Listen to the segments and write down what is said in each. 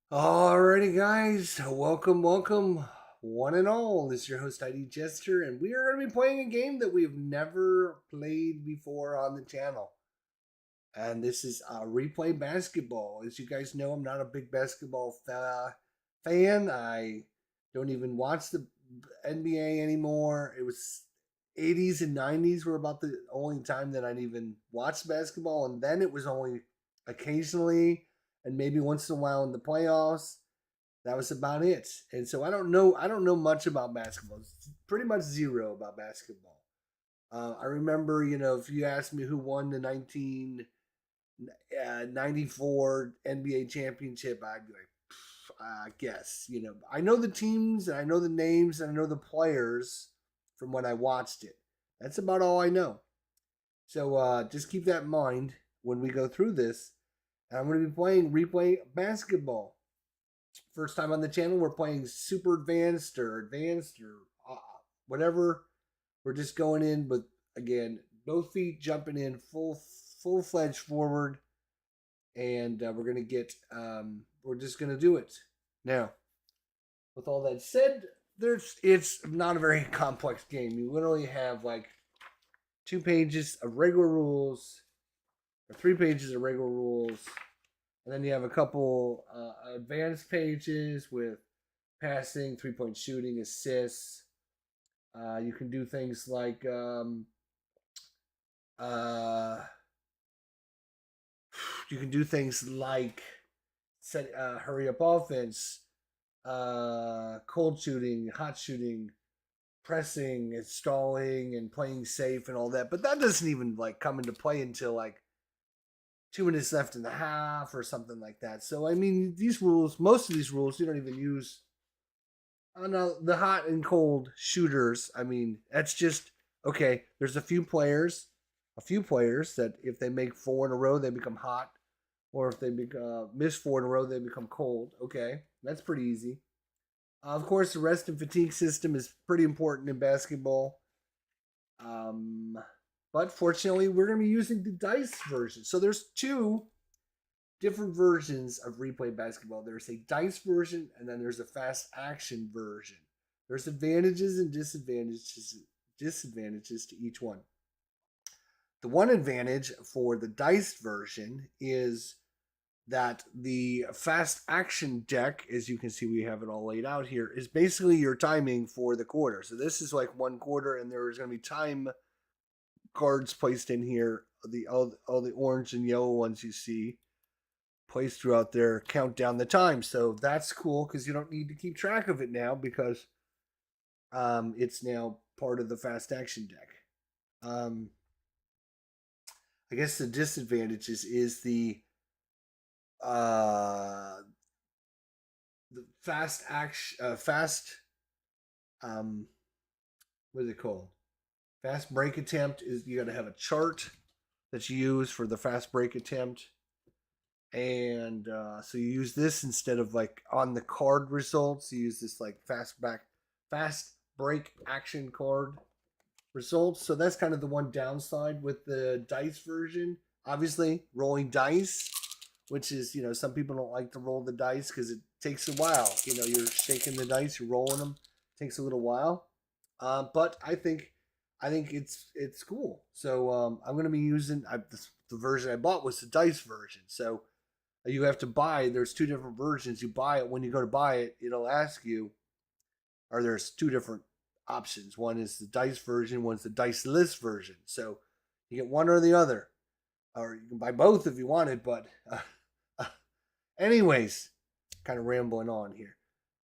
Alrighty, guys, welcome, one and all. This is your host, ID Jester, and we are going to be playing a game that we've never played before on the channel. And this is replay basketball. As you guys know, I'm not a big basketball fan. I don't even watch the NBA anymore. It was 80s and 90s were about the only time that I'd even watched basketball, and then it was only occasionally and maybe once in a while in the playoffs. That was about it. And so I don't know much about basketball. It's pretty much zero about basketball. I remember, if you asked me who won the 1994 NBA championship, I'd be like, I guess. I know the teams and I know the names and I know the players from when I watched it. That's about all I know. So just keep that in mind when we go through this. And I'm going to be playing replay basketball. First time on the channel, we're playing super advanced or whatever. We're just going in, but again, both feet jumping in full fledged forward, and we're just gonna do it now. With all that said, it's not a very complex game. You literally have like 2 pages of regular rules, or 3 pages of regular rules, and then you have a couple advanced pages with passing, 3-point shooting, assists. You can do things like uh, set hurry up offense, cold shooting, hot shooting, pressing, and stalling, and playing safe, and all that. But that doesn't even like come into play until like 2 minutes left in the half or something like that. So I mean, most of these rules, you don't even use. Oh no, the hot and cold shooters. I mean, that's just okay. There's a few players that if they make four in a row, they become hot, or if they miss four in a row, they become cold. Okay, that's pretty easy. Of course, the rest and fatigue system is pretty important in basketball. Um, but fortunately, we're going to be using the dice version. So there's two different versions of replay basketball. There's a dice version and then there's a fast action version. There's advantages and disadvantages to each one. The one advantage for the dice version is that the fast action deck, as you can see, we have it all laid out here, is basically your timing for the quarter. So this is like 1 quarter, and there's going to be time cards placed in here. All the orange and yellow ones you see placed throughout there count down the time. So that's cool because you don't need to keep track of it now because it's now part of the fast action deck. Um, I guess the disadvantages is uh, the fast um, what is it called? Fast break attempt is you got to have a chart that you use for the fast break attempt, and so you use this instead of like on the card results. You use this like fast break action card results. So that's kind of the one downside with the dice version. Obviously, rolling dice, which is some people don't like to roll the dice because it takes a while. You're shaking the dice, you're rolling them, it takes a little while. But I think it's cool. So I'm going to be using the version I bought was the dice version. So you have to buy. There's two different versions. You buy it when you go to buy it. It'll ask you, or there's two different options. One is the dice version. One's the dice list version. So you get one or the other, or you can buy both if you wanted. But uh, anyways, kind of rambling on here.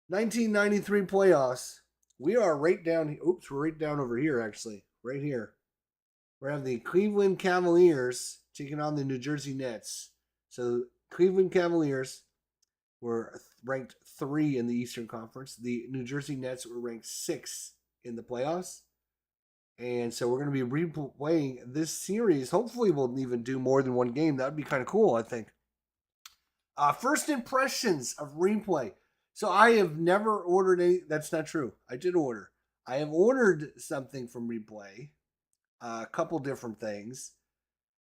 1993 playoffs. We are right down. Oops, we're right down over here. Actually, right here. We have the Cleveland Cavaliers taking on the New Jersey Nets. So Cleveland Cavaliers were ranked 3 in the Eastern Conference. The New Jersey Nets were ranked 6 in the playoffs. And so we're going to be replaying this series. Hopefully, we'll even do more than one game. That would be kind of cool, I think. First impressions of replay. So I have never ordered any. That's not true. I did order. I have ordered something from Replay, a couple different things.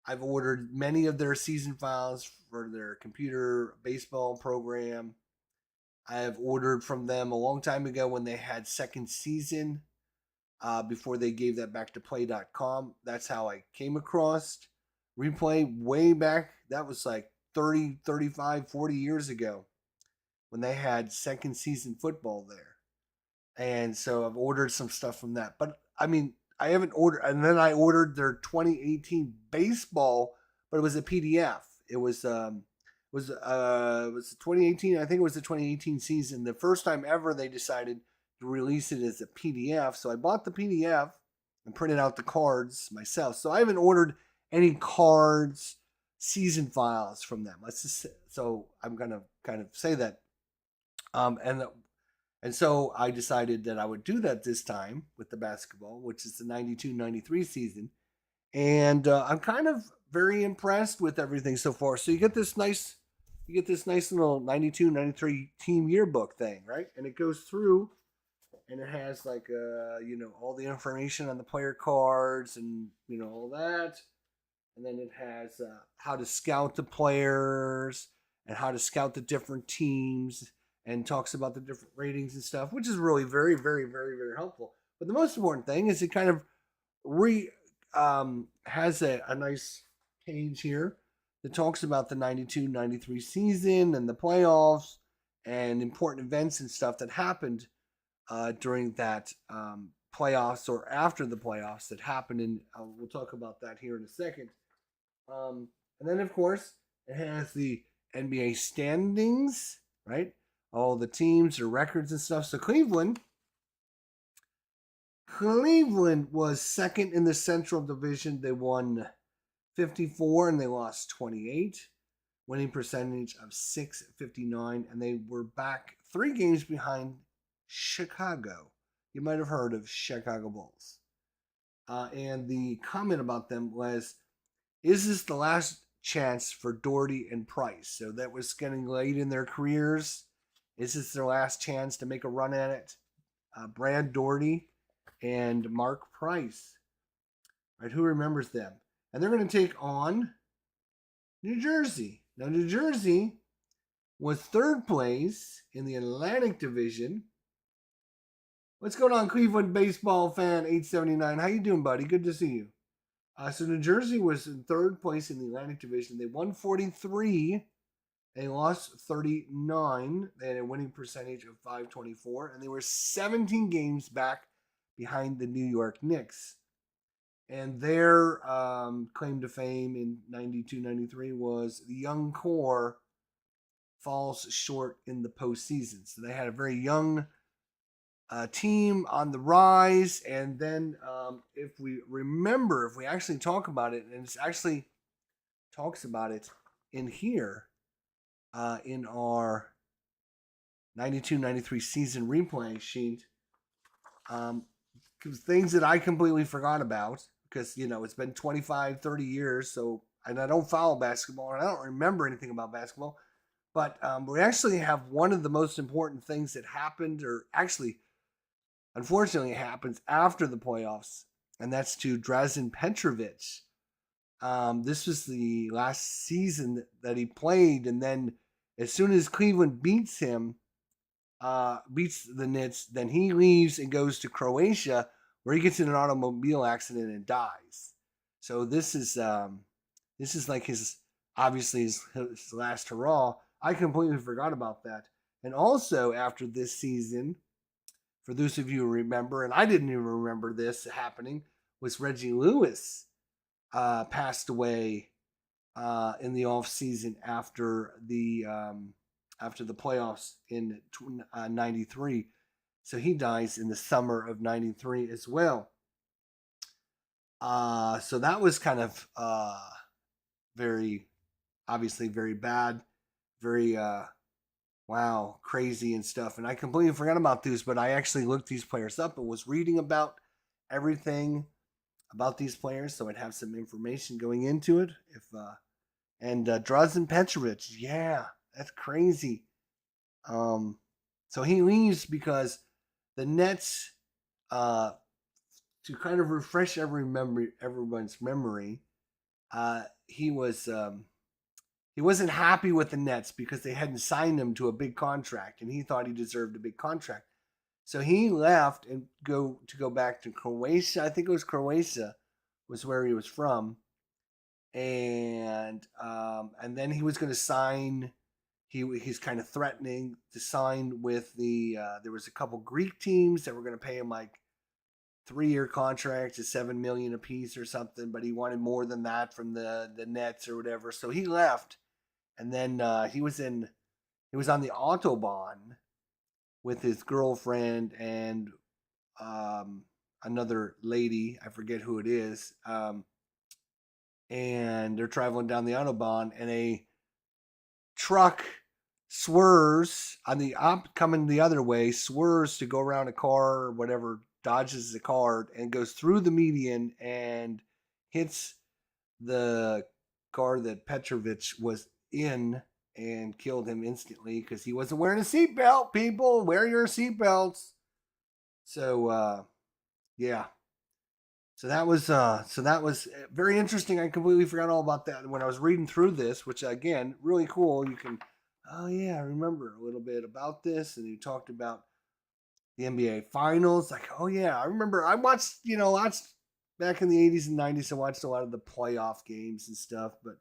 I've ordered many of their season files for their computer baseball program. I have ordered from them a long time ago when they had second season, before they gave that back to play.com. That's how I came across Replay way back. That was like 30, 35, 40 years ago when they had second season football there. And so I've ordered some stuff from that. But I mean, I haven't ordered, and then I ordered their 2018 baseball, but it was a PDF. It was 2018. I think it was the 2018 season. The first time ever they decided to release it as a PDF. So I bought the PDF and printed out the cards myself. So I haven't ordered any cards, season files from them. So I'm gonna kind of say that. Um, and and so I decided that I would do that this time with the basketball, which is the 92-93 season. And I'm kind of very impressed with everything so far. So you get this nice little 92-93 team yearbook thing, right? And it goes through and it has like all the information on the player cards and all that. And then it has how to scout the players and how to scout the different teams and talks about the different ratings and stuff, which is really very, very, very, very helpful. But the most important thing is it kind of has a nice page here that talks about the 92-93 season and the playoffs and important events and stuff that happened during that playoffs or after the playoffs that happened. And we'll talk about that here in a second. And then, of course, it has the NBA standings, right? All the teams, their records and stuff. So Cleveland was second in the Central Division. They won 54 and they lost 28, winning percentage of 659, and they were back 3 games behind Chicago. You might have heard of Chicago Bulls. And the comment about them was, is this the last chance for Doherty and Price? So that was getting late in their careers. Is this their last chance to make a run at it? Brad Doherty and Mark Price. Right, who remembers them? And they're going to take on New Jersey. Now, New Jersey was third place in the Atlantic Division. What's going on, Cleveland baseball fan 879? How you doing, buddy? Good to see you. So New Jersey was in third place in the Atlantic Division. They won 43. They lost 39. They had a winning percentage of 524. And they were 17 games back behind the New York Knicks. And their claim to fame in 92-93 was the young core falls short in the postseason. So they had a very young team on the rise. And then if we actually talk about it, and it actually talks about it in here in our 92-93 season replay sheet, things that I completely forgot about because, it's been 25, 30 years. So, and I don't follow basketball and I don't remember anything about basketball. But we actually have one of the most important things that happened, or actually, unfortunately, it happens after the playoffs, and that's to Drazen Petrovic. This was the last season that he played, and then as soon as Cleveland beats the Nets, then he leaves and goes to Croatia, where he gets in an automobile accident and dies. So this is like his last hurrah. I completely forgot about that. And also after this season, for those of you who remember, and I didn't even remember this happening, was Reggie Lewis passed away in the off season after the playoffs in '93. So he dies in the summer of '93 as well. So that was kind of very, obviously very bad, very wow, crazy and stuff. And I completely forgot about these, but I actually looked these players up and was reading about everything about these players, so I'd have some information going into it. And Drazen Petrovic, yeah, that's crazy. So he leaves because the Nets, to kind of refresh everyone's memory, he was he wasn't happy with the Nets because they hadn't signed him to a big contract, and he thought he deserved a big contract. So he left and go back to Croatia. I think it was Croatia, was where he was from, and then he was going to sign. He's kind of threatening to sign with the. There was a couple Greek teams that were going to pay him like 3-year contracts at $7 million a piece or something, but he wanted more than that from the Nets or whatever. So he left, and then he was on the autobahn with his girlfriend and another lady. I forget who it is. And they're traveling down the autobahn, and a truck swerves on the coming the other way, swerves to go around a car or whatever, dodges the car and goes through the median and hits the car that Petrovich was in and killed him instantly because he wasn't wearing a seatbelt. People, wear your seatbelts. So yeah. So that was very interesting. I completely forgot all about that when I was reading through this, which again, really cool. You can, oh yeah, I remember a little bit about this, and you talked about the NBA Finals. Like, oh yeah, I remember. I watched, lots back in the '80s and '90s. I watched a lot of the playoff games and stuff, but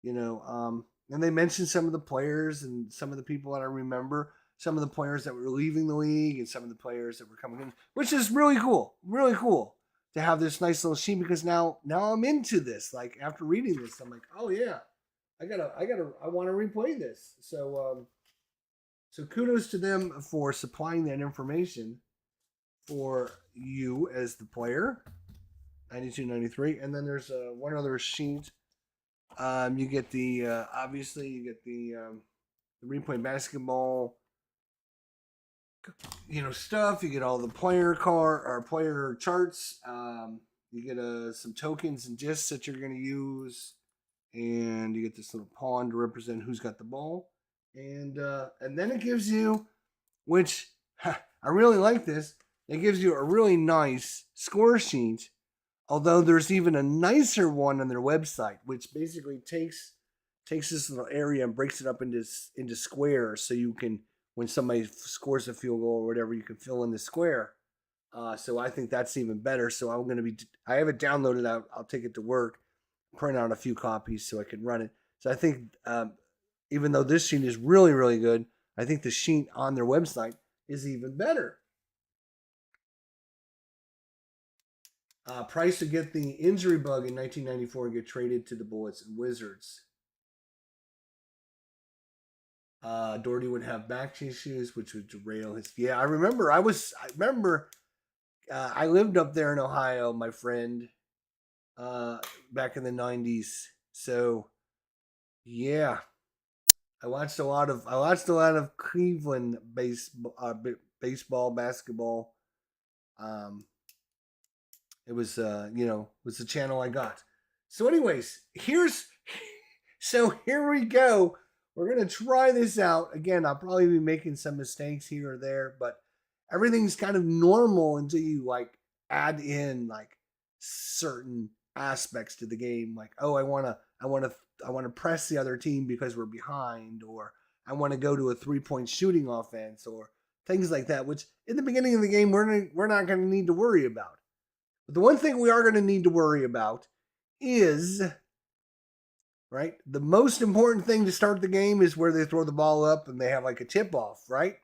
and they mentioned some of the players and some of the people that I remember, some of the players that were leaving the league, and some of the players that were coming in, which is really cool. Really cool to have this nice little sheet because now I'm into this. Like after reading this, I'm like, oh yeah, I want to replay this. So kudos to them for supplying that information for you as the player, 92, 93. And then there's one other sheet. You get the obviously you get the replay basketball stuff. You get all the player charts. You get some tokens and discs that you're going to use, and you get this little pawn to represent who's got the ball, and then it gives you, which I really like this. It gives you a really nice score sheet. Although there's even a nicer one on their website, which basically takes this little area and breaks it up into squares, so you can, when somebody scores a field goal or whatever, you can fill in the square. So I think that's even better. So I have it downloaded out. I'll take it to work, print out a few copies so I can run it. So I think even though this sheet is really, really good, I think the sheet on their website is even better. Price to get the injury bug in 1994 and get traded to the Bullets and Wizards. Doherty would have back issues, which would derail his. Yeah, I remember. I lived up there in Ohio, my friend, back in the '90s. So, yeah, I watched a lot of Cleveland baseball, basketball. It was was the channel I got. So, anyways, here we go. We're gonna try this out again. I'll probably be making some mistakes here or there, but everything's kind of normal until you like add in like certain aspects to the game. Like, oh, I wanna press the other team because we're behind, or I want to go to a 3-point shooting offense, or things like that. Which in the beginning of the game we're not gonna need to worry about. But the one thing we are going to need to worry about is, right, the most important thing to start the game is where they throw the ball up and they have like a tip off, right?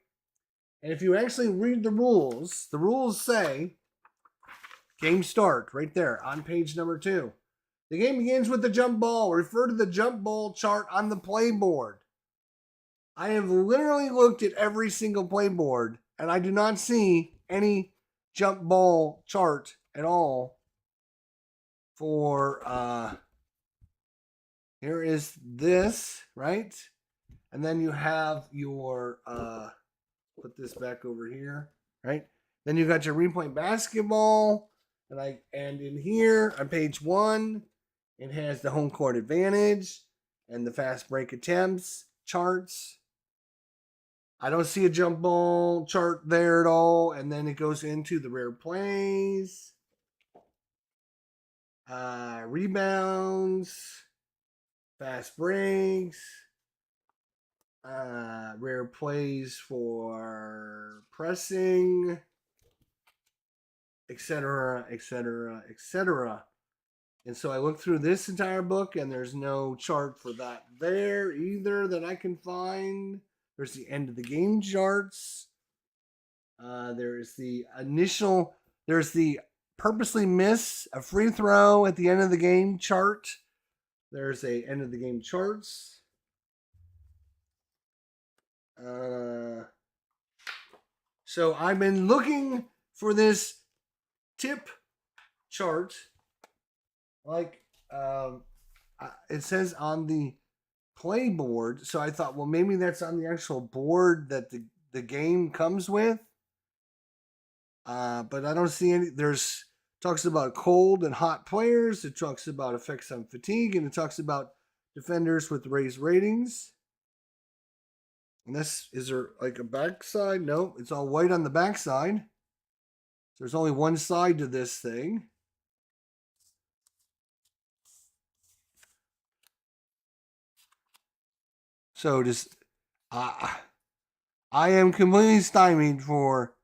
And if you actually read the rules say, game start right there on page number 2. The game begins with the jump ball. Refer to the jump ball chart on the playboard. I have literally looked at every single playboard and I do not see any jump ball chart at all for here is this, right? And then you have your put this back over here, right? Then you got your replay basketball, and in here on page 1, it has the home court advantage and the fast break attempts charts. I don't see a jump ball chart there at all, and then it goes into the rare plays. Rebounds, fast breaks, rare plays for pressing, etc., etc., etc. And so I looked through this entire book, and there's no chart for that there either that I can find. There's the end of the game charts. There's the initial. There's the purposely miss a free throw at the end of the game chart. There's a end of the game charts. So I've been looking for this tip chart, like it says on the play board. So I thought, well, maybe that's on the actual board that the game comes with. But I don't see any. There's talks about cold and hot players. It talks about effects on fatigue, and it talks about defenders with raised ratings. And this, is there like a backside? No, it's all white on the backside. There's only one side to this thing. So just, I am completely stymied for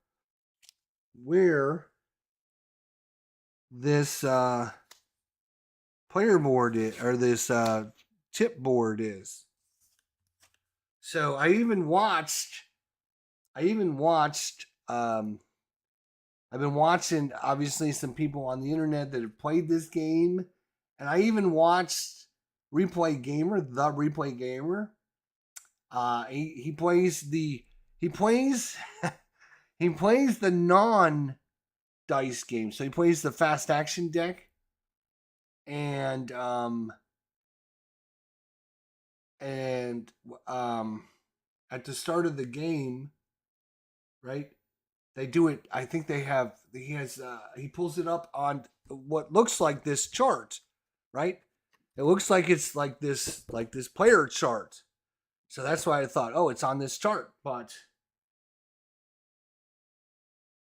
where this player board is, or this tip board is. So I've been watching obviously some people on the internet that have played this game, and I even watched Replay Gamer, the Replay Gamer. He plays the non dice game, so he plays the fast action deck, and at the start of the game, right? They do it. I think he pulls it up on what looks like this chart, right? It looks like it's like this player chart. So that's why I thought, oh, it's on this chart, but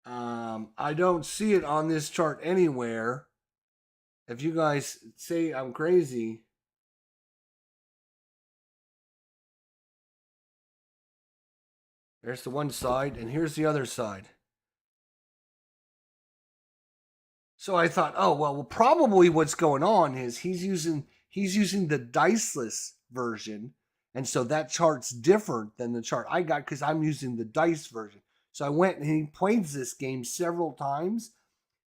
I don't see it on this chart anywhere. If you guys say I'm crazy, there's the one side, and here's the other side. So I thought, oh well, probably what's going on is he's using the diceless version, and so that chart's different than the chart I got because I'm using the dice version. So I went and he plays this game several times.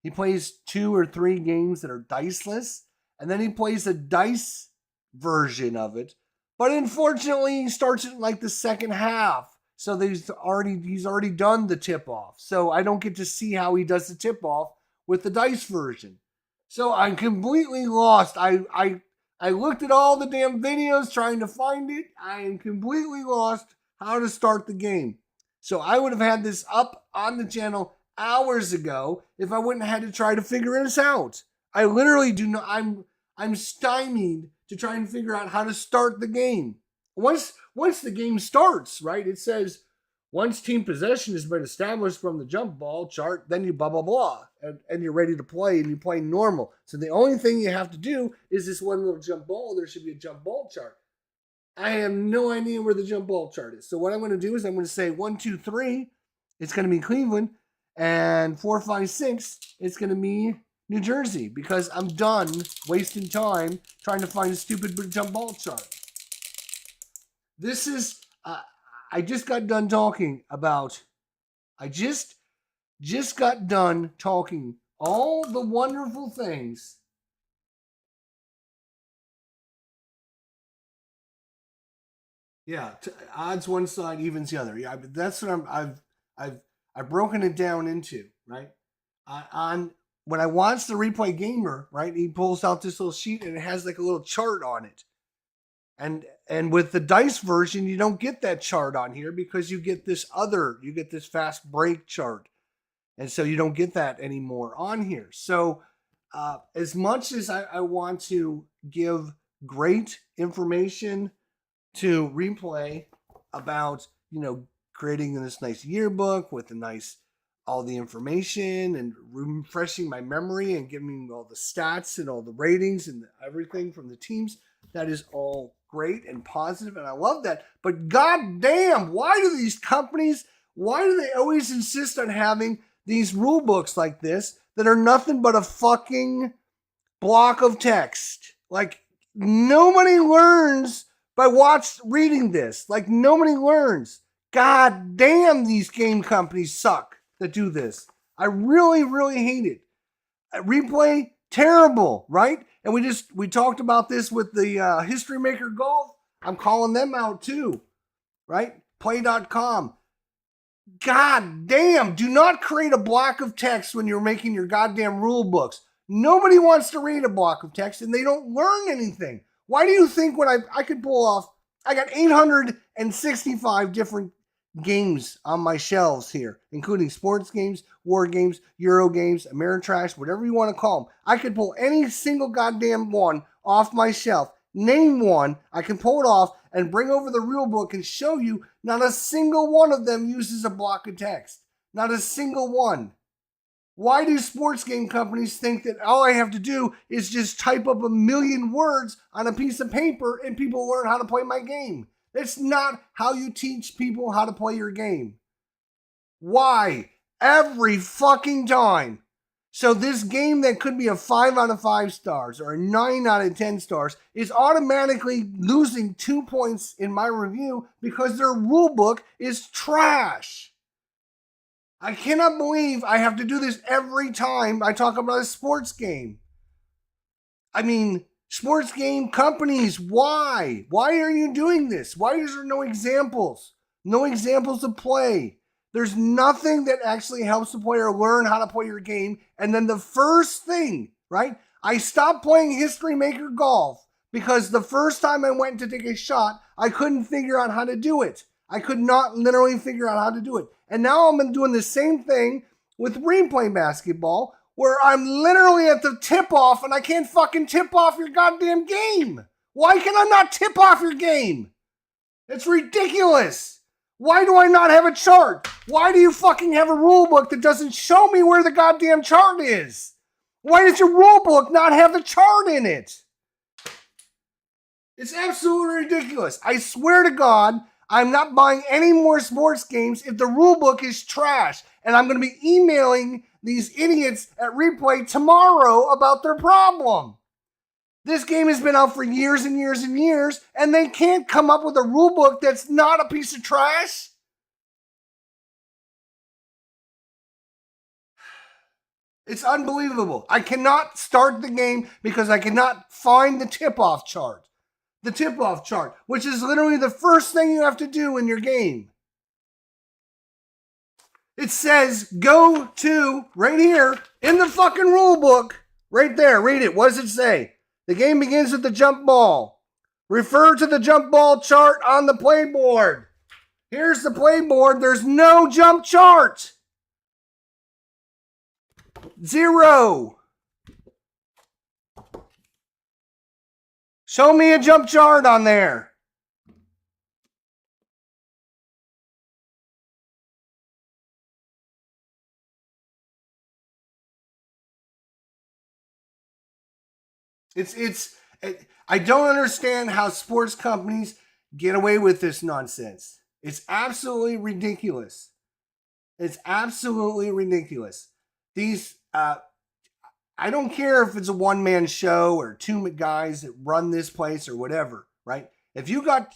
He plays 2 or 3 games that are diceless, and then he plays a dice version of it. But unfortunately, he starts it in like the second half. So he's already done the tip off. So I don't get to see how he does the tip off with the dice version. So I'm completely lost. I looked at all the damn videos trying to find it. I am completely lost how to start the game. So I would have had this up on the channel hours ago if I wouldn't have had to try to figure this out. I literally do not. I'm stymied to try and figure out how to start the game. Once the game starts, right? It says once team possession has been established from the jump ball chart, then you blah blah blah, and you're ready to play, and you play normal. So the only thing you have to do is this one little jump ball. There should be a jump ball chart. I have no idea where the jump ball chart is. So what I'm going to do is I'm going to say 1, 2, 3. It's going to be Cleveland, and 4, 5, 6. It's going to be New Jersey because I'm done wasting time trying to find a stupid jump ball chart. This is. I just got done talking about. I just got done talking all the wonderful things. Yeah, odds one side, evens the other. Yeah, that's what I've broken it down into, right? On when I watch the Replay Gamer, right, he pulls out this little sheet and it has like a little chart on it. And with the dice version, you don't get that chart on here because you get this fast break chart. And so you don't get that anymore on here. So as much as I want to give great information to Replay about, creating this nice yearbook with all the information and refreshing my memory and giving me all the stats and all the ratings and everything from the teams, That is all great and positive, and I love that. But goddamn, why do these companies, why do they always insist on having these rule books like this that are nothing but a fucking block of text? Like, nobody learns by reading this. Like, nobody learns. God damn, these game companies suck that do this. I really, really hate it. Replay, terrible, right? And we talked about this with the History Maker Golf. I'm calling them out too, right? Play.com. God damn, do not create a block of text when you're making your goddamn rule books. Nobody wants to read a block of text and they don't learn anything. Why do you think when I could pull off, I got 865 different games on my shelves here, including sports games, war games, Euro games, Ameritrash, whatever you want to call them. I could pull any single goddamn one off my shelf. Name one, I can pull it off and bring over the rule book and show you not a single one of them uses a block of text. Not a single one. Why do sports game companies think that all I have to do is just type up 1,000,000 words on a piece of paper and people learn how to play my game? That's not how you teach people how to play your game. Why? Every fucking time. So this game that could be a 5 out of 5 stars or a 9 out of 10 stars is automatically losing 2 points in my review because their rule book is trash. I cannot believe I have to do this every time I talk about a sports game. I mean, sports game companies, why? Why are you doing this? Why is there no examples? No examples of play. There's nothing that actually helps the player learn how to play your game. And then the first thing, right? I stopped playing History Maker Golf because the first time I went to take a shot, I couldn't figure out how to do it. I could not literally figure out how to do it. And now I'm doing the same thing with replay basketball, where I'm literally at the tip-off and I can't fucking tip off your goddamn game. Why can I not tip off your game? It's ridiculous. Why do I not have a chart? Why do you fucking have a rule book that doesn't show me where the goddamn chart is? Why does your rule book not have the chart in it? It's absolutely ridiculous. I swear to God, I'm not buying any more sports games if the rule book is trash. And I'm going to be emailing these idiots at Replay tomorrow about their problem. This game has been out for years and years and years, and they can't come up with a rule book that's not a piece of trash. It's unbelievable. I cannot start the game because I cannot find the tip-off chart. The tip-off chart, which is literally the first thing you have to do in your game. It says go to, right here, in the fucking rule book, right there, read it. What does it say? The game begins with the jump ball. Refer to the jump ball chart on the playboard. Here's the playboard. There's no jump chart. 0. Show me a jump chart on there. I don't understand how sports companies get away with this nonsense. It's absolutely ridiculous. It's absolutely ridiculous. These, I don't care if it's a one-man show or 2 guys that run this place or whatever, right? If you got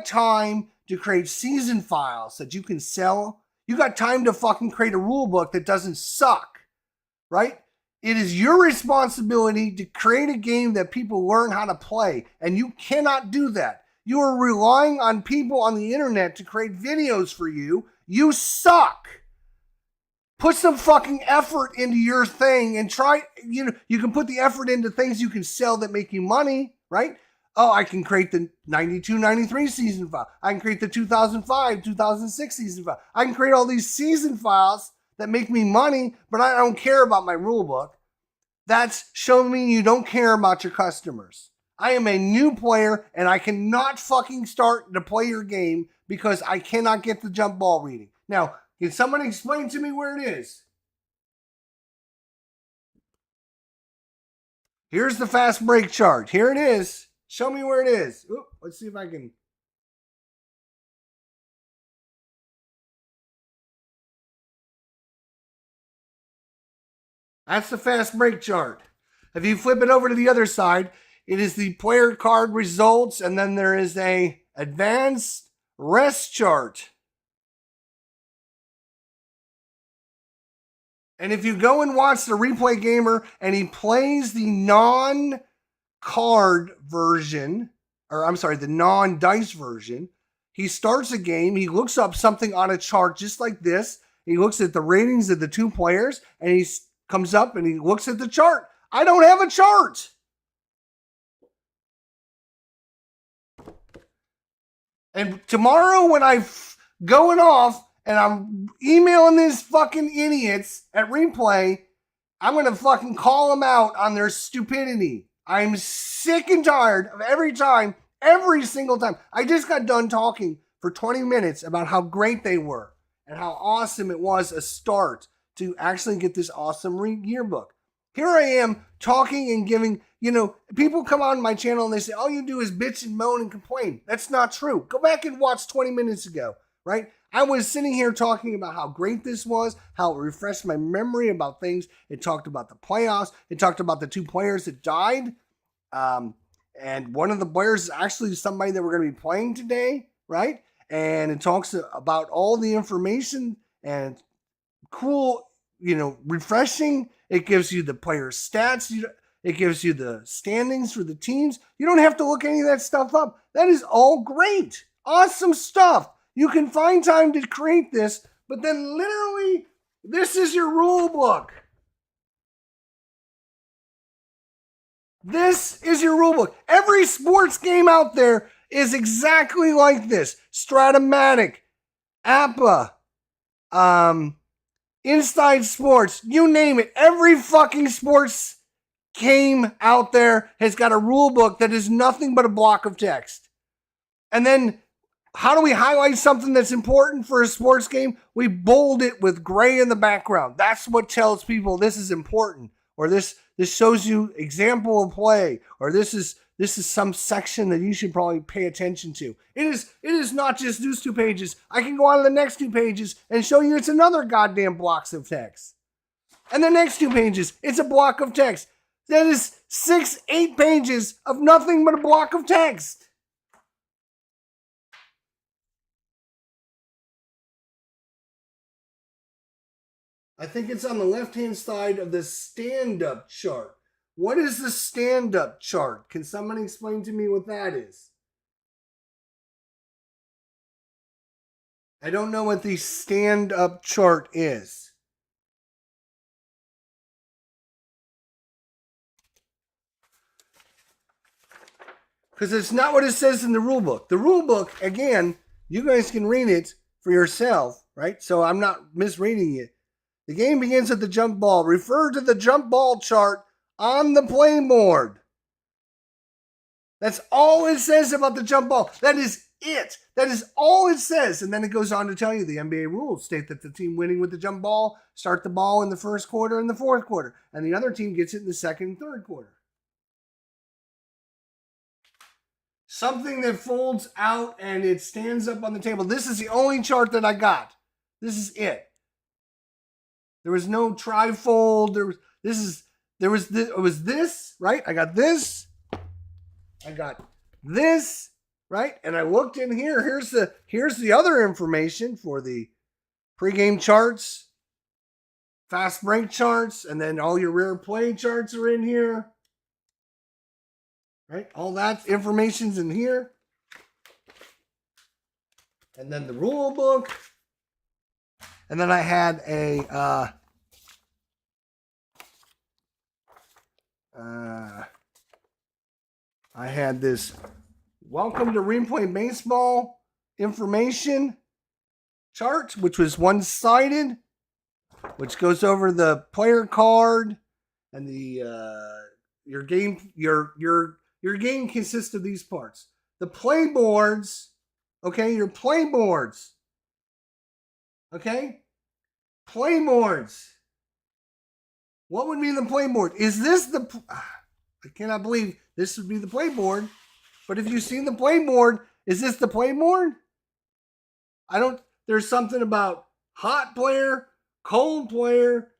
time to create season files that you can sell, you got time to fucking create a rule book that doesn't suck, right? It is your responsibility to create a game that people learn how to play, and you cannot do that. You are relying on people on the internet to create videos for you. You suck. Put some fucking effort into your thing and try, you can put the effort into things you can sell that make you money, right? Oh, I can create the 92-93 season file. I can create the 2005-2006 season file. I can create all these season files that make me money, but I don't care about my rule book. That's showing me you don't care about your customers. I am a new player and I cannot fucking start to play your game because I cannot get the jump ball reading. Now, can someone explain to me where it is? Here's the fast break chart. Here it is. Show me where it is. Oop, let's see if I can. That's the fast break chart. If you flip it over to the other side, it is the player card results, and then there is a advanced rest chart. And if you go and watch the replay gamer and he plays the non-card version, or I'm sorry, the non-dice version, he starts a game, he looks up something on a chart just like this. He looks at the ratings of the two players, and he comes up and he looks at the chart. I don't have a chart. And tomorrow when I'm going off and I'm emailing these fucking idiots at replay, I'm going to fucking call them out on their stupidity. I'm sick and tired of every single time. I just got done talking for 20 minutes about how great they were and how awesome it was a start to actually get this awesome yearbook. Here I am talking and giving, people come on my channel and they say, all you do is bitch and moan and complain. That's not true. Go back and watch 20 minutes ago, right? I was sitting here talking about how great this was, how it refreshed my memory about things. It talked about the playoffs. It talked about the two players that died. And one of the players is actually somebody that we're going to be playing today, right? And it talks about all the information and cool, refreshing. It gives you the players' stats. It gives you the standings for the teams. You don't have to look any of that stuff up. That is all great. Awesome stuff. You can find time to create this, but then literally, this is your rule book. This is your rule book. Every sports game out there is exactly like this. Stratomatic, APA, Inside Sports, you name it. Every fucking sports game out there has got a rule book that is nothing but a block of text. And then how do we highlight something that's important for a sports game? We bold it with gray in the background. That's what tells people this is important, or this shows you example of play, or this is some section that you should probably pay attention to. It is not just those 2 pages. I can go on to the next 2 pages and show you it's another goddamn blocks of text. And the next 2 pages, it's a block of text. That is 6, 8 pages of nothing but a block of text. I think it's on the left-hand side of the stand-up chart. What is the stand-up chart? Can somebody explain to me what that is? I don't know what the stand-up chart is. Because it's not what it says in the rule book. The rule book, again, you guys can read it for yourself, right? So I'm not misreading it. The game begins at the jump ball. Refer to the jump ball chart on the playboard. That's all it says about the jump ball. That is it. That is all it says. And then it goes on to tell you the NBA rules state that the team winning with the jump ball start the ball in the first quarter and the fourth quarter. And the other team gets it in the second and third quarter. Something that folds out and it stands up on the table. This is the only chart that I got. This is it. There was no trifold. It was this, right? I got this. I got this, right? And I looked in here. Here's the other information for the pregame charts, fast break charts, and then all your rare play charts are in here. Right? All that information's in here. And then the rule book. And then I had this welcome to Replay Baseball information chart, which was one-sided, which goes over the player card and the your game consists of these parts. The play boards, okay, your play boards. Okay? Play boards. What would be the play board? Is this I cannot believe this would be the play board. But if you see the playboard, is this the playboard? I don't. There's something about hot player, cold player,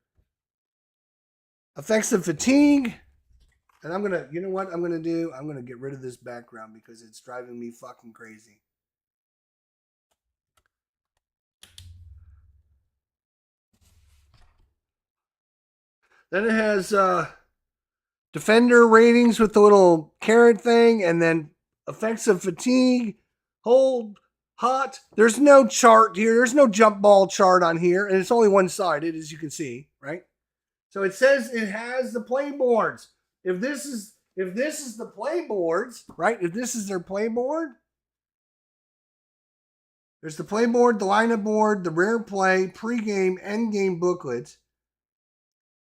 effects of fatigue. And I'm gonna, you know what I'm gonna do? I'm gonna get rid of this background because it's driving me fucking crazy. Then it has defender ratings with the little carrot thing, and then effects of fatigue, hold, hot. There's no chart here. There's no jump ball chart on here, and it's only one-sided, as you can see, right? So it says it has the playboards. If this is the playboards, right? If this is their playboard, there's the playboard, the lineup board, the rare play, pregame, endgame booklet,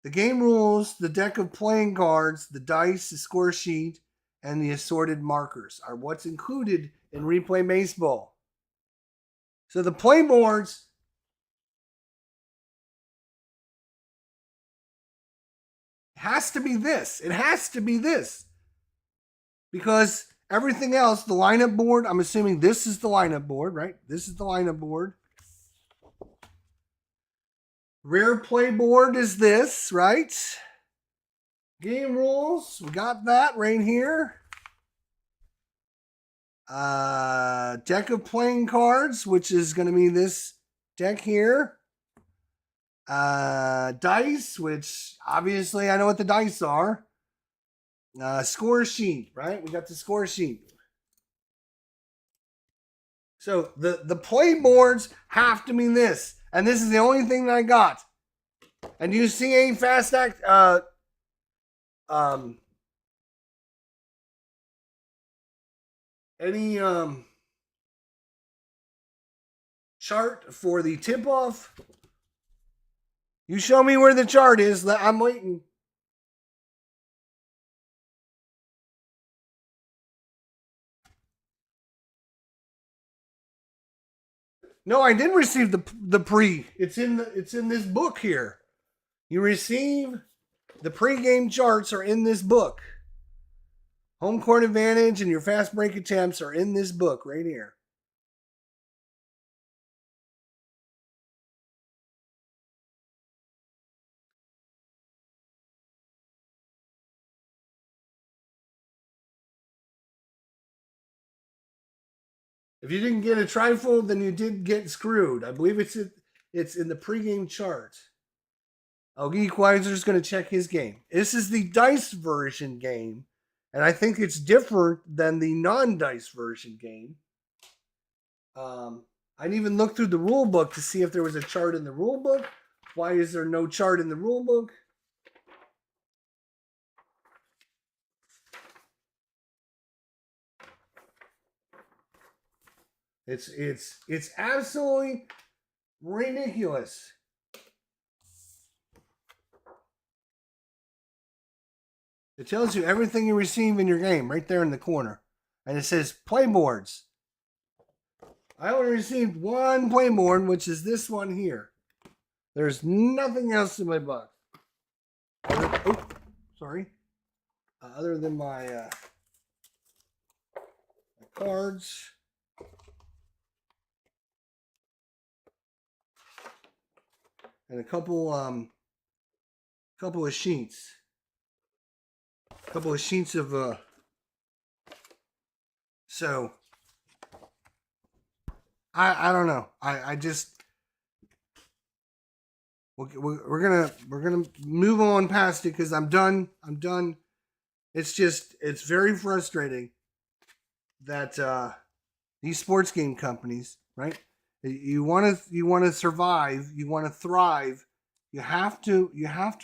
the game rules, the deck of playing cards, the dice, the score sheet, and the assorted markers are what's included in Replay Baseball. So the playboards has to be this. It has to be this. Because everything else, the lineup board, I'm assuming this is the lineup board, right? This is the lineup board. Rare play board is this, right? Game rules, we got that right here. Deck of playing cards, which is going to be this deck here. Dice, which obviously I know what the dice are. Score sheet, right? We got the score sheet. So the play boards have to mean this. And this is the only thing that I got. And do you see any fast act any chart for the tip off? You show me where the chart is. I'm waiting. No, I did receive the pre. It's in this book here. You receive the pregame charts are in this book. Home court advantage and your fast break attempts are in this book right here. If you didn't get a trifold, then you did get screwed. I believe it's in the pregame chart. Oh, Equalizer's going to check his game. This is the dice version game, and I think it's different than the non-dice version game. I didn't even look through the rule book to see if there was a chart in the rule book. Why is there no chart in the rule book? It's absolutely ridiculous. It tells you everything you receive in your game right there in the corner. And it says playboards. I only received one playboard, which is this one here. There's nothing else in my box. Other than my cards. And a couple of sheets. A couple of sheets of so I don't know. I just we're gonna move on past it because I'm done. It's very frustrating that these sports game companies, right? You want to survive, you want to thrive, you have to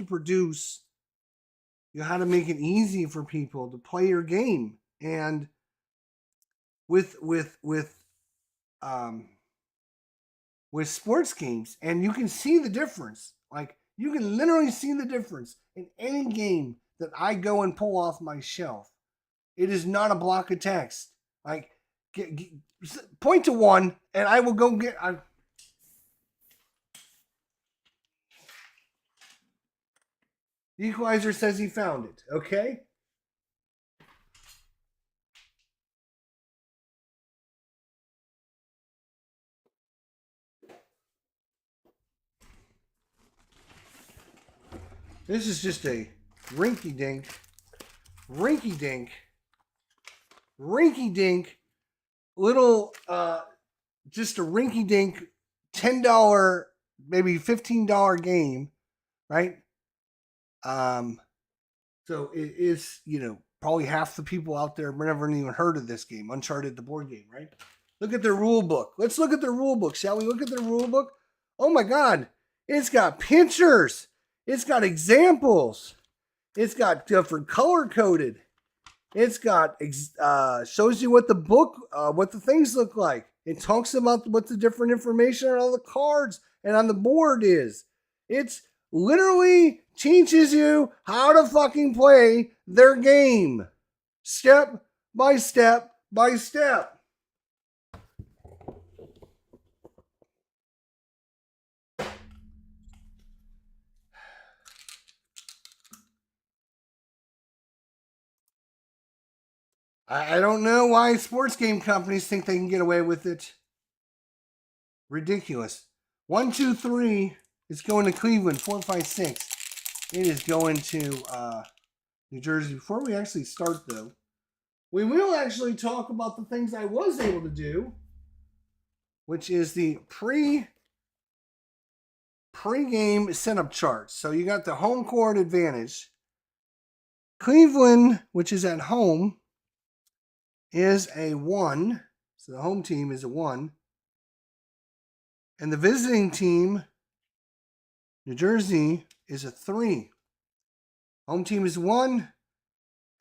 produce. You have to make it easy for people to play your game, and with sports games, and you can see the difference. Like you can literally see the difference in any game that I go and pull off my shelf. It is not a block of text. Like point to one, and I will go get. The Equalizer says he found it. Okay. This is just a rinky-dink, little, just a rinky-dink $10, maybe $15 game, right? So it is, probably half the people out there never even heard of this game, Uncharted, the board game, right? Look at their rule book. Let's look at their rule book, shall we? Look at their rule book. Oh my God. It's got pictures. It's got examples. It's got different color coded. It's got, shows you what the book, what the things look like. It talks about what the different information on all the cards and on the board is. It's literally teaches you how to fucking play their game. Step by step by step. I don't know why sports game companies think they can get away with it. Ridiculous. 1, 2, 3 is going to Cleveland. 4, 5, 6. It is going to New Jersey. Before we actually start, though, we will actually talk about the things I was able to do, which is the pre-game setup charts. So you got the home court advantage. Cleveland, which is at home, is a 1. So the home team is a 1. And the visiting team, New Jersey, is a 3. Home team is 1.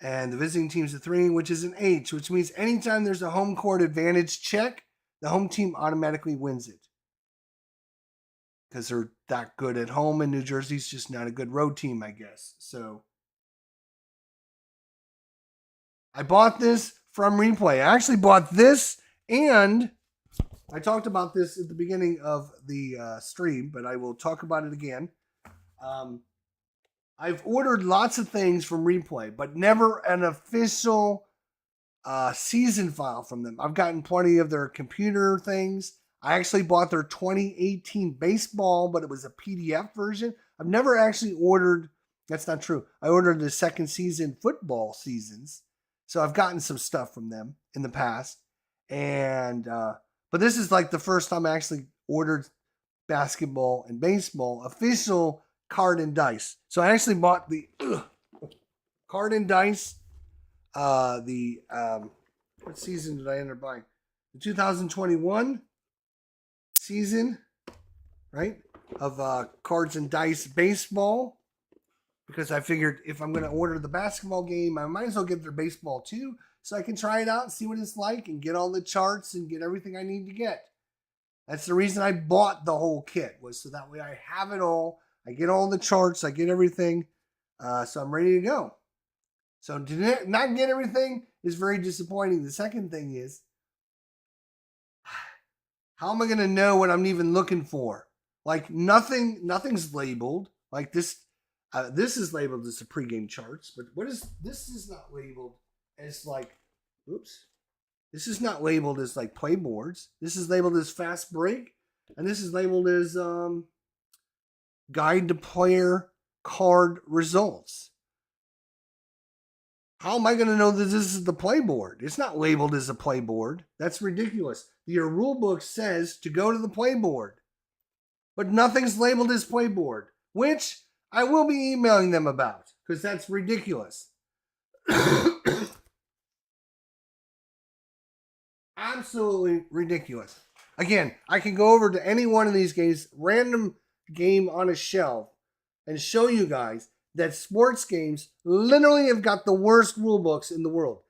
And the visiting team is a 3, which is an H, which means anytime there's a home court advantage check, the home team automatically wins it. Because they're that good at home, and New Jersey's just not a good road team, I guess. So I bought this from Replay. I actually bought this, and I talked about this at the beginning of the stream, but I will talk about it again. I've ordered lots of things from Replay, but never an official season file from them. I've gotten plenty of their computer things. I actually bought their 2018 baseball, but it was a PDF version. I've never actually ordered, that's not true. I ordered the second season football seasons. So I've gotten some stuff from them in the past. And, but this is like the first time I actually ordered basketball and baseball official card and dice. So I actually bought the card and dice. What season did I end up buying? The 2021 season, right? Of cards and dice baseball. Because I figured if I'm going to order the basketball game, I might as well get their baseball too. So I can try it out and see what it's like and get all the charts and get everything I need to get. That's the reason I bought the whole kit, was so that way I have it all. I get all the charts. I get everything. So I'm ready to go. So to not get everything is very disappointing. The second thing is, how am I going to know what I'm even looking for? Like nothing's labeled. Like this is labeled as the pregame charts, but this is not labeled as like, oops. This is not labeled as like play boards. This is labeled as fast break. And this is labeled as guide to player card results. How am I going to know that this is the play board? It's not labeled as a play board. That's ridiculous. Your rule book says to go to the play board, but nothing's labeled as play board, which I will be emailing them about because that's ridiculous. Absolutely ridiculous. Again, I can go over to any one of these games, random game on a shelf, and show you guys that sports games literally have got the worst rule books in the world.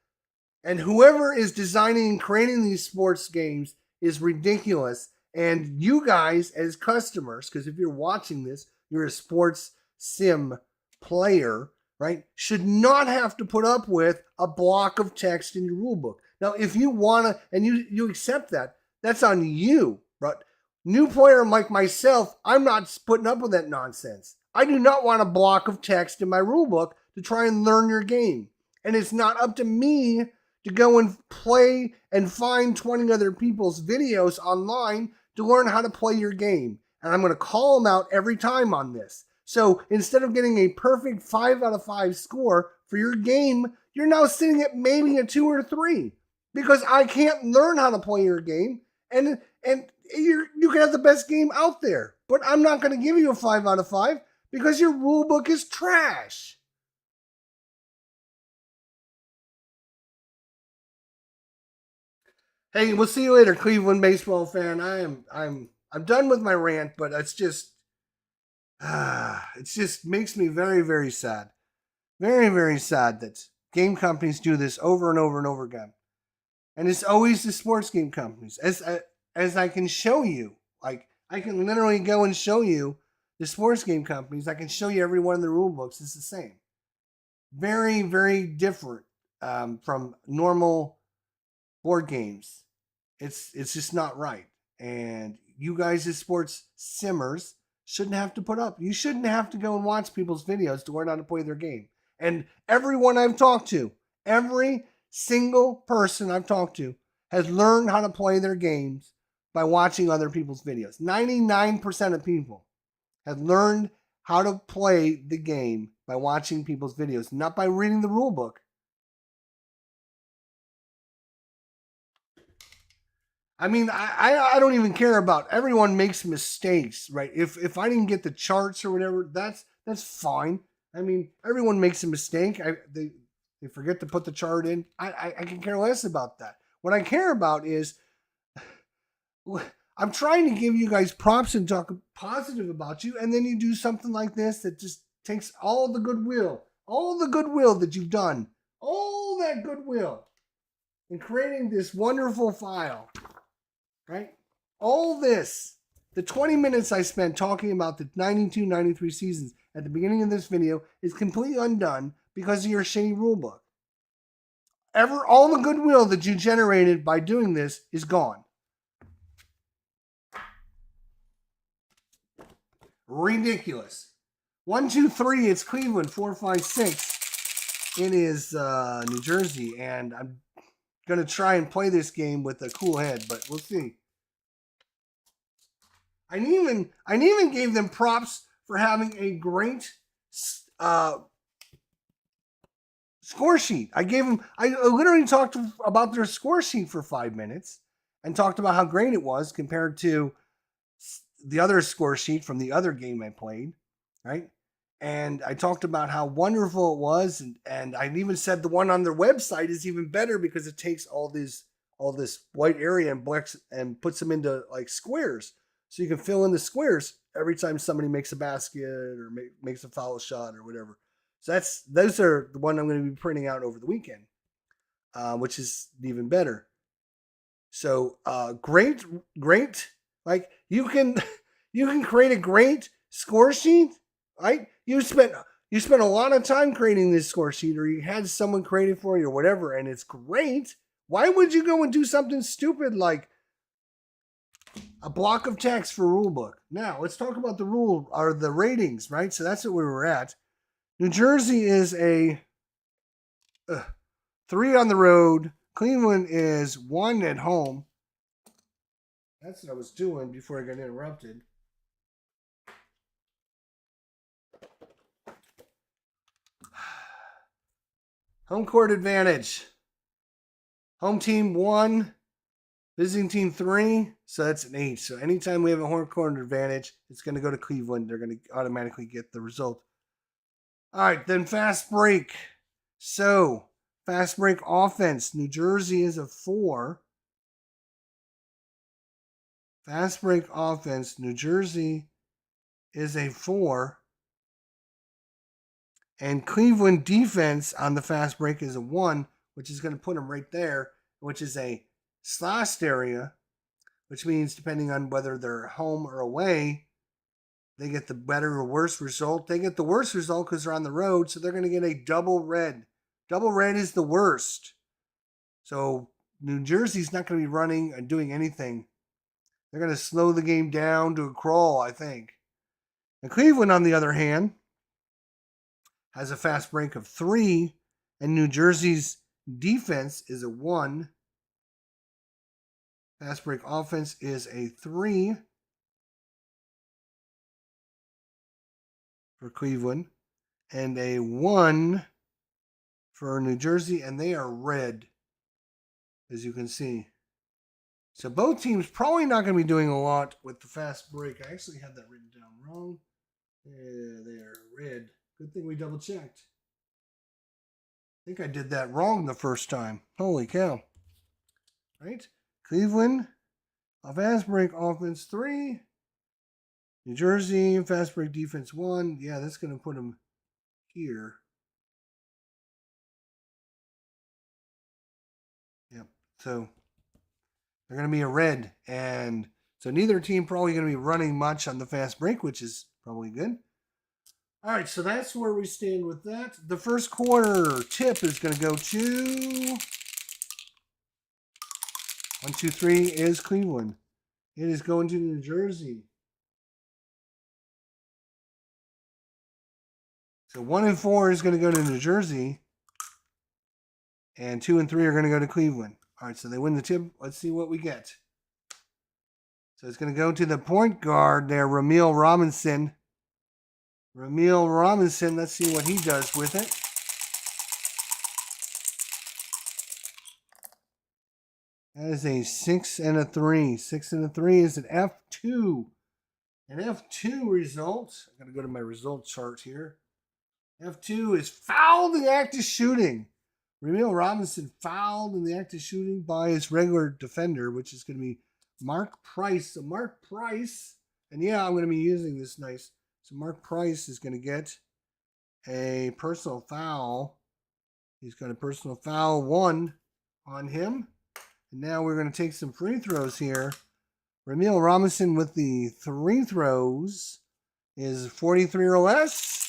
And whoever is designing and creating these sports games is ridiculous. And you guys as customers, because if you're watching this, you're a sports sim player, right, should not have to put up with a block of text in your rule book. Now, if you want to, and you accept that, that's on you. But new player like myself, I'm not putting up with that nonsense. I do not want a block of text in my rule book to try and learn your game. And it's not up to me to go and play and find 20 other people's videos online to learn how to play your game. And I'm going to call them out every time on this. So instead of getting a perfect 5 out of 5 score for your game, you're now sitting at maybe a 2 or 3 because I can't learn how to play your game, and you can have the best game out there, but I'm not going to give you a 5 out of 5 because your rule book is trash. Hey, we'll see you later, Cleveland baseball fan. I'm done with my rant, but it just makes me very, very sad. Very, very sad that game companies do this over and over and over again. And it's always the sports game companies. As I can show you, like I can literally go and show you the sports game companies. I can show you every one of the rule books. It's the same. Very, very different from normal board games. It's just not right. And you guys as sports simmers shouldn't have to put up. You shouldn't have to go and watch people's videos to learn how to play their game. And everyone I've talked to, every single person I've talked to has learned how to play their games by watching other people's videos. 99% of people have learned how to play the game by watching people's videos, not by reading the rule book. I mean, I don't even care about, everyone makes mistakes, right? If I didn't get the charts or whatever, that's fine. I mean, everyone makes a mistake. They forget to put the chart in. I can care less about that. What I care about is I'm trying to give you guys props and talk positive about you, and then you do something like this that just takes all the goodwill that you've done, all that goodwill in creating this wonderful file, right? All this, the 20 minutes I spent talking about the 92, 93 seasons at the beginning of this video is completely undone because of your shitty rulebook. All the goodwill that you generated by doing this is gone. Ridiculous. 1, 2, 3, it's Cleveland. 4, 5, 6, it is New Jersey. And I'm going to try and play this game with a cool head, but we'll see. I even gave them props for having a great score sheet. I literally talked about their score sheet for 5 minutes and talked about how great it was compared to the other score sheet from the other game I played, right? And I talked about how wonderful it was, and I even said the one on their website is even better because it takes all this white area and puts them into like squares, so you can fill in the squares every time somebody makes a basket or makes a foul shot or whatever. So those are the one I'm going to be printing out over the weekend, which is even better. So great. Like you can create a great score sheet, right? You spent a lot of time creating this score sheet, or you had someone create it for you, or whatever, and it's great. Why would you go and do something stupid like a block of text for rule book? Now let's talk about the ratings, right? So that's what we were at. New Jersey is a 3 on the road. Cleveland is 1 at home. That's what I was doing before I got interrupted. Home court advantage. Home team 1, visiting team 3, so that's an 8. So anytime we have a home court advantage, it's going to go to Cleveland. They're going to automatically get the result. All right, then fast break. So fast break offense. New Jersey is a 4. Fast break offense. New Jersey is a 4. And Cleveland defense on the fast break is a 1, which is going to put them right there, which is a sloshed area, which means depending on whether they're home or away, they get the better or worse result. They get the worst result because they're on the road, so they're going to get a double red. Double red is the worst. So New Jersey's not going to be running and doing anything. They're going to slow the game down to a crawl, I think. And Cleveland, on the other hand, has a fast break of 3, and New Jersey's defense is a 1. Fast break offense is a 3 for Cleveland and a 1 for New Jersey, and they are red, as you can see. So both teams probably not going to be doing a lot with the fast break. I actually had that written down wrong. Yeah, they are red. Good thing we double checked. I think I did that wrong the first time. Holy cow. Right? Cleveland, a fast break offense 3. New Jersey, fast break defense 1. Yeah, that's going to put them here. Yep. So they're going to be a red. And so neither team probably going to be running much on the fast break, which is probably good. All right, so that's where we stand with that. The first quarter tip is going to go to 1, 2, 3 is Cleveland. It is going to New Jersey. So 1 and 4 is going to go to New Jersey, and 2 and 3 are going to go to Cleveland. All right, so they win the tip. Let's see what we get. So it's going to go to the point guard there, Ramil Robinson. Let's see what he does with it. That is a 6 and a 3. 6 and a 3 is an F2. An F2 result. I'm going to go to my result chart here. F2 is fouled in the act of shooting. Ramil Robinson fouled in the act of shooting by his regular defender, which is going to be Mark Price. So Mark Price, and yeah, I'm going to be using this nice. So Mark Price is going to get a personal foul. He's got a personal foul 1 on him. And now we're going to take some free throws here. Ramil Robinson with the 3 throws is 43 or less.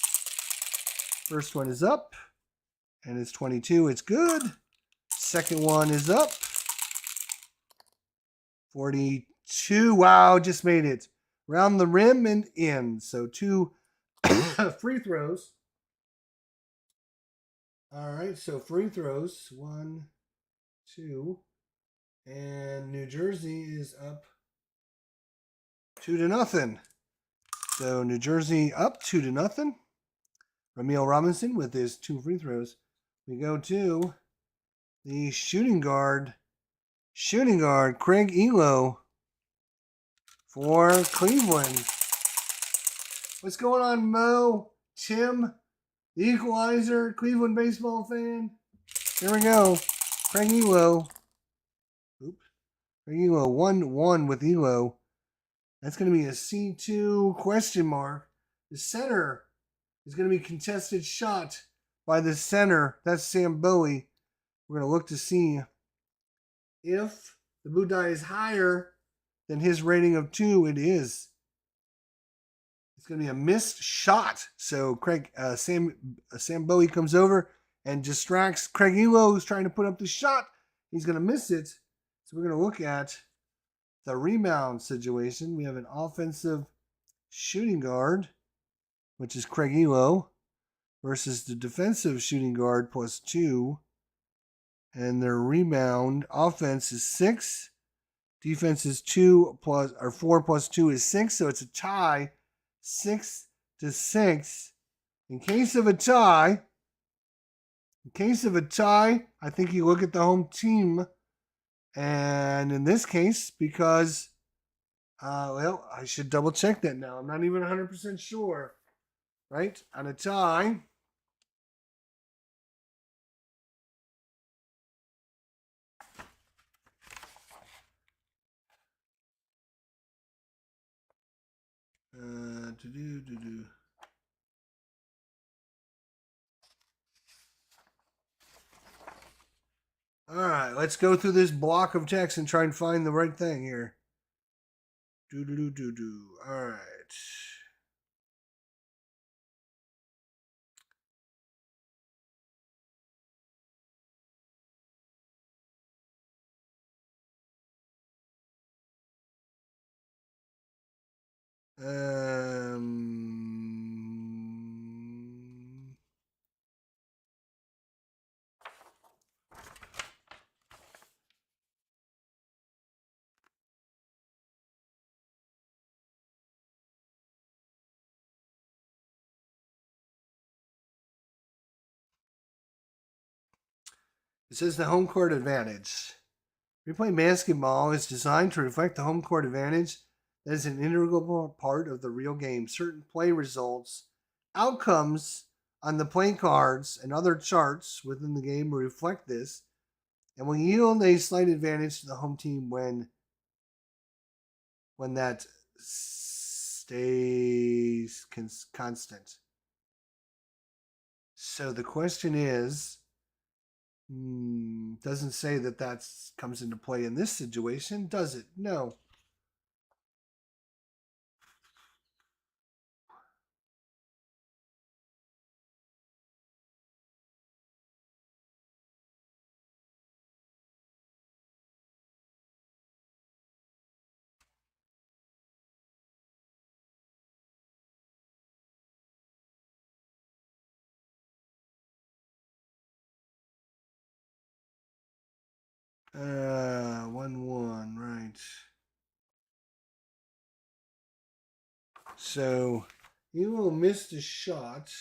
First one is up, and it's 22. It's good. Second one is up. 42. Wow, just made it. Round the rim and in. So 2 free throws. All right, so free throws. 1, 2. And New Jersey is up 2-0. So New Jersey up 2-0. Ramil Robinson with his 2 free throws. We go to the shooting guard, Craig Elo for Cleveland. What's going on, Mo? Tim, the equalizer, Cleveland baseball fan. Here we go. Craig Elo. Craig Elo, 1-1 with Elo. That's going to be a C2 question mark. The center is going to be contested shot by the center. That's Sam Bowie. We're going to look to see if the blue die is higher than his rating of 2. It is. It's going to be a missed shot. So Sam Bowie comes over and distracts Craig Elo, who's trying to put up the shot. He's going to miss it. So we're going to look at the rebound situation. We have an offensive shooting guard, which is Craig Elo, versus the defensive shooting guard +2. And their rebound offense is 6. Defense is 4 + 2 is 6. So it's a tie, 6-6. In case of a tie, I think you look at the home team. And in this case, because, I should double check that now. I'm not even 100% sure. Right? On a tie. All right, let's go through this block of text and try and find the right thing here. All right. It says the home court advantage. Replay basketball is designed to reflect the home court advantage that is an integral part of the real game. Certain play results, outcomes on the play cards, and other charts within the game will reflect this and will yield a slight advantage to the home team when that stays constant. So the question is, doesn't say that comes into play in this situation, does it? No. Uh, 1-1, right. So you will miss the shot.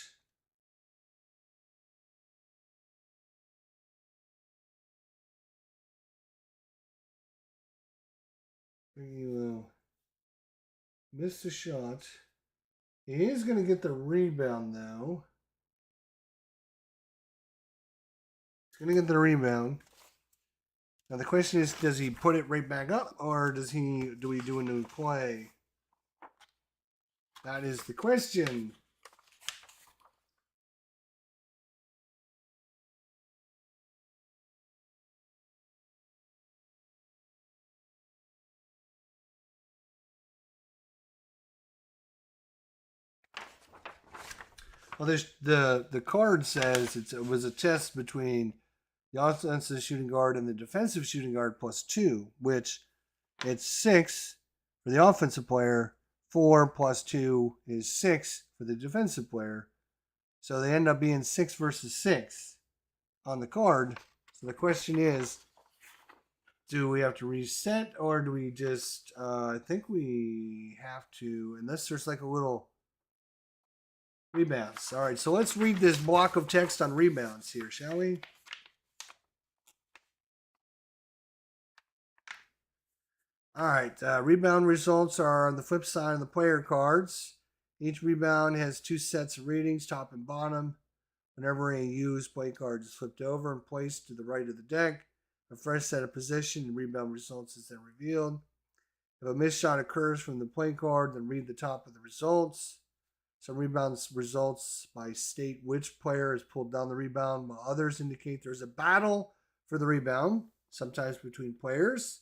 You will miss the shot. He is going to get the rebound, though. He's going to get the rebound. Now the question is, does he put it right back up, or do we do a new play? That is the question. Well, the card says it was a test between the offensive shooting guard and the defensive shooting guard +2, which it's 6 for the offensive player. 4 plus 2 is 6 for the defensive player. So they end up being 6 versus 6 on the card. So the question is, do we have to reset, or do we just, I think we have to, unless there's like a little rebounds. All right, so let's read this block of text on rebounds here, shall we? All right, rebound results are on the flip side of the player cards. Each rebound has 2 sets of readings, top and bottom. Whenever a used play card is flipped over and placed to the right of the deck, a fresh set of position and rebound results is then revealed. If a missed shot occurs from the play card, then read the top of the results. Some rebounds results by state which player has pulled down the rebound, while others indicate there's a battle for the rebound, sometimes between players.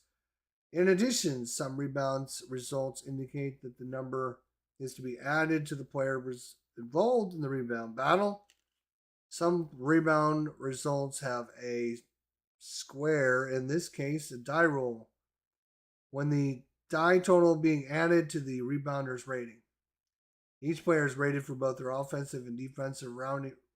In addition, some rebounds results indicate that the number is to be added to the player involved in the rebound battle. Some rebound results have a square, in this case, a die roll, when the die total being added to the rebounder's rating. Each player is rated for both their offensive and defensive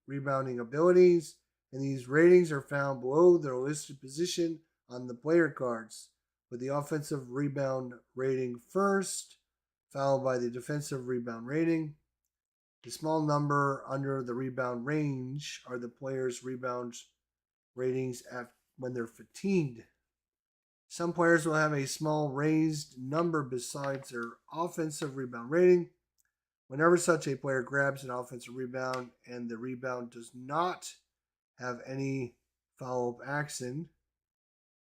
rebounding abilities, and these ratings are found below their listed position on the player cards, with the offensive rebound rating first, followed by the defensive rebound rating. The small number under the rebound range are the players' rebound ratings when they're fatigued. Some players will have a small raised number besides their offensive rebound rating. Whenever such a player grabs an offensive rebound and the rebound does not have any follow-up action,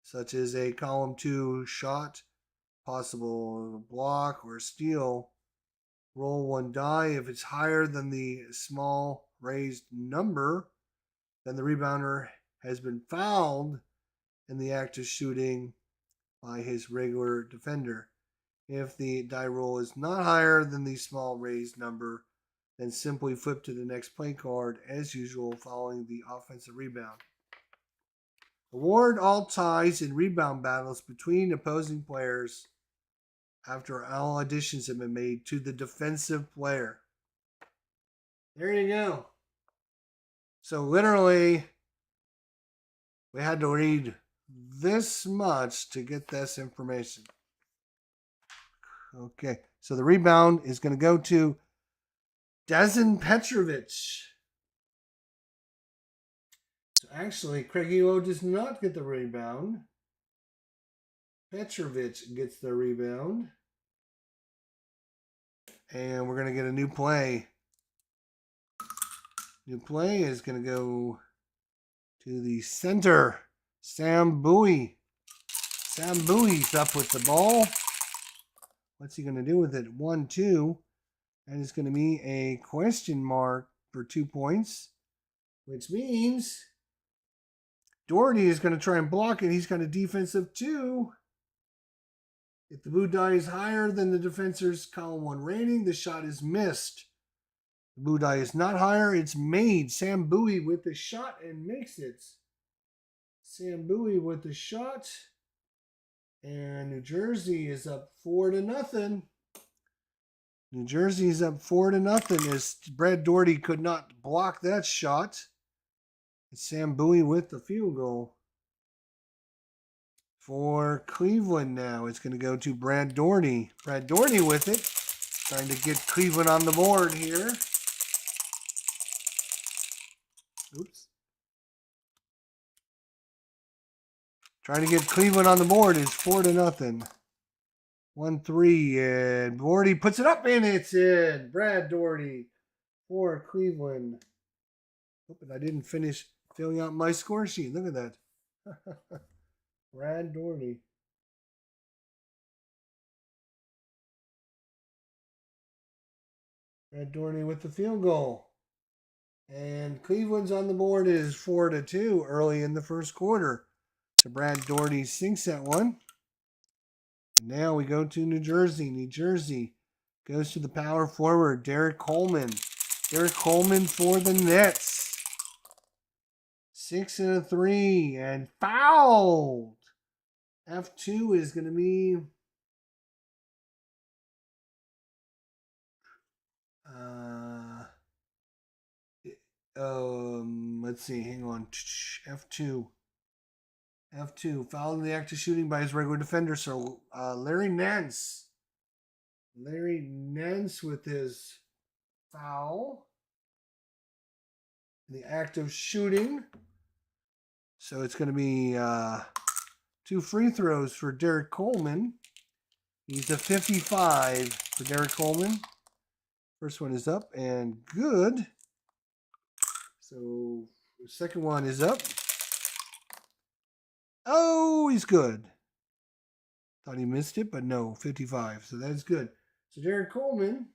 such as a column 2 shot, possible block, or steal, roll 1 die. If it's higher than the small raised number, then the rebounder has been fouled in the act of shooting by his regular defender. If the die roll is not higher than the small raised number, then simply flip to the next play card as usual following the offensive rebound. Award all ties in rebound battles between opposing players after all additions have been made to the defensive player. There you go. So literally, we had to read this much to get this information. Okay, so the rebound is going to go to Dejan Petrovic. So Actually, Craigie does not get the rebound. Petrovic gets the rebound. And we're going to get a new play. New play is going to go to the center. Sam Bowie. Sam Bowie's up with the ball. What's he going to do with it? 1-2. And it's going to be a question mark for 2 points, which means Doherty is going to try and block it. He's got a defensive 2. If the blue die is higher than the defender's column 1 rating, the shot is missed. The blue die is not higher, it's made. Sam Bowie with the shot and makes it. Sam Bowie with the shot. And New Jersey is up 4-0. New Jersey is up 4-0 as Brad Doherty could not block that shot. It's Sam Bowie with the field goal. For Cleveland now, it's going to go to Brad Doherty. Brad Doherty with it. Trying to get Cleveland on the board here. Oops. Trying to get Cleveland on the board is 4-0. 1-3, and Doherty puts it up, and it's in. Brad Doherty for Cleveland. Hoping I didn't finish filling out my score sheet. Look at that. Brad Doherty. Brad Doherty with the field goal. And Cleveland's on the board is 4-2 early in the first quarter. So Brad Doherty sinks that one. And now we go to New Jersey. New Jersey goes to the power forward, Derek Coleman. Derek Coleman for the Nets. 6-3 and fouled. F2 is going to be let's see, hang on. F2, foul in the act of shooting by his regular defender. So Larry Nance with his foul in the act of shooting. So it's going to be 2 free throws for Derek Coleman. He's a 55 for Derek Coleman. First one is up and good. So the second one is up. Oh, he's good. Thought he missed it, but no, 55. So that's good. So Derek Coleman,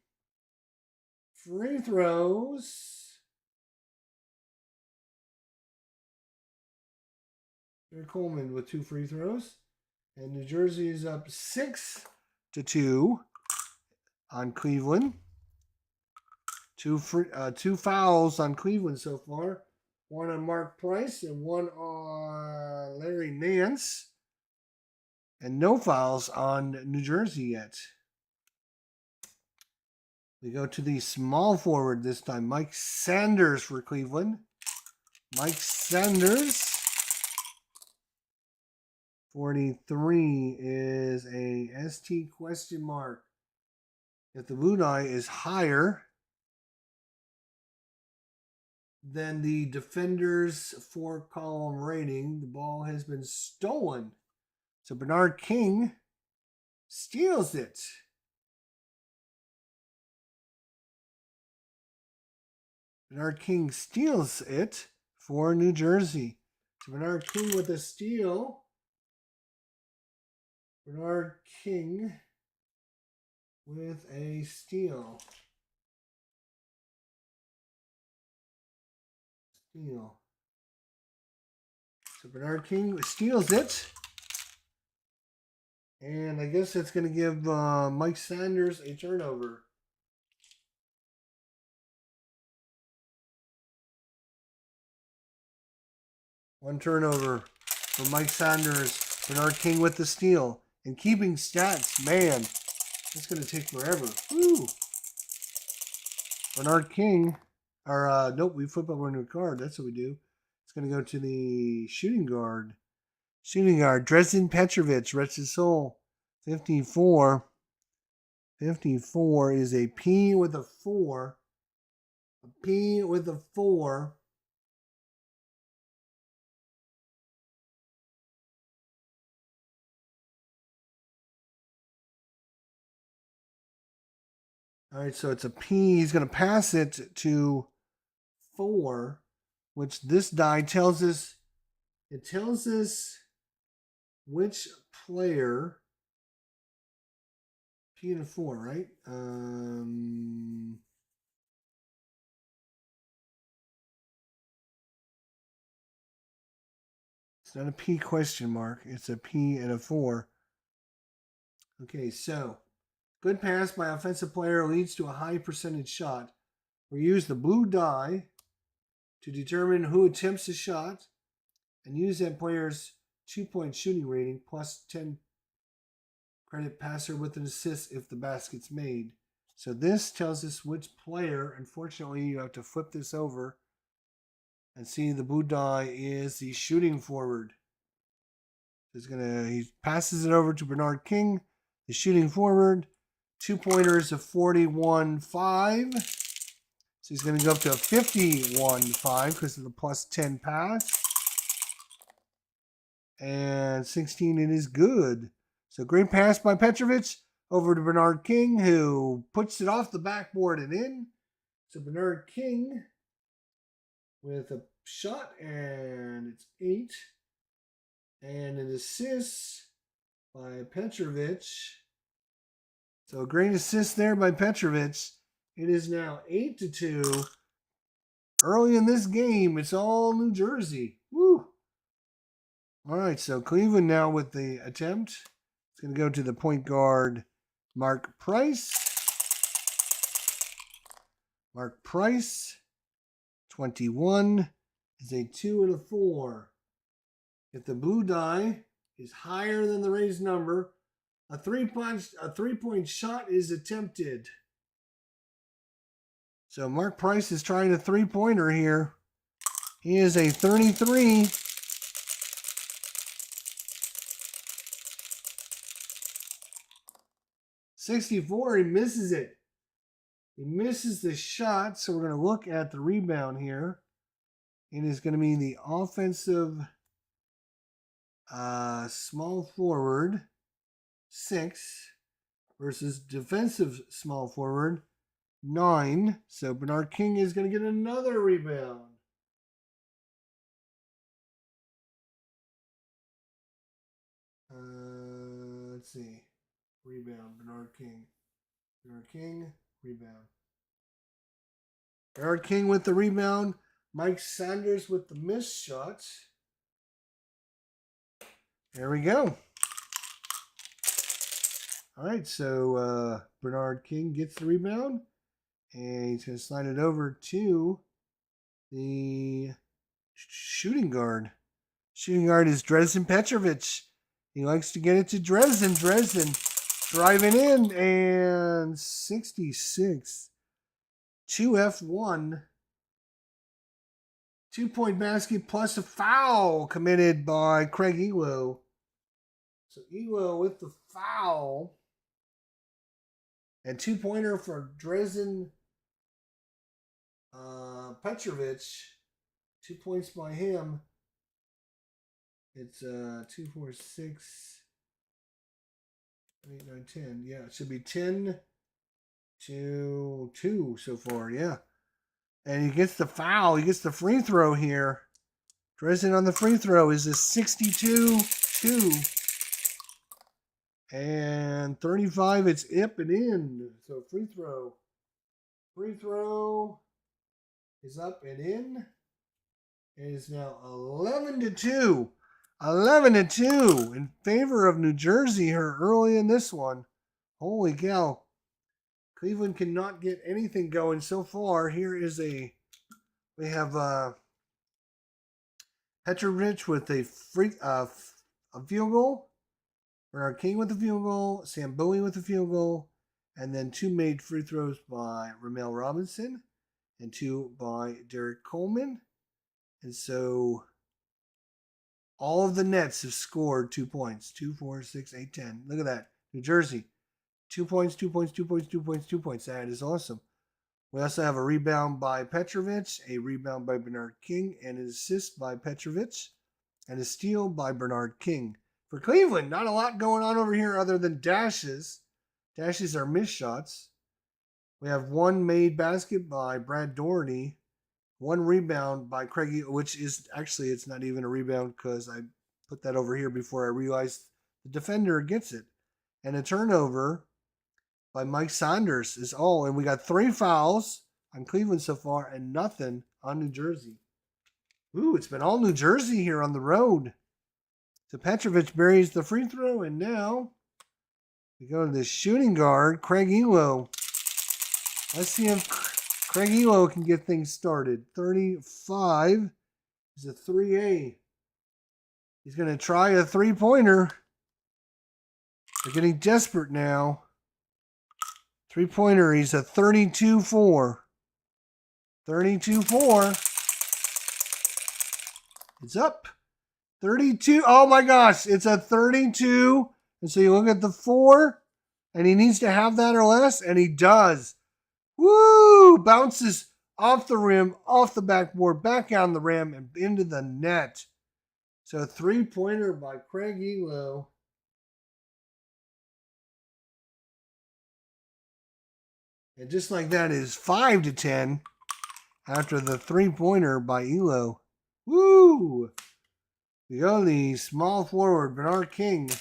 free throws. Derek Coleman with 2 free throws. And New Jersey is up 6-2 on Cleveland. Two fouls on Cleveland so far. One on Mark Price and one on Larry Nance. And no fouls on New Jersey yet. We go to the small forward this time. Mike Sanders for Cleveland. Mike Sanders. 43 is a ST question mark. If the blue die is higher than the defender's 4-column rating, the ball has been stolen. So Bernard King steals it. Bernard King steals it for New Jersey. So Bernard King with a steal. Bernard King with a steal. So Bernard King steals it. And I guess that's going to give Mike Sanders a turnover. One turnover for Mike Sanders. Bernard King with the steal. And keeping stats, man, it's going to take forever. Woo! Bernard King, nope, we flip over a new card. That's what we do. It's going to go to the shooting guard. Shooting guard, Dresden Petrovic, rest his soul. 54. 54 is a P with a 4. A P with a 4. All right, so it's a P. He's going to pass it to 4, which this die tells us. It tells us which player. P and a 4, right? It's not a P question mark. It's a P and a 4. Okay, so good pass by offensive player leads to a high percentage shot. We use the blue die to determine who attempts a shot and use that player's 2-point shooting rating plus 10 credit passer with an assist if the basket's made. So this tells us which player. Unfortunately, you have to flip this over and see the blue die is the shooting forward. He passes it over to Bernard King, the shooting forward. 2-pointers of 41-5. So he's going to go up to a 51-5 because of the plus 10 pass. And 16, it is good. So great pass by Petrovic over to Bernard King, who puts it off the backboard and in. So Bernard King with a shot, and it's 8. And an assist by Petrovic. So a great assist there by Petrovic. It is now 8-2. Early in this game, it's all New Jersey. Woo! All right, so Cleveland now with the attempt. It's going to go to the point guard, Mark Price. Mark Price, 21, is a 2 and a 4. If the blue die is higher than the raised number, a three-point shot is attempted. So Mark Price is trying a three-pointer here. He is a 33. .64, he misses it. He misses the shot, so we're going to look at the rebound here. It is going to be the offensive small forward, 6, versus defensive small forward, 9. So Bernard King is going to get another rebound. Let's see. Rebound, Bernard King. Bernard King, rebound. Bernard King with the rebound. Mike Sanders with the missed shot. There we go. All right, so Bernard King gets the rebound. And he's going to slide it over to the shooting guard. Shooting guard is Dresden Petrovic. He likes to get it to Dresden. Dresden driving in, and 66. 2F1. 2-point basket plus a foul committed by Craig Elo. So Elo with the foul. And 2-pointer for Dresden Petrovic. 2 points by him. It's 2, 4, 6, 8, 9, 10. Yeah, it should be 10 to 2 so far. Yeah. And he gets the foul. He gets the free throw here. Dresden on the free throw is a 62-2. And 35, it's up and in. So free throw. Free throw is up and in. It is now 11-2. 11-2 in favor of New Jersey here early in this one. Holy cow. Cleveland cannot get anything going so far. We have Petrovic with a field goal. Bernard King with a field goal. Sam Bowie with a field goal. And then 2 made free throws by Ramel Robinson and 2 by Derek Coleman. And so all of the Nets have scored 2 points. 2, 4, 6, 8, 10. Look at that. New Jersey. 2 points, 2 points, 2 points, 2 points, 2 points. That is awesome. We also have a rebound by Petrovic, a rebound by Bernard King, and an assist by Petrovic, and a steal by Bernard King. For Cleveland, not a lot going on over here other than dashes. Dashes are missed shots. We have one made basket by Brad Doherty, one rebound by Craig, which is actually, it's not even a rebound because I put that over here before I realized the defender gets it. And a turnover by Mike Saunders is all. And we got 3 fouls on Cleveland so far and nothing on New Jersey. Ooh, it's been all New Jersey here on the road. So Petrovic buries the free throw, and now we go to the shooting guard, Craig Elo. Let's see if Craig Elo can get things started. 35 is a 3A. He's going to try a three-pointer. They're getting desperate now. Three-pointer, he's a 32-4. 32-4. It's up. 32. Oh my gosh, it's a 32. And so you look at the 4, and he needs to have that or less, and he does. Woo! Bounces off the rim, off the backboard, back on the rim, and into the net. So a three-pointer by Craig Elo. And just like that is 5-10 after the three-pointer by Elo. Woo! We go the small forward, Bernard King.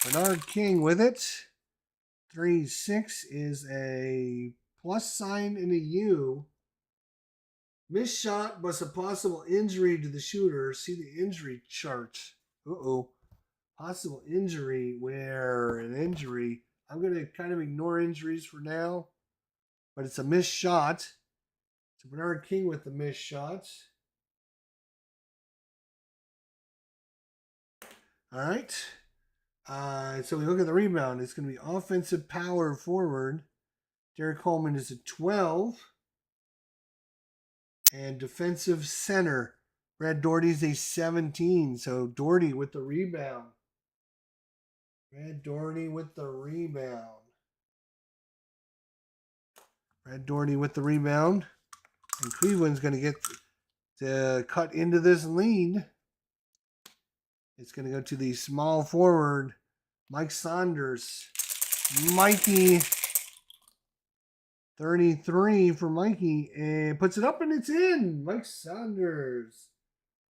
Bernard King with it. 3-6 is a plus sign and a U. Missed shot was a possible injury to the shooter. See the injury chart. Uh-oh. Possible injury where an injury. I'm going to kind of ignore injuries for now. But it's a missed shot. So Bernard King with the missed shot. All right. So we look at the rebound. It's going to be offensive power forward. Derek Coleman is a 12. And defensive center. Brad Doherty's a 17. So Doherty with the rebound. Brad Doherty with the rebound. Brad Doherty with the rebound. And Cleveland's going to get to cut into this lead. It's going to go to the small forward, Mike Saunders. Mikey, 33 for Mikey, and puts it up and it's in. Mike Saunders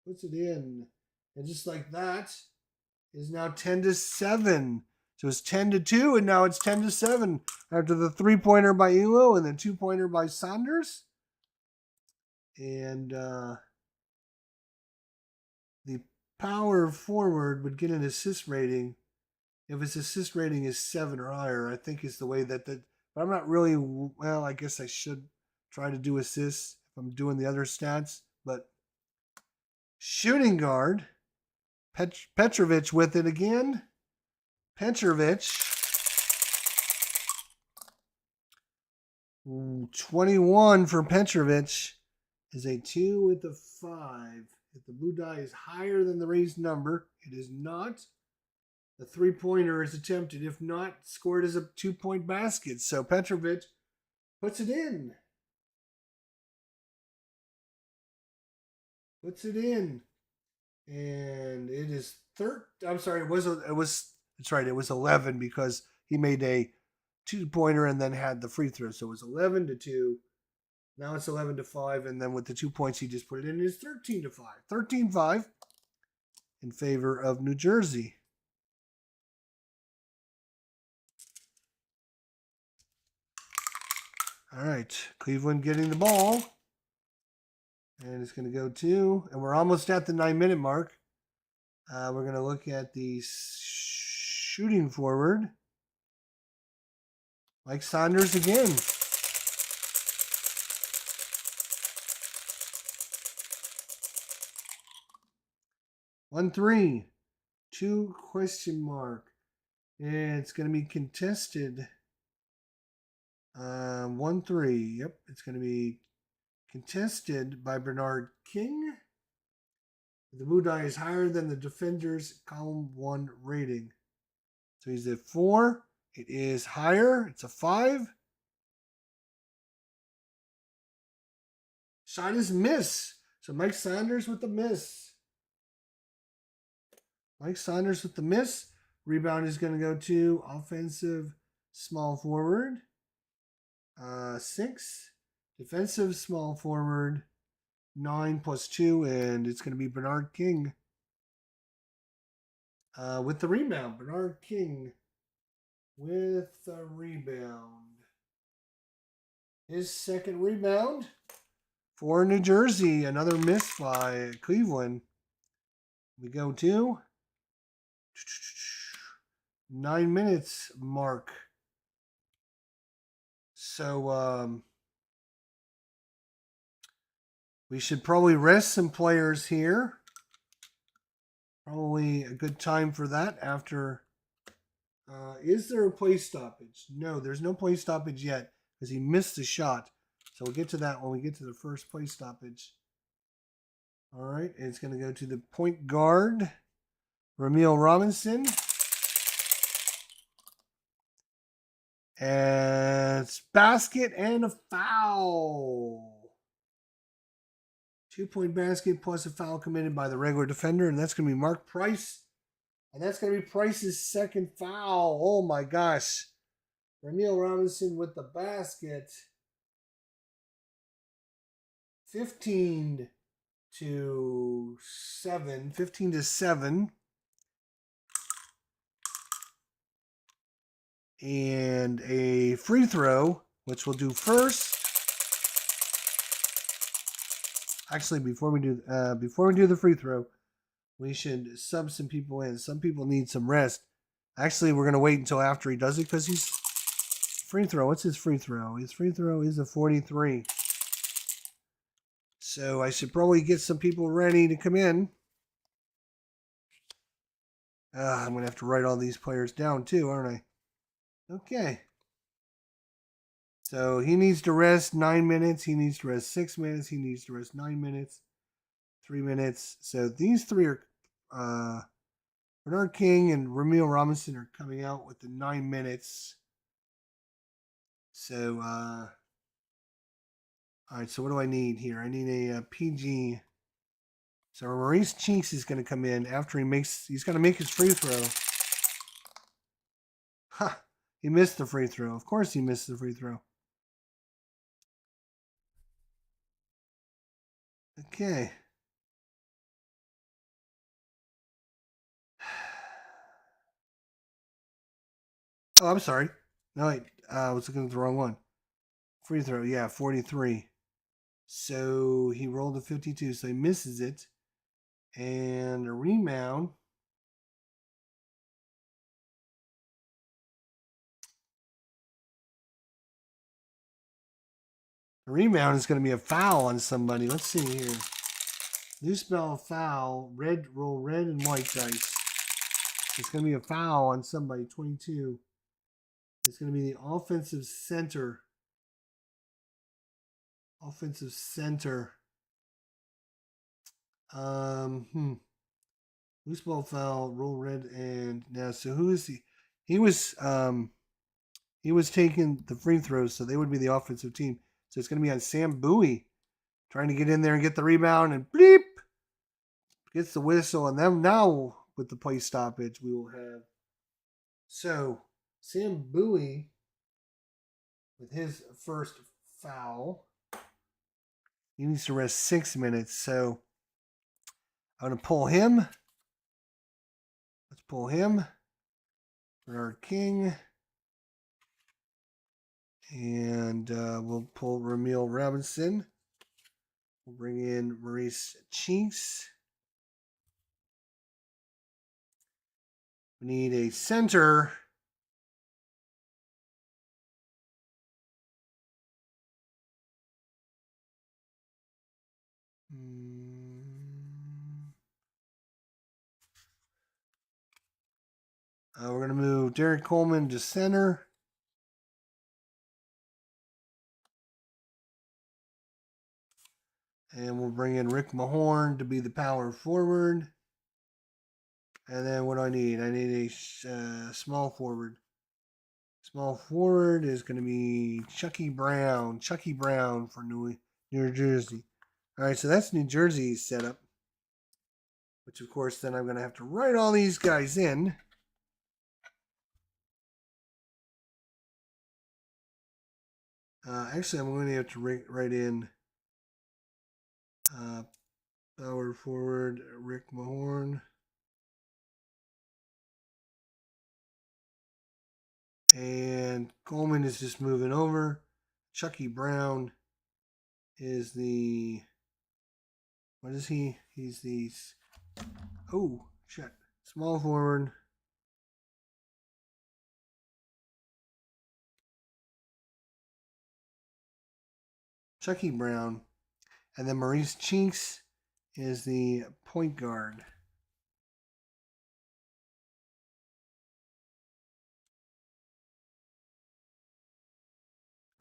puts it in. And just like that, is now 10-7. So it's 10-2, and now it's 10-7 after the three-pointer by Elo and the two-pointer by Saunders. And the power forward would get an assist rating if his assist rating is 7 or higher. I think is the way that but I'm not really, well, I guess I should try to do assists if I'm doing the other stats. But shooting guard, Petrovic with it again. Petrovic, 21 for Petrovic is a 2 with a 5. If the blue die is higher than the raised number, it is not. The three-pointer is attempted. If not, scored as a 2-point basket. So Petrovic puts it in. Puts it in. And it is that's right, it was 11 because he made a 2-pointer and then had the free throw. So it was 11-2. Now it's 11-5, and then with the 2 points he just put it in, it's 13-5. 13-5 in favor of New Jersey. All right, Cleveland getting the ball. And it's going to go to, and we're almost at the 9-minute mark. We're going to look at the shooting forward. Mike Saunders again. One three, 2 question mark. And it's going to be contested. 1-3. Yep, it's going to be contested by Bernard King. The blue die is higher than the defender's column 1 rating. So he's at 4. It is higher. It's a 5. Shot is miss. So Mike Saunders with the miss. Mike Saunders with the miss. Rebound is going to go to offensive small forward. 6. Defensive small forward. 9 plus 2, and it's going to be Bernard King. With the rebound. Bernard King with the rebound. His second rebound for New Jersey. Another miss by Cleveland. We go to 9 minutes mark. So we should probably rest some players here. Probably a good time for that after. Is there a play stoppage? No, there's no play stoppage yet because he missed the shot. So we'll get to that when we get to the first play stoppage. All right, it's going to go to the point guard, Ramil Robinson. And it's basket and a foul. 2-point basket plus a foul committed by the regular defender, and that's going to be Mark Price. And that's going to be Price's second foul. Oh my gosh. Ramil Robinson with the basket. 15 to 7. 15 to 7. And a free throw, which we'll do first. Actually, before we do the free throw, we should sub some people in. Some people need some rest. Actually, we're going to wait until after he does it because he's free throw. What's his free throw? His free throw is a 43. So I should probably get some people ready to come in. I'm going to have to write all these players down too, aren't I? Okay. So he needs to rest 9 minutes. He needs to rest 6 minutes. He needs to rest 9 minutes. 3 minutes. So these three are Bernard King and Ramil Robinson are coming out with the 9 minutes. So all right, so what do I need here? I need a PG. So Maurice Cheeks is going to come in after he's going to make his free throw. Ha! He missed the free throw. Of course he missed the free throw. Okay. Oh, I'm sorry. No, I was looking at the wrong one. Free throw, yeah, 43. So he rolled a 52, so he misses it. And a rebound. The rebound is going to be a foul on somebody. Let's see here. Loose ball foul. Roll red and white dice. It's going to be a foul on somebody. 22. It's going to be the offensive center. Offensive center. Loose ball foul. Roll red and now. So who is he? He was taking the free throws, so they would be the offensive team. So it's going to be on Sam Bowie, trying to get in there and get the rebound, and bleep gets the whistle, and then now with the play stoppage we will have. So Sam Bowie with his first foul. He needs to rest 6 minutes, so I'm going to pull him. Let's pull him. Bernard King. And we'll pull Ramil Robinson. We'll bring in Maurice Cheeks. We need a center. We're going to move Derek Coleman to center. And we'll bring in Rick Mahorn to be the power forward. And then what do I need? I need a small forward. Small forward is going to be Chucky Brown. Chucky Brown for New Jersey. All right, so that's New Jersey's setup. Which, of course, then I'm going to have to write all these guys in. Actually, I'm going to have to write in power forward Rick Mahorn. And Coleman is just moving over. Chucky Brown is the. What is he? He's the. Oh, shit. Small forward. Chucky Brown. And then Maurice Chinks is the point guard.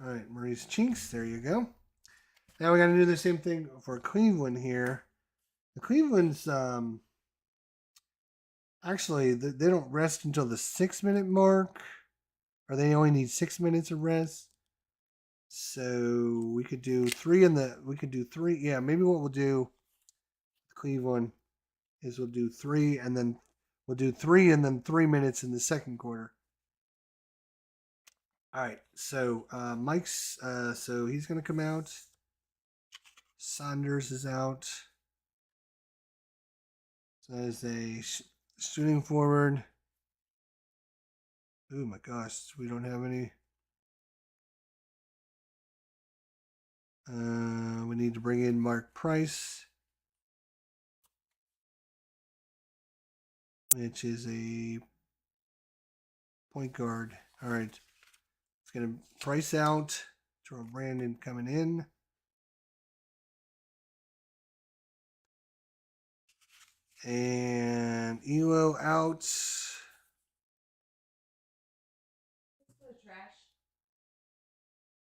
All right, Maurice Chinks. There you go. Now we got to do the same thing for Cleveland here. The Cleveland's actually they don't rest until the 6 minute mark, or they only need 6 minutes of rest. So we could do three in the. We could do three. Yeah, maybe what we'll do, Cleveland, is we'll do three and then we'll do 3 minutes in the second quarter. All right. So Mike's. So he's gonna come out. Saunders is out. So as a shooting forward. Oh my gosh, we don't have any. We need to bring in Mark Price, which is a point guard. All right. It's going to Price out. Throw Brandon coming in. And Elo out.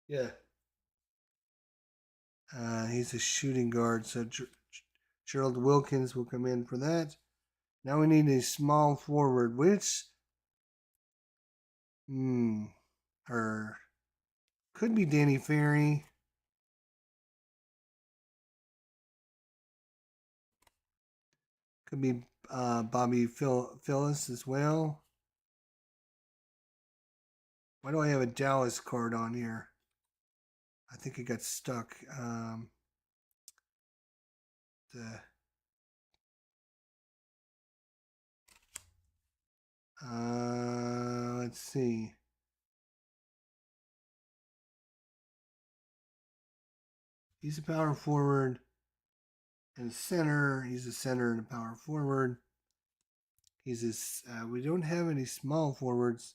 Yeah. He's a shooting guard, so Gerald Wilkins will come in for that. Now we need a small forward, which or could be Danny Ferry. Could be Bobby Phillips as well. Why do I have a Dallas card on here? I think it got stuck. Let's see. He's a power forward and a center. He's a center and a power forward. We don't have any small forwards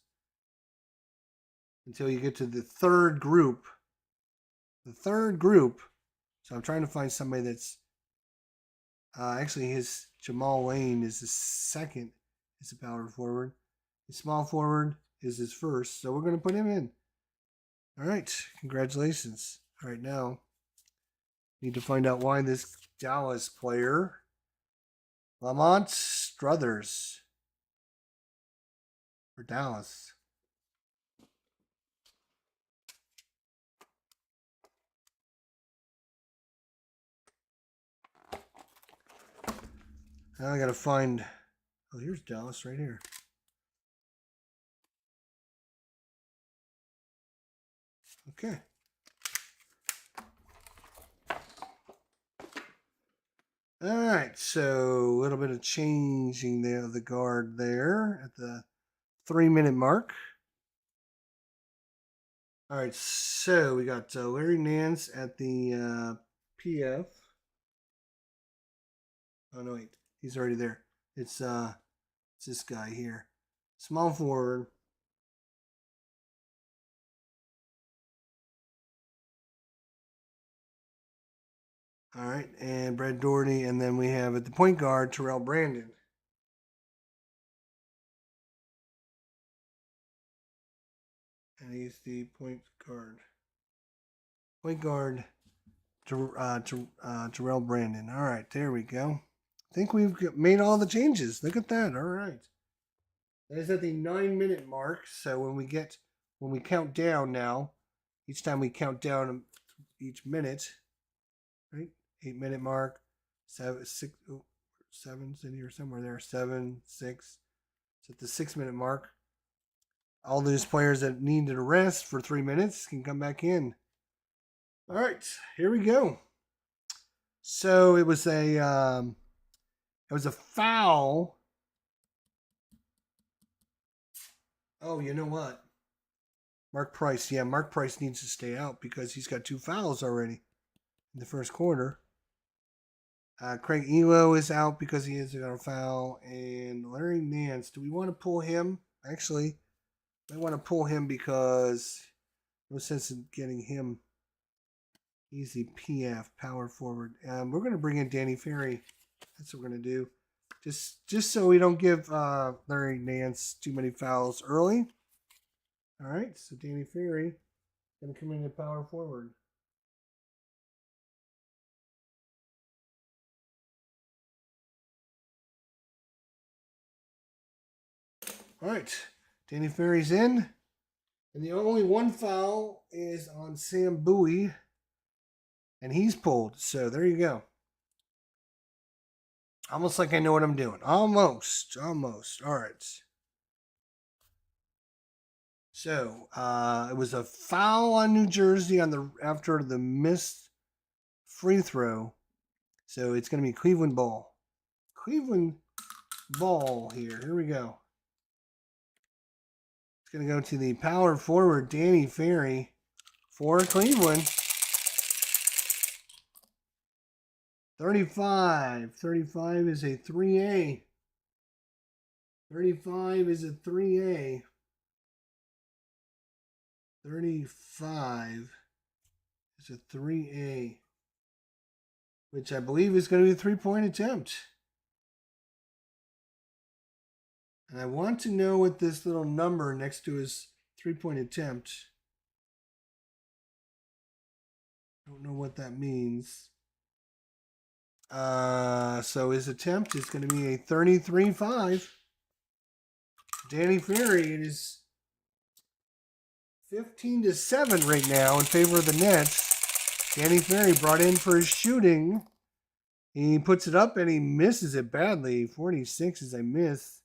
until you get to the third group. So I'm trying to find somebody that's actually his Jamal Lane is the second. Is a power forward. The small forward is his first. So we're going to put him in. All right. Congratulations. All right, now need to find out why this Dallas player, Lamont Struthers, for Dallas. Now I got to find. Oh, here's Dallas right here. Okay. All right, so a little bit of changing the guard there at the 3 minute mark. All right, so we got Larry Nance at the PF. Oh no, wait, he's already there. It's this guy here, small forward. All right, and Brad Doherty, and then we have at the point guard Terrell Brandon. And he's the point guard. Point guard Terrell Brandon. All right, there we go. I think we've made all the changes. Look at that. All right. That is at the 9 minute mark. So when we count down now, each time we count down each minute, right? 8 minute mark, 7's in here somewhere there. 7, 6. It's at the 6 minute mark. All those players that needed a rest for 3 minutes can come back in. All right, here we go. So it was a foul. Oh, you know what? Mark Price. Yeah, Mark Price needs to stay out because he's got 2 fouls already in the first quarter. Craig Elo is out because he is going to foul. And Larry Nance, do we want to pull him? Actually, I want to pull him because no sense in getting him easy PF, power forward. We're going to bring in Danny Ferry. That's what we're going to do. Just so we don't give Larry Nance too many fouls early. All right, so Danny Ferry going to come in at power forward. All right, Danny Ferry's in. And the only one foul is on Sam Bowie. And he's pulled. So there you go. Almost like I know what I'm doing. Almost. All right. So it was a foul on New Jersey after the missed free throw. So it's going to be Cleveland ball. Cleveland ball here. Here we go. It's going to go to the power forward, Danny Ferry, for Cleveland. 35. 35 is a 3A. 35 is a 3A. 35 is a 3A, which I believe is going to be a 3-point attempt. And I want to know what this little number next to his 3-point attempt. Don't know what that means. So his attempt is going to be a 33-5. Danny Ferry, it is 15-7 right now in favor of the Nets. Danny Ferry brought in for his shooting. He puts it up and he misses it badly. 46 is a miss.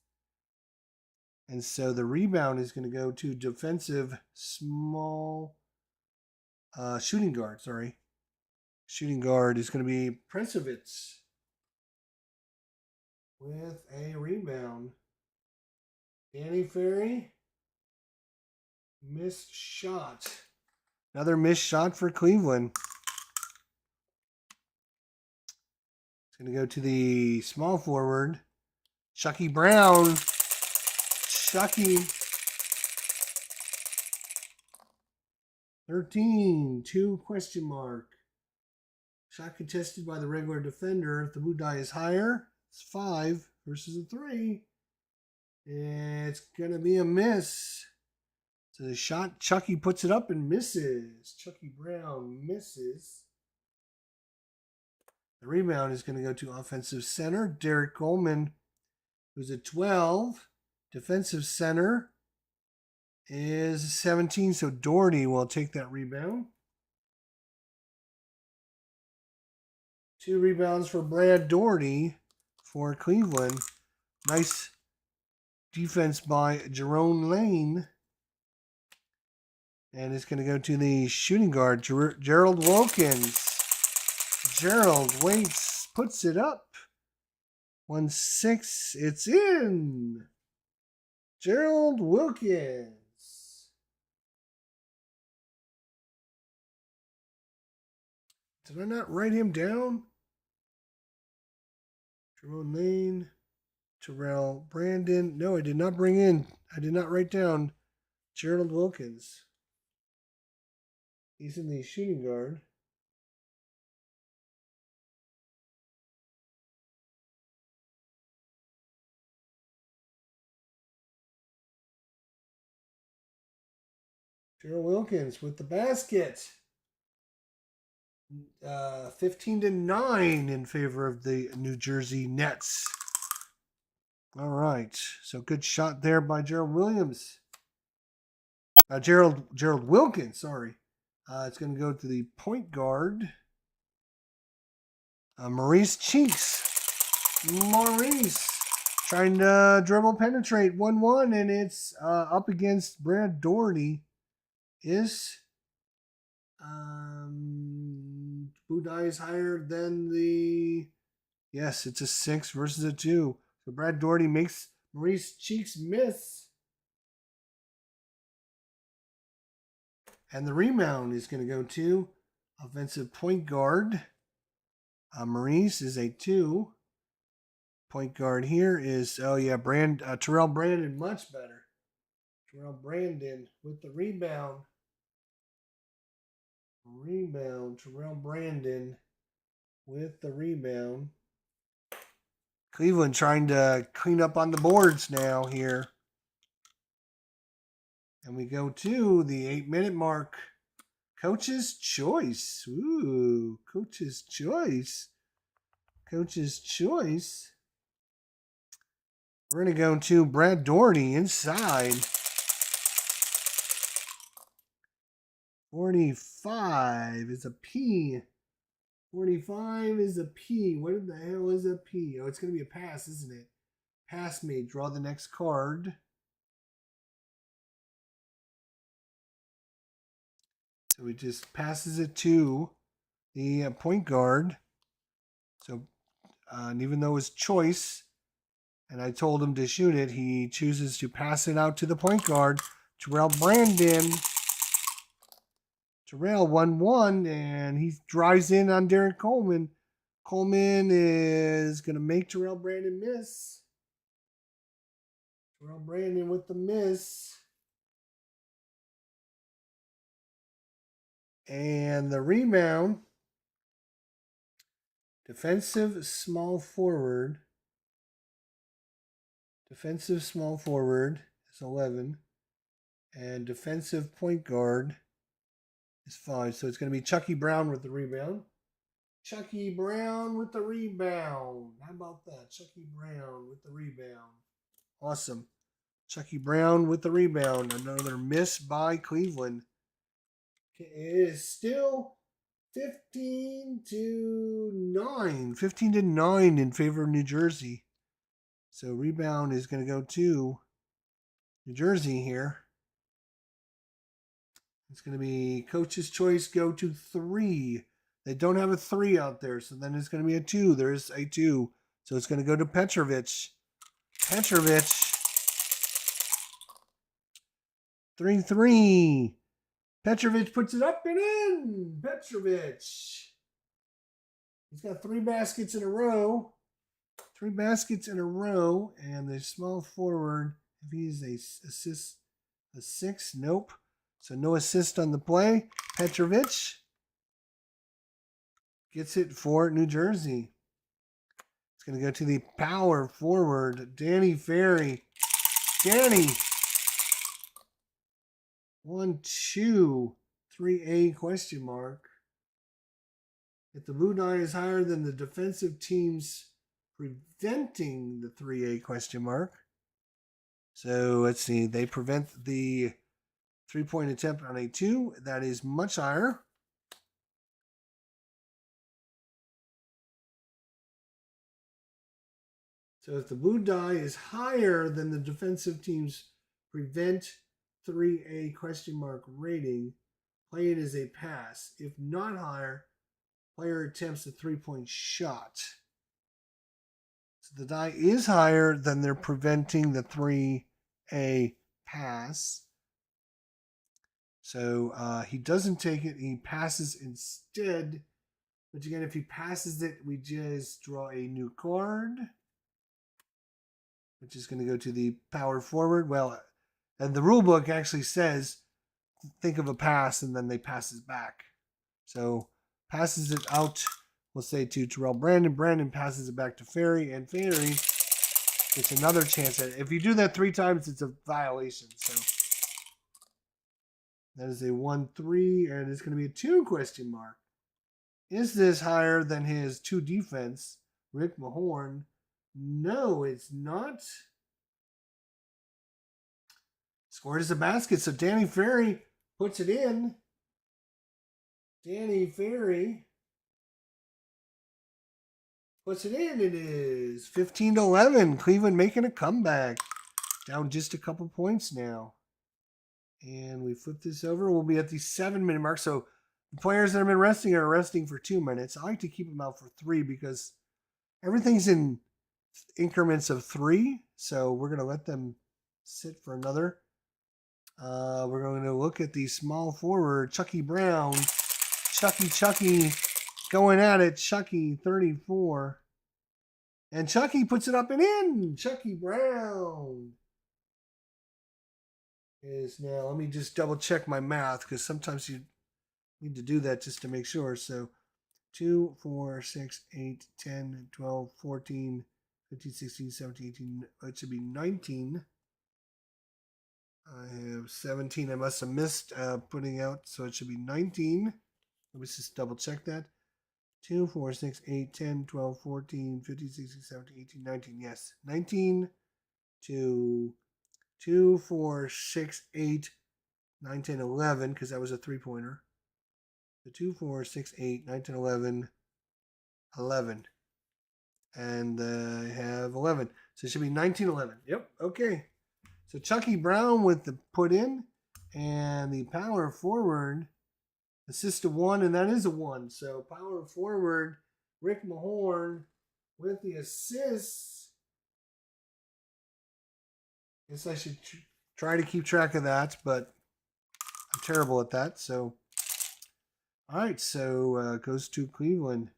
And so the rebound is going to go to defensive small shooting guard. Sorry. Shooting guard is going to be Princevitz with a rebound. Danny Ferry, missed shot. Another missed shot for Cleveland. It's going to go to the small forward, Chucky Brown. Chucky. 13, 2 question mark. Shot contested by the regular defender. If the blue die is higher, it's 5 versus a 3. It's going to be a miss. So the shot, Chucky puts it up and misses. Chucky Brown misses. The rebound is going to go to offensive center, Derek Coleman, who's a 12. Defensive center is 17, so Doherty will take that rebound. 2 rebounds for Brad Doherty for Cleveland. Nice defense by Jerome Lane. And it's going to go to the shooting guard, Gerald Wilkins. Gerald waits, puts it up. 1-6, it's in. Gerald Wilkins. Did I not write him down? Jerome Lane, Terrell Brandon. No, I did not write down Gerald Wilkins. He's in the shooting guard. Gerald Wilkins with the basket. 15-9 in favor of the New Jersey Nets. All right. So good shot there by Gerald Williams. Gerald Wilkins, sorry. It's going to go to the point guard, Maurice Cheeks. Maurice trying to dribble penetrate 1-1, and it's up against Brad Doherty. Is Budai is higher than the. Yes, it's a 6 versus a 2. So Brad Doherty makes Maurice Cheeks miss. And the rebound is going to go to offensive point guard. Maurice is a 2. Point guard here is, oh yeah, Terrell Brandon, much better. Terrell Brandon with the rebound. Terrell Brandon with the rebound. Cleveland trying to clean up on the boards now here. And we go to the 8-minute mark. Coach's choice. Ooh, coach's choice. Coach's choice. We're going to go to Brad Doherty inside. 45 is a P. 45 is a P. What the hell is a P? Oh, it's going to be a pass, isn't it? Pass me. Draw the next card. So he just passes it to the point guard. So and even though it's choice, and I told him to shoot it, he chooses to pass it out to the point guard. Terrell Brandon. Terrell 1-1, and he drives in on Derek Coleman. Coleman is going to make Terrell Brandon miss. Terrell Brandon with the miss. And the rebound. Defensive small forward. Defensive small forward is 11. And defensive point guard is 5. So it's going to be Chucky Brown with the rebound. Chucky Brown with the rebound. How about that? Chucky Brown with the rebound. Awesome. Chucky Brown with the rebound. Another miss by Cleveland. It is still 15-9. 15-9 in favor of New Jersey. So rebound is going to go to New Jersey here. It's going to be coach's choice, go to 3. They don't have a 3 out there, so then it's going to be a 2. There's a 2. So it's going to go to Petrovic. 3-3. Petrovic puts it up and in. Petrovic. He's got 3 baskets in a row. 3 baskets in a row. And the small forward, if he's a 6, nope. So no assist on the play. Petrovic gets it for New Jersey. It's going to go to the power forward, Danny Ferry. Danny. 1, 2, 3A question mark. If the blue die is higher than the defensive team's preventing the 3A question mark. So let's see. They prevent the 3-point attempt on a 2. That is much higher. So if the blue die is higher than the defensive team's prevent 3A question mark rating, play it as a pass. If not higher, player attempts a 3-point shot. So the die is higher than they're preventing the 3A pass. So he doesn't take it. He passes instead. But again, if he passes it, we just draw a new card, which is going to go to the power forward. Well, and the rule book actually says, think of a pass, and then they pass it back. So passes it out, we'll say to Terrell Brandon. Brandon passes it back to Ferry, and Ferry gets another chance at it. If you do that 3 times, it's a violation. So that is a 1-3, and it's going to be a 2 question mark. Is this higher than his 2 defense, Rick Mahorn? No, it's not. Scored as a basket, so Danny Ferry puts it in. Danny Ferry puts it in. It is 15-11. Cleveland making a comeback. Down just a couple points now. And we flip this over. We'll be at the 7-minute mark. So The players that have been resting are resting for 2 minutes. I like to keep them out for 3 because everything's in increments of 3. So we're going to let them sit for another. We're going to look at the small forward, Chucky Brown. Chucky going at it. Chucky, 34. And Chucky puts it up and in. Chucky Brown is now, let me just double check my math because sometimes you need to do that just to make sure. So 2, 4, 6, 8, 10, 12, 14, 15, 16, 17, 18. It should be 19. I have 17. I must have missed putting out, so it should be 19. Let me just double check that. 2, 4, 6, 8, 10, 12, 14, 15, 16, 17, 18, 19. Yes. 19 to 2, 4, 6, 8, 9, 10, 11, because that was a 3-pointer. So 2, 4, 6, 8, 9, 10, 11, 11. And I have 11. So it should be 19, 11. Yep. Okay. So Chucky Brown with the put in and the power forward assist to 1, and that is a 1. So power forward, Rick Mahorn with the assist. Guess I should try to keep track of that, but I'm terrible at that. So, all right. So goes to Cleveland.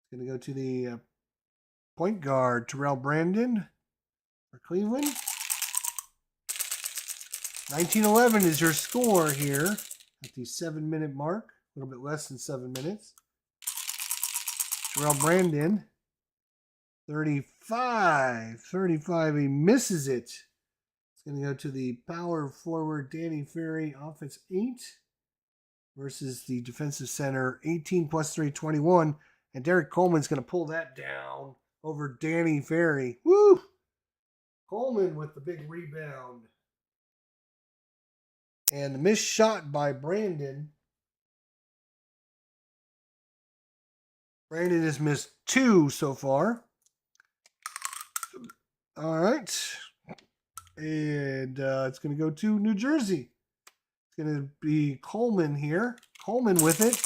It's going to go to the point guard, Terrell Brandon for Cleveland. 19-11 is your score here at the 7-minute mark. A little bit less than 7 minutes. Terrell Brandon, 35. 35, he misses it. It's going to go to the power forward, Danny Ferry, offense 8, versus the defensive center, 18 plus 3, 21. And Derek Coleman's going to pull that down over Danny Ferry. Woo! Coleman with the big rebound. And the missed shot by Brandon. Brandon has missed 2 so far. All right. And it's going to go to New Jersey. It's going to be Coleman here. Coleman with it.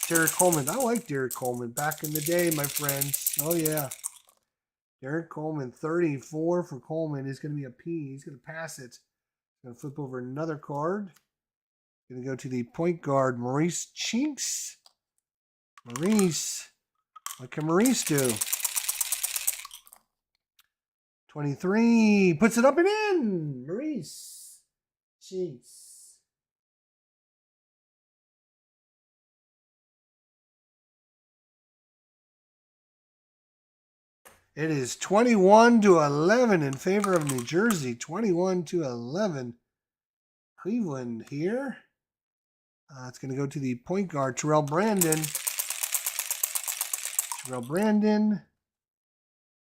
Derek Coleman. I like Derek Coleman back in the day, my friends. Oh, yeah. Derek Coleman, 34 for Coleman. Is going to be a P. He's going to pass it. He's going to flip over another card. Going to go to the point guard, Maurice Chinks. Maurice. What can Maurice do? 23. Puts it up and in. Maurice Chinks. It is 21-11 in favor of New Jersey. 21-11. Cleveland here. It's going to go to the point guard, Terrell Brandon. Terrell Brandon.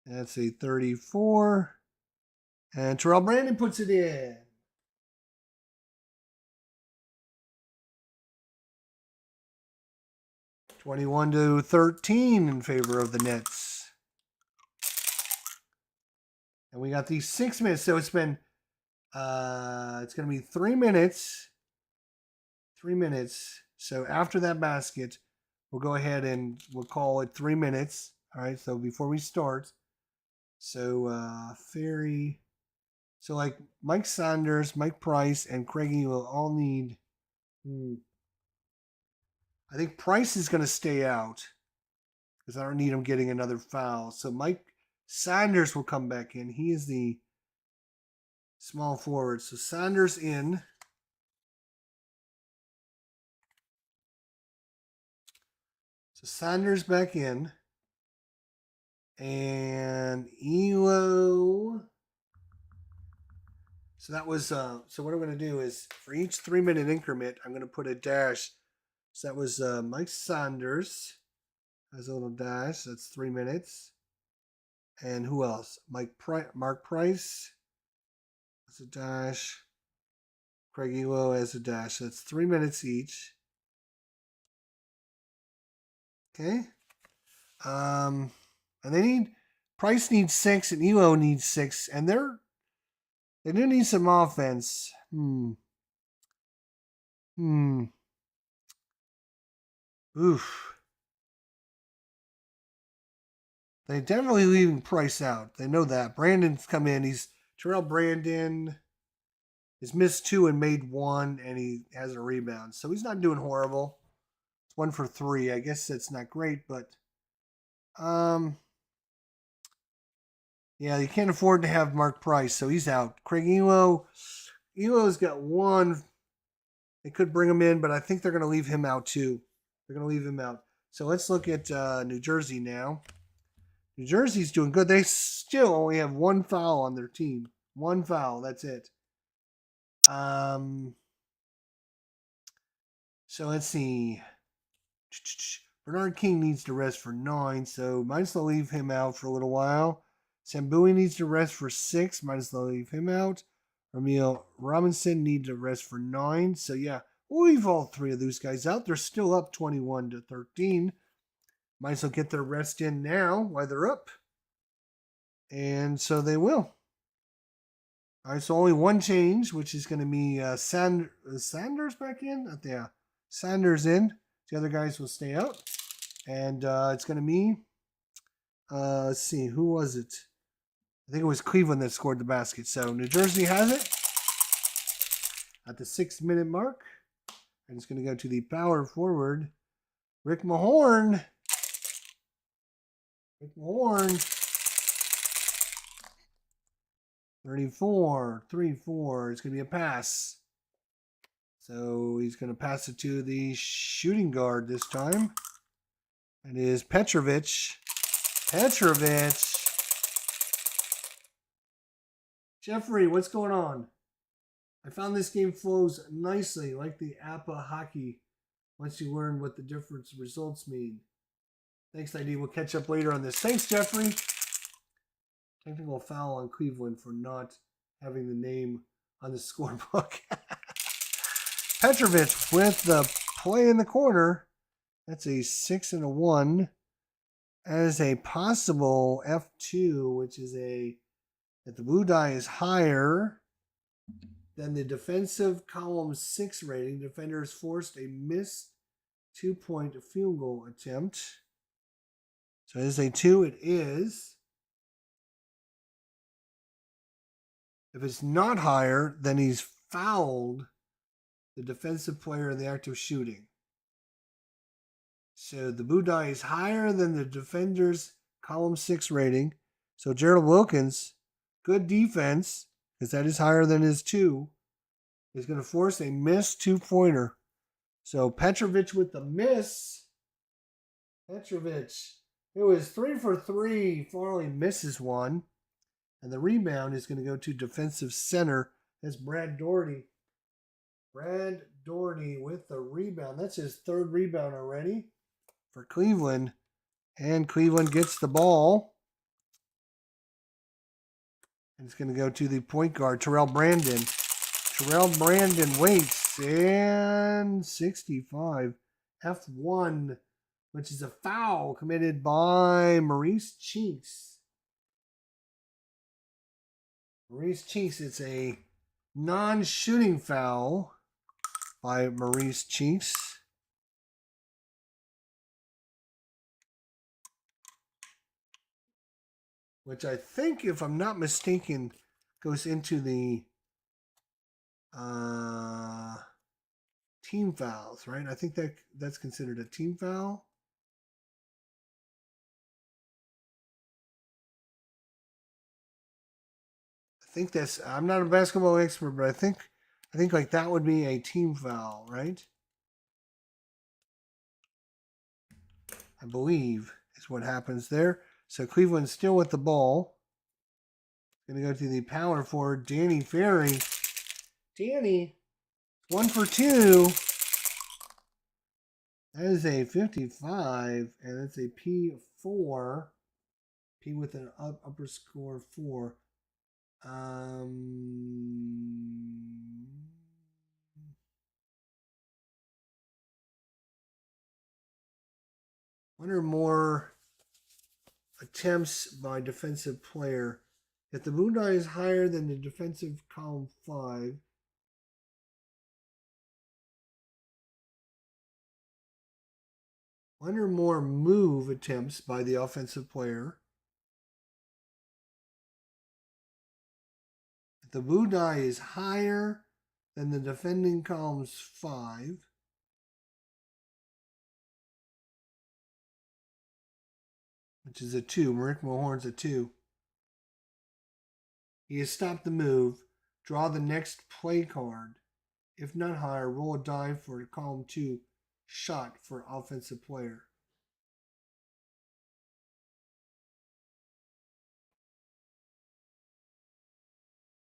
That's a 34. And Terrell Brandon puts it in. (21-13) in favor of the Nets. And we got these 6 minutes. So it's been, it's going to be 3 minutes. 3 minutes. So after that basket, we'll go ahead and we'll call it 3 minutes. All right. So before we start, so Ferry, so like Mike Saunders, Mike Price, and Craigie will all need. I think Price is going to stay out because I don't need him getting another foul. So Mike Saunders will come back in. He is the small forward. So Saunders in. So Saunders back in. And Elo. So that was, so what I'm going to do is for each 3 minute increment, I'm going to put a dash. So that was Mike Saunders. Has a little dash. That's 3 minutes. And who else? Mark Price. That's a dash. Craig Elo has a dash. That's 3 minutes each. Okay. And Price needs 6 and Elo needs 6. And they do need some offense. Oof. They definitely leaving Price out. They know that. Brandon's come in. Terrell Brandon has missed 2 and made 1, and he has a rebound. So he's not doing horrible. It's 1 for 3. I guess that's not great, but yeah, you can't afford to have Mark Price, so he's out. Craig Elo's got 1. They could bring him in, but I think they're going to leave him out too. They're going to leave him out. So let's look at New Jersey now. New Jersey's doing good. They still only have 1 foul on their team. 1 foul. That's it. So let's see. Bernard King needs to rest for 9, so might as well leave him out for a little while. Sambui needs to rest for 6, might as well leave him out. Ramil Robinson needs to rest for 9, so yeah, we'll leave all 3 of those guys out. They're still up 21-13. Might as well get their rest in now while they're up. And so they will. All right, so only 1 change, which is going to be Sanders back in? Yeah, Sanders in. The other guys will stay out. And it's going to be, let's see, who was it? I think it was Cleveland that scored the basket. So New Jersey has it at the 6-minute mark. And it's going to go to the power forward, Rick Mahorn. Rick Mahorn. 34-3-4. It's going to be a pass. So he's going to pass it to the shooting guard this time. It is Petrovic. Jeffrey, what's going on? I found this game flows nicely, like the APA hockey, once you learn what the different results mean. Thanks, ID. We'll catch up later on this. Thanks, Jeffrey. Technical foul on Cleveland for not having the name on the scorebook. Petrovic with the play in the corner. That's a 6 and a 1. As a possible F2, which is that the blue die is higher than the defensive column 6 rating. Defenders forced a missed 2-point field goal attempt. So it is a 2. It is. If it's not higher, then he's fouled the defensive player in the act of shooting. So the blue die is higher than the defender's column 6 rating. So Gerald Wilkins, good defense, because that is higher than his 2, is going to force a missed 2-pointer. So Petrovic with the miss. Petrovic, it was 3 for 3. Farley misses 1. And the rebound is going to go to defensive center. That's Brad Doherty. Brad Doherty with the rebound. That's his 3rd rebound already for Cleveland. And Cleveland gets the ball. And it's going to go to the point guard, Terrell Brandon. Terrell Brandon waits. And 65. F1, which is a foul committed by Maurice Chinks. Maurice Chinks, it's a non-shooting foul by Maurice Chinks. Which I think, if I'm not mistaken, goes into the team fouls, right? I think that's considered a team foul. I'm not a basketball expert, but I think like that would be a team foul, right? I believe is what happens there. So Cleveland's still with the ball. Going to go to the power forward, Danny Ferry. Danny, 1 for 2. That is a 55, and that's a P4. P with an upper score 4. One or more attempts by defensive player. If the blue die is higher than the defensive column 5, One or more move attempts by the offensive player. If the blue die is higher than the defending column's 5, which is a 2. Rick Mahorn's a 2. He has stopped the move. Draw the next play card. If not higher, roll a die for a column 2 shot for offensive player.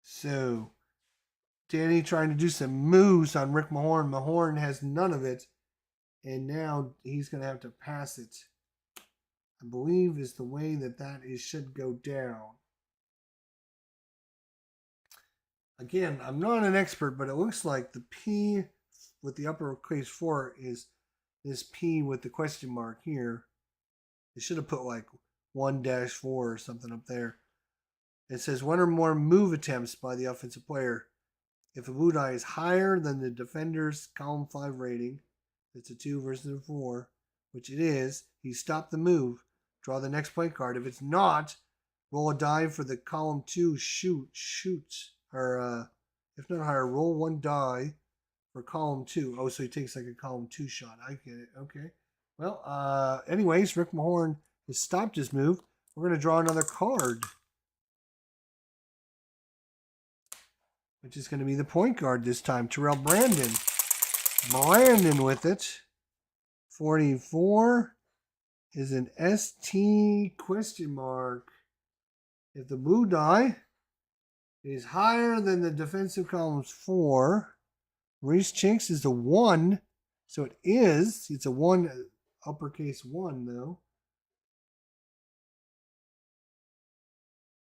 So, Danny trying to do some moves on Rick Mahorn. Mahorn has none of it. And now he's going to have to pass it. I believe is the way that should go down. Again, I'm not an expert, but it looks like the P with the uppercase 4 is this P with the question mark here. They should have put like 1-4 or something up there. It says one or more move attempts by the offensive player. If the blue die is higher than the defender's column 5 rating, it's a 2 versus a 4, which it is, he stopped the move. Draw the next play card. If it's not, roll a die for the column 2 shoot. Or if not higher, roll 1 die for column 2. Oh, so he takes like a column 2 shot. I get it. Okay. Well, anyways, Rick Mahorn has stopped his move. We're going to draw another card, which is going to be the point guard this time, Terrell Brandon. Brandon with it. 44 is an ST question mark. If the blue die is higher than the defensive column's 4, Maurice Chinks is a 1. So it is. It's a 1, uppercase 1, though.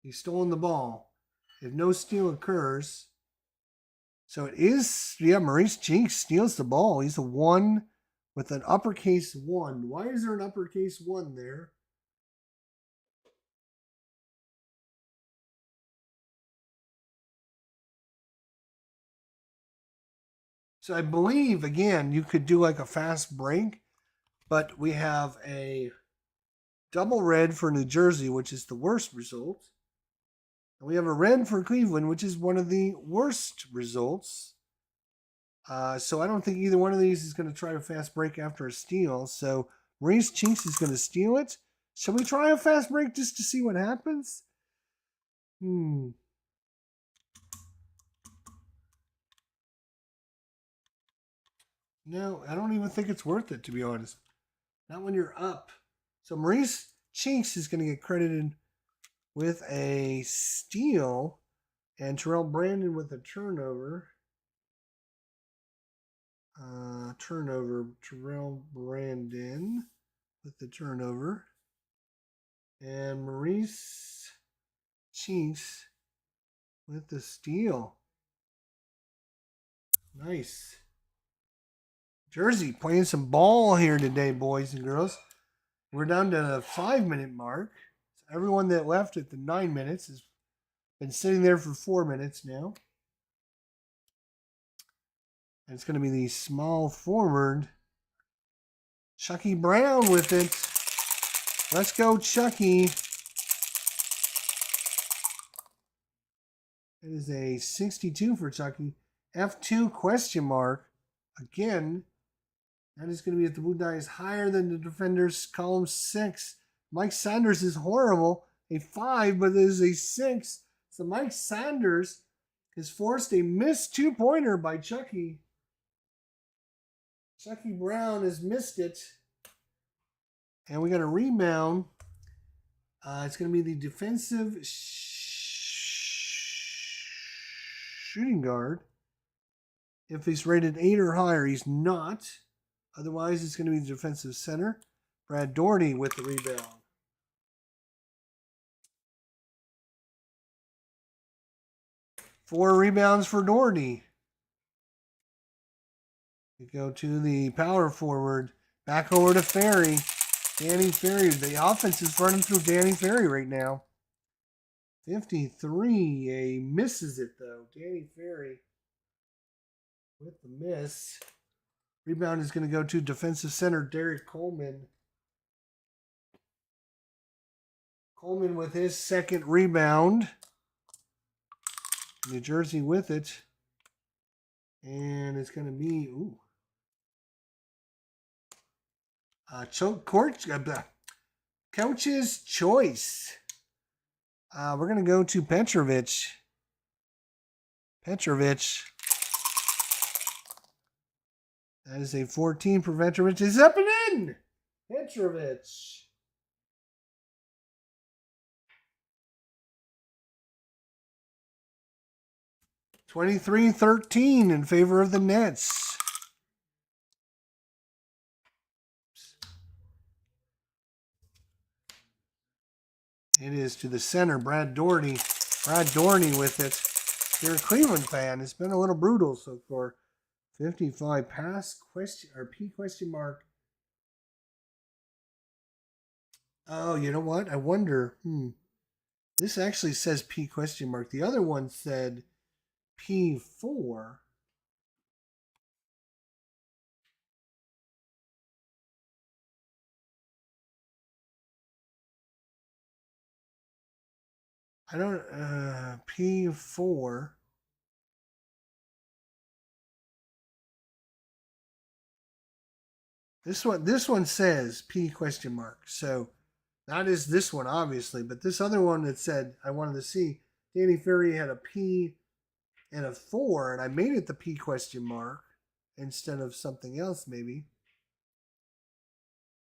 He's stolen the ball. If no steal occurs, so it is, yeah, Maurice Chinks steals the ball. He's a 1 with an uppercase 1. Why is there an uppercase 1 there? So I believe, again, you could do like a fast break, but we have a double red for New Jersey, which is the worst result. And we have a red for Cleveland, which is one of the worst results. So I don't think either one of these is going to try a fast break after a steal. So Maurice Chinks is going to steal it. Shall we try a fast break just to see what happens? No, I don't even think it's worth it, to be honest. Not when you're up. So Maurice Chinks is going to get credited with a steal, and Terrell Brandon with a turnover. Terrell Brandon with the turnover. And Maurice Chinks with the steal. Nice. Jersey playing some ball here today, boys and girls. We're down to the 5-minute mark. So everyone that left at the 9 minutes has been sitting there for 4 minutes now. And it's going to be the small forward, Chucky Brown with it. Let's go, Chucky. It is a 62 for Chucky. F2 question mark. Again, that is going to be if the blue die is higher than the defender's column 6. Mike Sanders is horrible. A 5, but it is a 6. So Mike Sanders has forced a missed 2-pointer by Chucky. Chucky Brown has missed it. And we got a rebound. It's going to be the defensive shooting guard. If he's rated 8 or higher, he's not. Otherwise, it's going to be the defensive center. Brad Doherty with the rebound. Four rebounds for Doherty. We go to the power forward. Back over to Ferry. Danny Ferry. The offense is running through Danny Ferry right now. 53. He misses it, though. Danny Ferry with the miss. Rebound is going to go to defensive center Derek Coleman. Coleman with his second rebound. New Jersey with it. And it's going to be, coach's choice. We're going to go to Petrovic. That is a 14 for Petrovic. Is up and in. Petrovic. $23-13 in favor of the Nets. It is to the center, Brad Doherty. Brad Doherty with it. If you're a Cleveland fan, it's been a little brutal so far. 55 pass question or P question mark. Oh, you know what? I wonder. This actually says P question mark. The other one said P4. I don't P4. This one says P question mark. So that is this one, obviously. But this other one that said I wanted to see, Danny Ferry had a P and a 4, and I made it the P question mark instead of something else, maybe.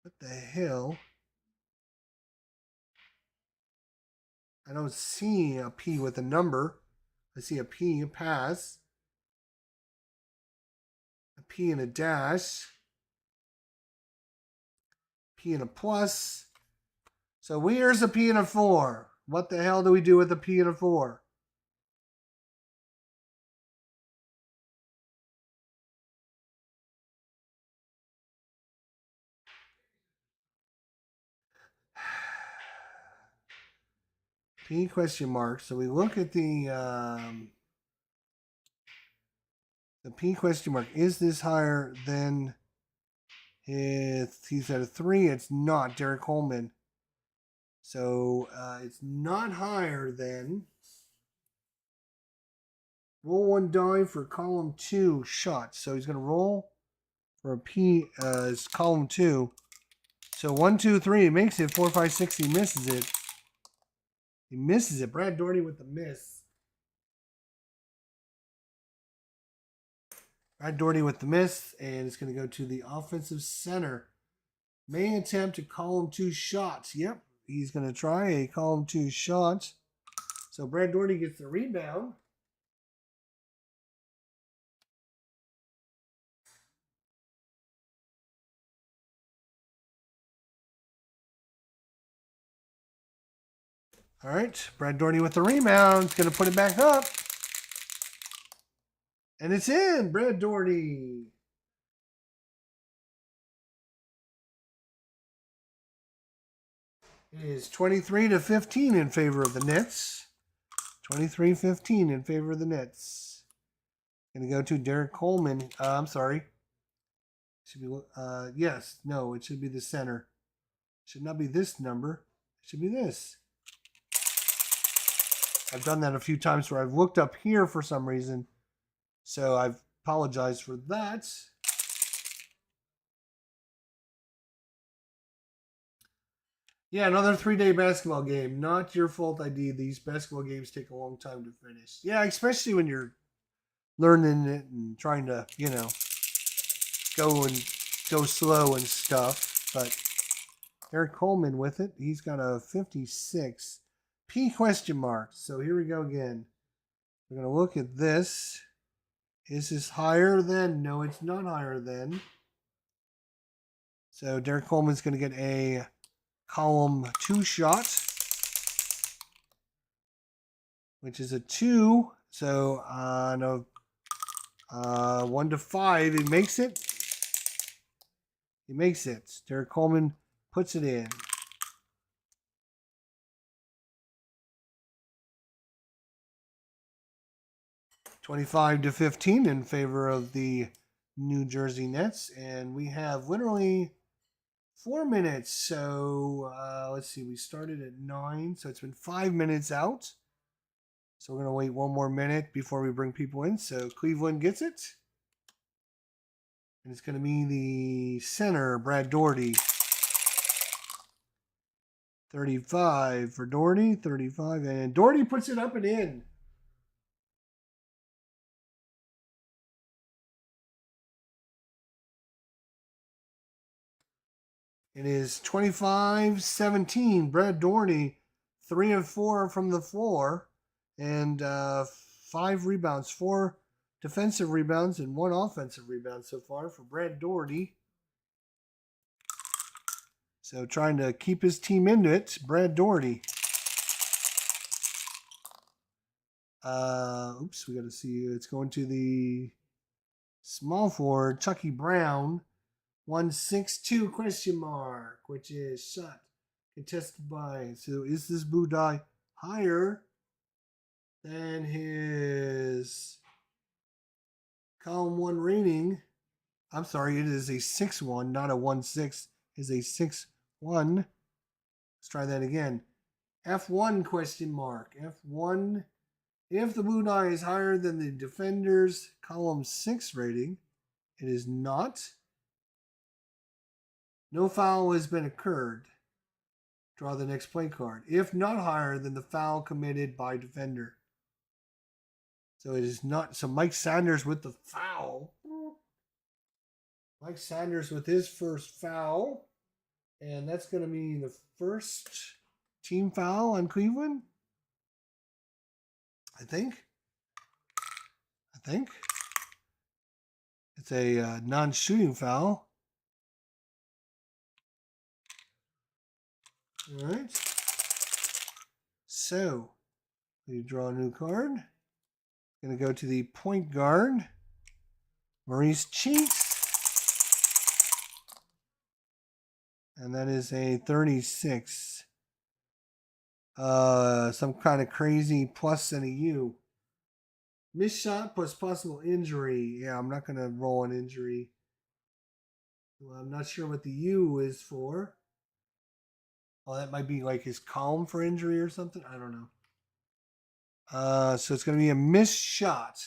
What the hell? I don't see a P with a number. I see a P, a pass, a P and a dash, P and a plus. So where's a P and a 4? What the hell do we do with a P and a 4? P question mark. So we look at the P question mark. Is this higher than he's at a 3? It's not. Derek Coleman. So it's not higher than. Roll one die for column 2 shots. So he's going to roll for a P as column 2. So 1, 2, 3. He makes it. 4, 5, 6. He misses it. He misses it. Brad Doherty with the miss. Brad Doherty with the miss. And it's going to go to the offensive center. May attempt a column 2 shots. Yep. He's going to try a column 2 shot. So Brad Doherty gets the rebound. All right, Brad Doherty with the rebound. He's going to put it back up. And it's in. Brad Doherty. It is 23-15 in favor of the Nets. 23-15 in favor of the Nets. Going to go to Derek Coleman. I'm sorry. Should be yes. No, it should be the center. It should not be this number. It should be this. I've done that a few times where I've looked up here for some reason. So I apologize for that. Yeah, another 3-day basketball game. Not your fault, ID. These basketball games take a long time to finish. Yeah, especially when you're learning it and trying to, go slow and stuff. But Eric Coleman with it. He's got a 56. P question mark. So here we go again. We're going to look at this. Is this higher than? No, it's not higher than. So Derek Coleman's going to get a column 2 shot, which is a 2. So no, 1 to 5, he makes it. He makes it. Derek Coleman puts it in. $25-15 in favor of the New Jersey Nets. And we have literally 4 minutes. So let's see, we started at 9, so it's been 5 minutes out. So we're going to wait 1 more minute before we bring people in. So Cleveland gets it. And it's going to be the center, Brad Daugherty. 35 for Daugherty, 35. And Daugherty puts it up and in. It is 25-17. Brad Daugherty, 3 of 4 from the floor. And 5 rebounds, 4 defensive rebounds, and 1 offensive rebound so far for Brad Daugherty. So trying to keep his team into it, Brad Daugherty. Oops, we got to see. It's going to the small forward, Chucky Brown. 162 question mark, which is shot contested by. So is this Budai higher than his column 1 rating? I'm sorry, it is a 6-1, not a 1-6. Is a 6-1. Let's try that again. F1 question mark. F1. If the Budai is higher than the defender's column 6 rating, it is not. No foul has been occurred. Draw the next play card. If not higher than the foul committed by defender. So it is not. So Mike Sanders with the foul. Mike Sanders with his first foul. And that's going to be the first team foul on Cleveland. I think. It's a non-shooting foul. All right. So, we draw a new card. Going to go to the point guard, Maurice Cheeks. And that is a 36. Some kind of crazy plus and a U. Missed shot plus possible injury. Yeah, I'm not going to roll an injury. Well, I'm not sure what the U is for. Oh, that might be like his column for injury or something. I don't know. So it's going to be a missed shot.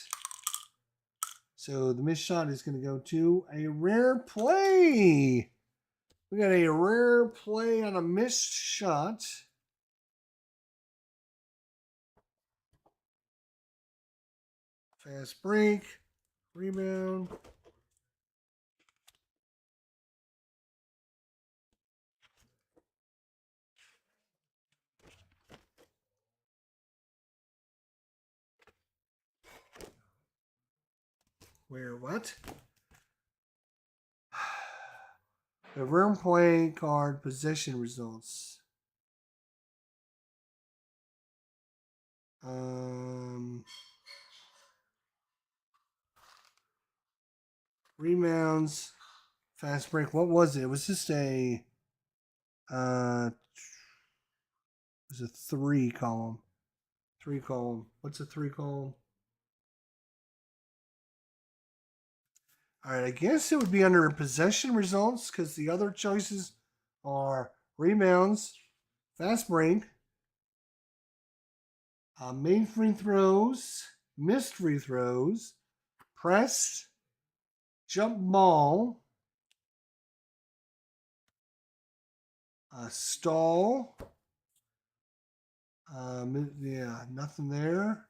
So the missed shot is going to go to a rare play. We got a rare play on a missed shot. Fast break. Rebound. Where what? The rare play card possession results. Rebounds, fast break. What was it? It was just a it was a 3 column. 3 column. What's a 3 column? All right, I guess it would be under possession results because the other choices are rebounds, fast break, made free throws, missed free throws, press, jump ball, stall. Yeah, nothing there.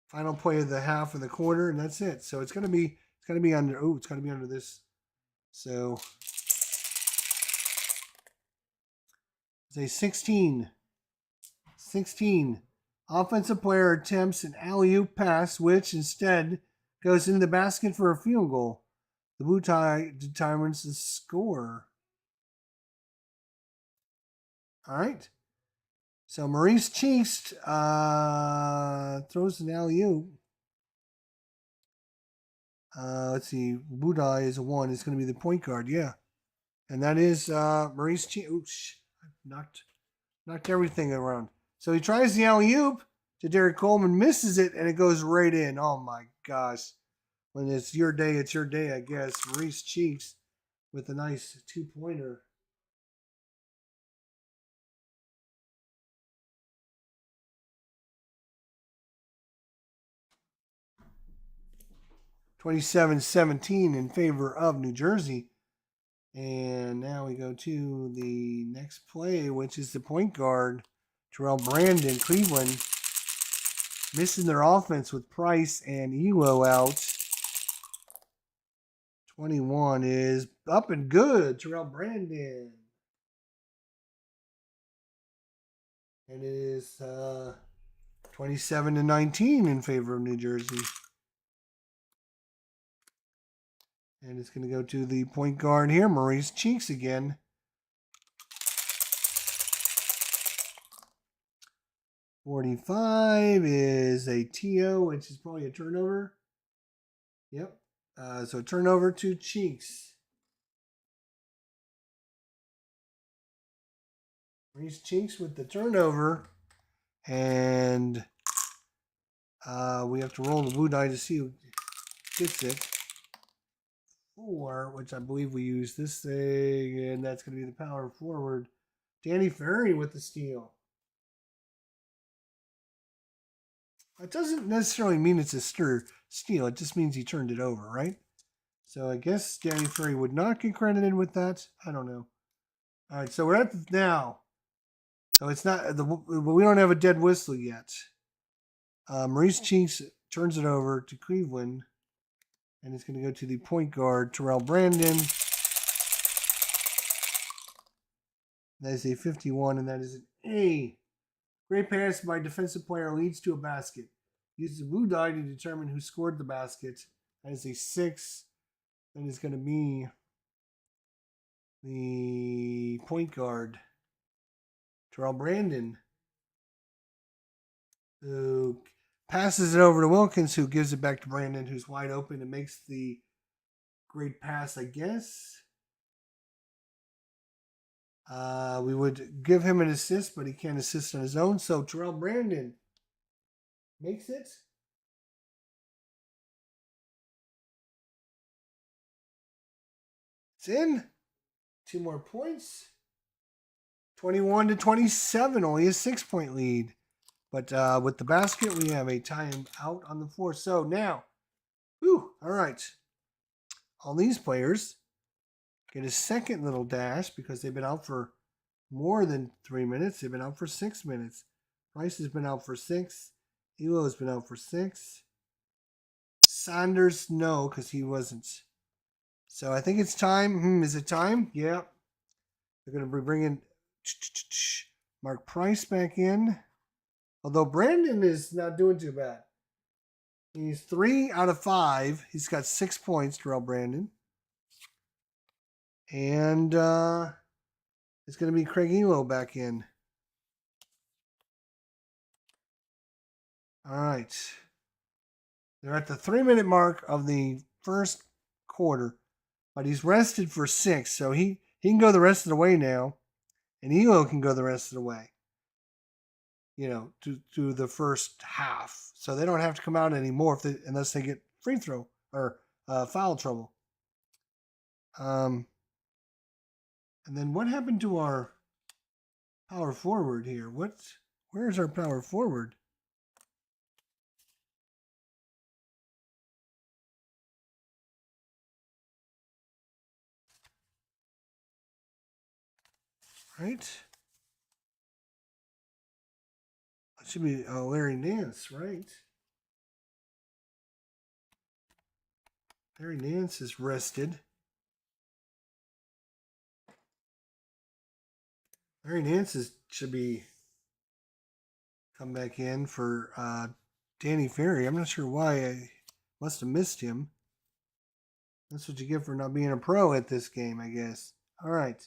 Final play of the half of the quarter, and that's it. So it's gonna be under. Oh, it's gonna be under this. So it's a 16. 16. Offensive player attempts an alley-oop pass, which instead goes into the basket for a field goal. The blue tie determines the score. All right. So Maurice Cheeks throws an alley-oop. Let's see. Budai is a 1. It's going to be the point guard. Yeah. And that is Maurice Cheeks. Oops. Knocked everything around. So he tries the alley-oop. to Derek Coleman, misses it, and it goes right in. Oh my gosh. When it's your day, I guess. Maurice Cheeks with a nice 2-pointer. (27-17) in favor of New Jersey. And now we go to the next play, which is the point guard, Terrell Brandon, Cleveland, missing their offense with Price and Elo out. 21 is up and good, Terrell Brandon. And it is 27-19 in favor of New Jersey. And it's going to go to the point guard here, Maurice Cheeks again. .45 is a TO, which is probably a turnover. Yep. So turnover to Cheeks. Maurice Cheeks with the turnover. And we have to roll the blue die to see who gets it. 4, which I believe we use this thing, and that's going to be the power forward. Danny Ferry with the steal. It doesn't necessarily mean it's a steal. It just means he turned it over, right? So I guess Danny Ferry would not get credited with that. I don't know. All right, so we're at now. So it's not we don't have a dead whistle yet. Maurice Cheeks turns it over to Cleveland, and it's going to go to the point guard, Terrell Brandon. That is a 51, and that is an A. Great pass by defensive player leads to a basket. Use the blue die to determine who scored the basket. That is a 6. That is going to be the point guard, Terrell Brandon, who passes it over to Wilkins, who gives it back to Brandon, who's wide open and makes the great pass, I guess. We would give him an assist, but he can't assist on his own. So Terrell Brandon makes it. It's in. 2 more points. 21-27, only a 6-point lead. But with the basket, we have a timeout on the floor. So now, all right. All these players get a second little dash because they've been out for more than 3 minutes. They've been out for 6 minutes. Price has been out for 6. Elo has been out for 6. Saunders, no, because he wasn't. So I think it's time. Is it time? Yeah. They're going to be bringing Mark Price back in. Although Brandon is not doing too bad. He's 3 out of 5. He's got 6 points, Terrell Brandon. And it's going to be Craig Elo back in. All right. They're at the 3-minute mark of the first quarter. But he's rested for 6, so he can go the rest of the way now. And Elo can go the rest of the way. To the first half. So they don't have to come out anymore unless they get free throw or foul trouble. And then what happened to our power forward here? Where is our power forward? Right? It should be Larry Nance, right? Larry Nance is rested. Larry Nance should be come back in for Danny Ferry. I'm not sure why. I must have missed him. That's what you get for not being a pro at this game, I guess. All right.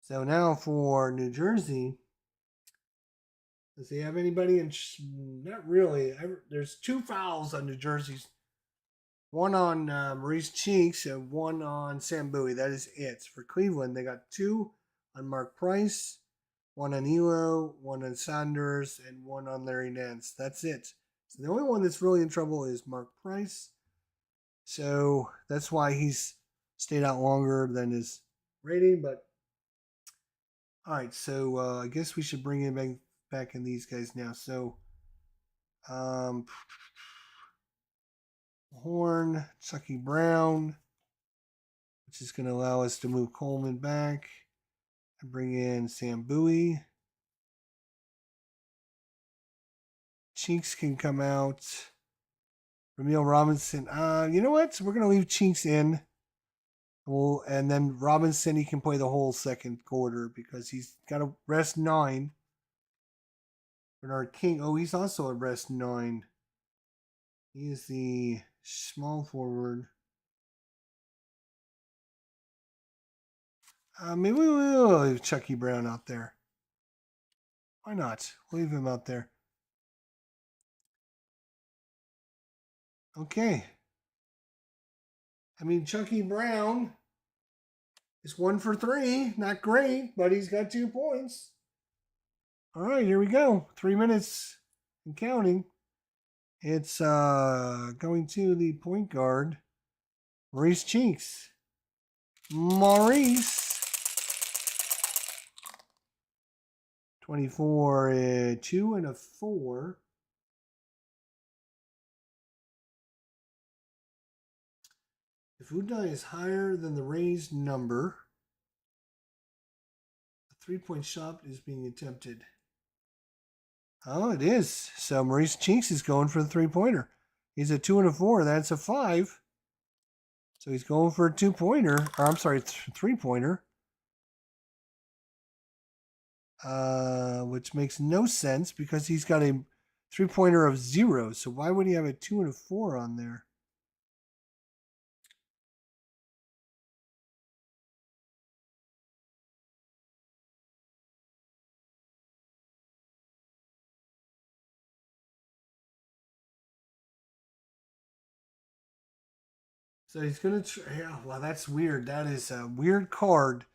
So now for New Jersey. Does he have anybody in? Not really. There's 2 fouls on New Jersey's. One on Maurice Cheeks and one on Sam Bowie. That is it. For Cleveland, they got 2 on Mark Price, one on Elo, one on Saunders, and one on Larry Nance. That's it. So the only one that's really in trouble is Mark Price. So that's why he's stayed out longer than his rating. But all right, so I guess we should bring in back in these guys now. So um, Horn, Chucky Brown, which is going to allow us to move Coleman back and bring in Sam Bowie. Chinks can come out. Ramil Robinson. You know what? We're going to leave Chinks in. And then Robinson, he can play the whole second quarter because he's got to rest 9. Bernard King. Oh, he's also a rest 9. He is the small forward. Maybe we'll leave Chucky Brown out there. Why not? We'll leave him out there. Okay. I mean, Chucky Brown is 1 for 3. Not great, but he's got 2 points. All right, here we go. 3 minutes and counting. It's going to the point guard, Maurice Chinks. Maurice. 24, 2 and a 4. If Udai is higher than the raised number, a 3-point shot is being attempted. Oh, it is. So Maurice Chinks is going for the 3-pointer. He's a 2 and a 4. That's a 5. So he's going for a 2-pointer. Or I'm sorry, 3-pointer. Which makes no sense because he's got a 3-pointer of 0. So why would he have a 2 and a 4 on there? So he's going to yeah, well, that's weird. That is a weird card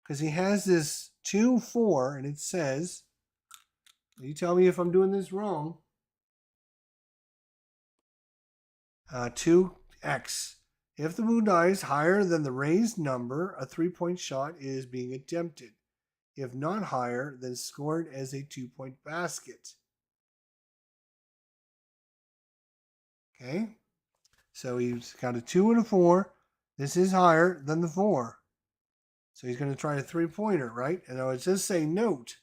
because he has this 2-4 and it says, you tell me if I'm doing this wrong. 2x. If the blue die is higher than the raised number, a 3-point shot is being attempted. If not higher, then scored as a 2-point basket. Okay. So he's got a 2 and a 4. This is higher than the 4. So he's going to try a 3-pointer, right? And I would just say, note,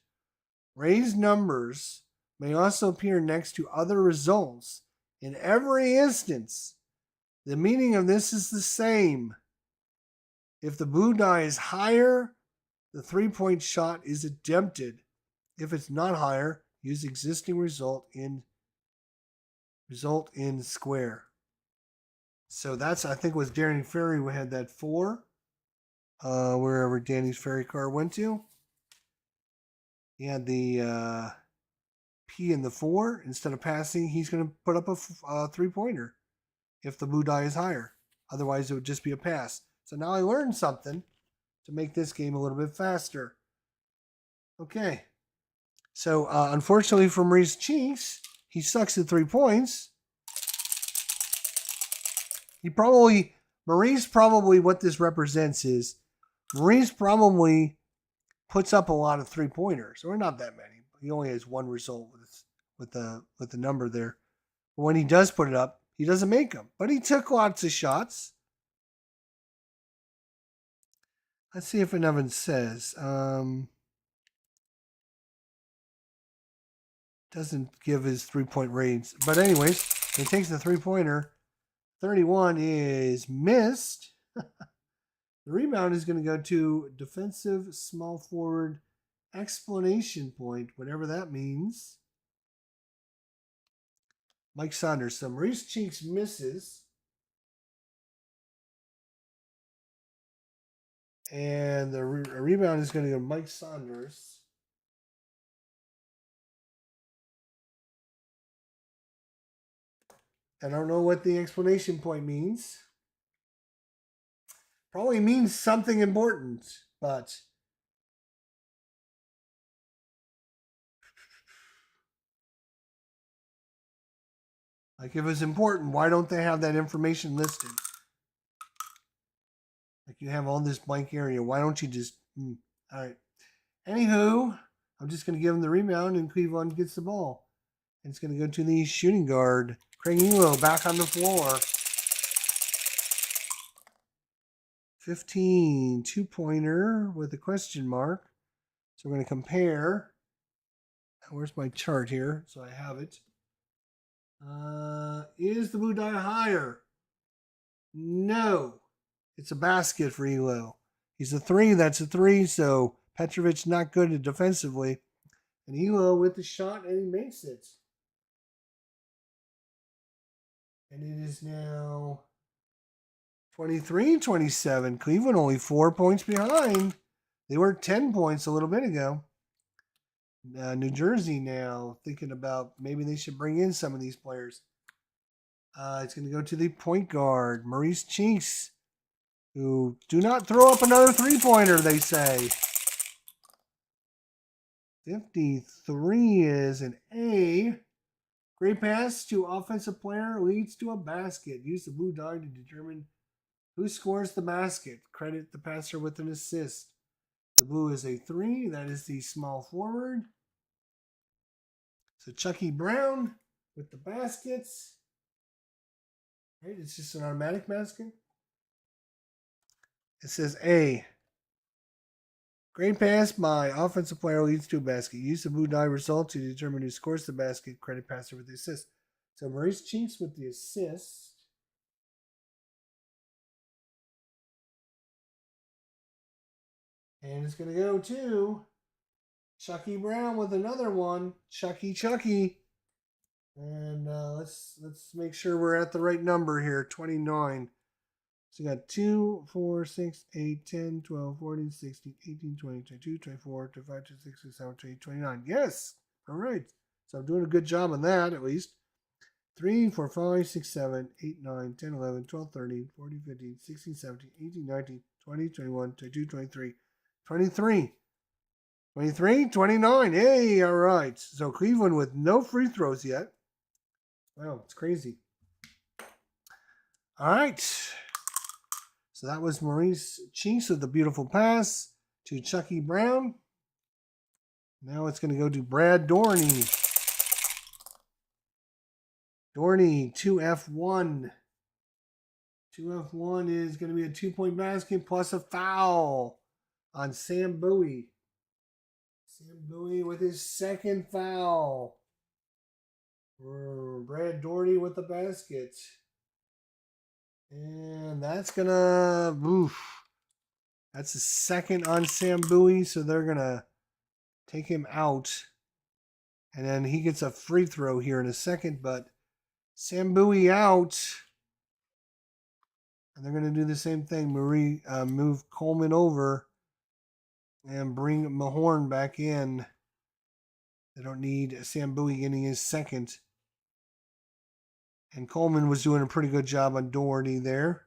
raised numbers may also appear next to other results. In every instance, the meaning of this is the same. If the blue die is higher, the 3-point shot is attempted. If it's not higher, use existing result in square. So that's, I think, was Danny Ferry. We had that 4. Wherever Danny's Ferry car went to. He had the P in the 4. Instead of passing, he's going to put up a 3-pointer if the blue die is higher. Otherwise, it would just be a pass. So now I learned something to make this game a little bit faster. Okay. So, unfortunately for Maurice Chinks, he sucks at 3 points. Maurice probably, what this represents is, Maurice probably puts up a lot of 3-pointers, or not that many. He only has 1 result with the number there. But when he does put it up, he doesn't make them. But he took lots of shots. Let's see if another says. Doesn't give his 3-point range. But anyways, he takes the 3-pointer. 31 is missed. The rebound is going to go to defensive small forward explanation point, whatever that means. Mike Saunders. So Maurice Chinks misses. And the rebound is going to go to Mike Saunders. I don't know what the explanation point means. Probably means something important, but Like if it's important, why don't they have that information listed? Like you have all this blank area. Why don't you just... all right. Anywho, I'm just going to give him the rebound and Cleveland gets the ball. And it's going to go to the shooting guard. Craig Elo back on the floor. 15, two-pointer with a question mark. So we're going to compare. Where's my chart here? So I have it. Is the blue die higher? No. It's a basket for Elo. He's a 3. That's a 3. So Petrovic not good defensively. And Elo with the shot, and he makes it. And it is now 23-27. Cleveland only 4 points behind. They were 10 points a little bit ago. New Jersey now thinking about maybe they should bring in some of these players. It's going to go to the point guard, Maurice Chinks, who do not throw up another three-pointer, they say. 53 is an A. Great pass to offensive player leads to a basket. Use the blue die to determine who scores the basket. Credit the passer with an assist. The blue is a 3. That is the small forward. So Chucky Brown with the baskets. Right, it's just an automatic basket. It says A. Great pass by offensive player leads to a basket. Use the blue die result to determine who scores the basket. Credit passer with the assist. So Maurice Chinks with the assist. And it's going to go to Chucky Brown with another one. Chucky. And let's make sure we're at the right number here. 29. So you got 2, 4, 6, 8, 10, 12, 14, 16, 18, 20, 22, 24, 25, 26, 27, 28, 29. Yes. All right. So I'm doing a good job on that at least. 3, 4, 5, 6, 7, 8, 9, 10, 11, 12, 13, 14, 15, 16, 17, 18, 19, 20, 21, 22, 23, 23. 23, 29. Hey, all right. So Cleveland with no free throws yet. Wow, it's crazy. All right. So that was Maurice Chinks with the beautiful pass to Chucky Brown. Now it's going to go to Brad Dorney. Dorney, 2F1. 2F1 is going to be a 2-point basket plus a foul on Sam Bowie. Sam Bowie with his second foul. Brad Doherty with the basket. And that's going to... That's the second on Sam Bowie, so they're going to take him out. And then he gets a free throw here in a second, but Sam Bowie out. And they're going to do the same thing. Move Coleman over and bring Mahorn back in. They don't need Sam Bowie getting his second. And Coleman was doing a pretty good job on Doherty there.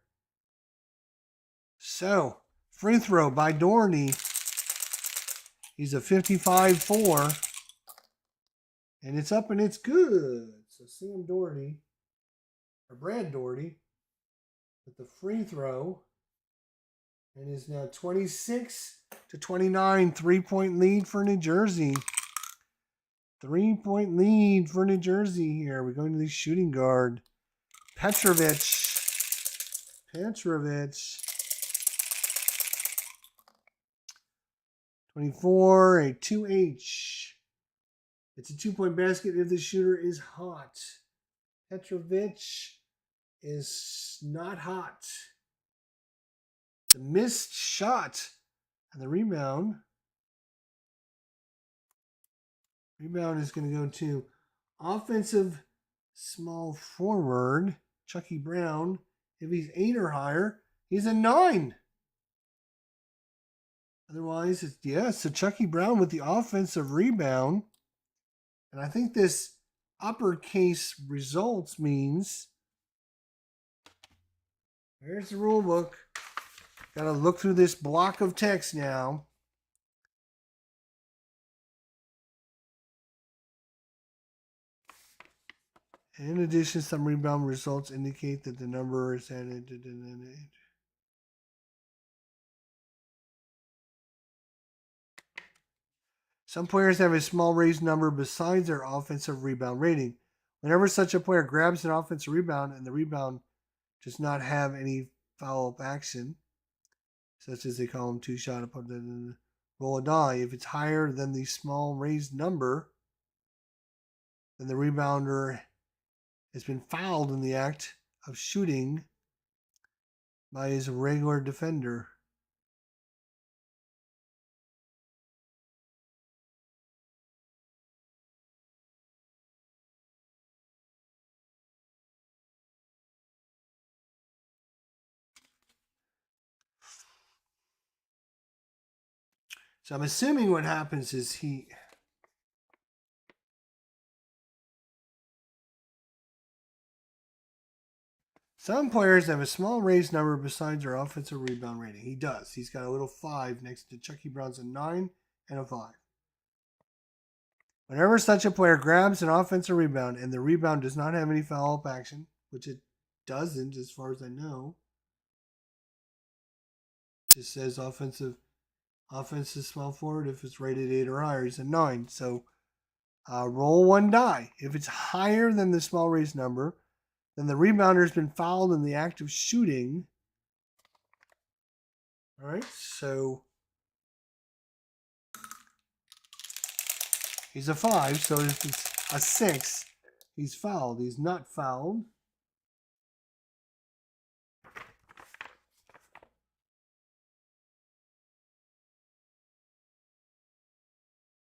So, free throw by Doherty. He's a 55-4. And it's up and it's good. So Sam Doherty, or Brad Doherty, with the free throw. And is now 26-29. 3-point lead for New Jersey. 3-point lead for New Jersey here. We're going to the shooting guard. Petrovic. 24, a 2H. It's a 2-point basket if the shooter is hot. Petrovic is not hot. The missed shot and the rebound. Rebound is going to go to offensive small forward, Chucky Brown. If he's 8 or higher, he's a 9. Otherwise, so Chucky Brown with the offensive rebound. And I think this uppercase results means, there's the rule book. Got to look through this block of text now. In addition, some rebound results indicate that the number is at some players have a small raised number besides their offensive rebound rating. Whenever such a player grabs an offensive rebound and the rebound does not have any follow-up action, such as they call them two-shot upon the roll a die, if it's higher than the small raised number, then the rebounder has been fouled in the act of shooting by his regular defender. So I'm assuming what happens is some players have a small raised number besides their offensive rebound rating. He does. He's got a little 5 next to Chucky Brown's a 9 and a 5. Whenever such a player grabs an offensive rebound and the rebound does not have any follow-up action, which it doesn't as far as I know, it just says offensive small forward. If it's rated 8 or higher, he's a 9. So roll one die. If it's higher than the small raised number, then the rebounder has been fouled in the act of shooting. All right, so he's a 5. So if it's a 6, he's fouled. He's not fouled.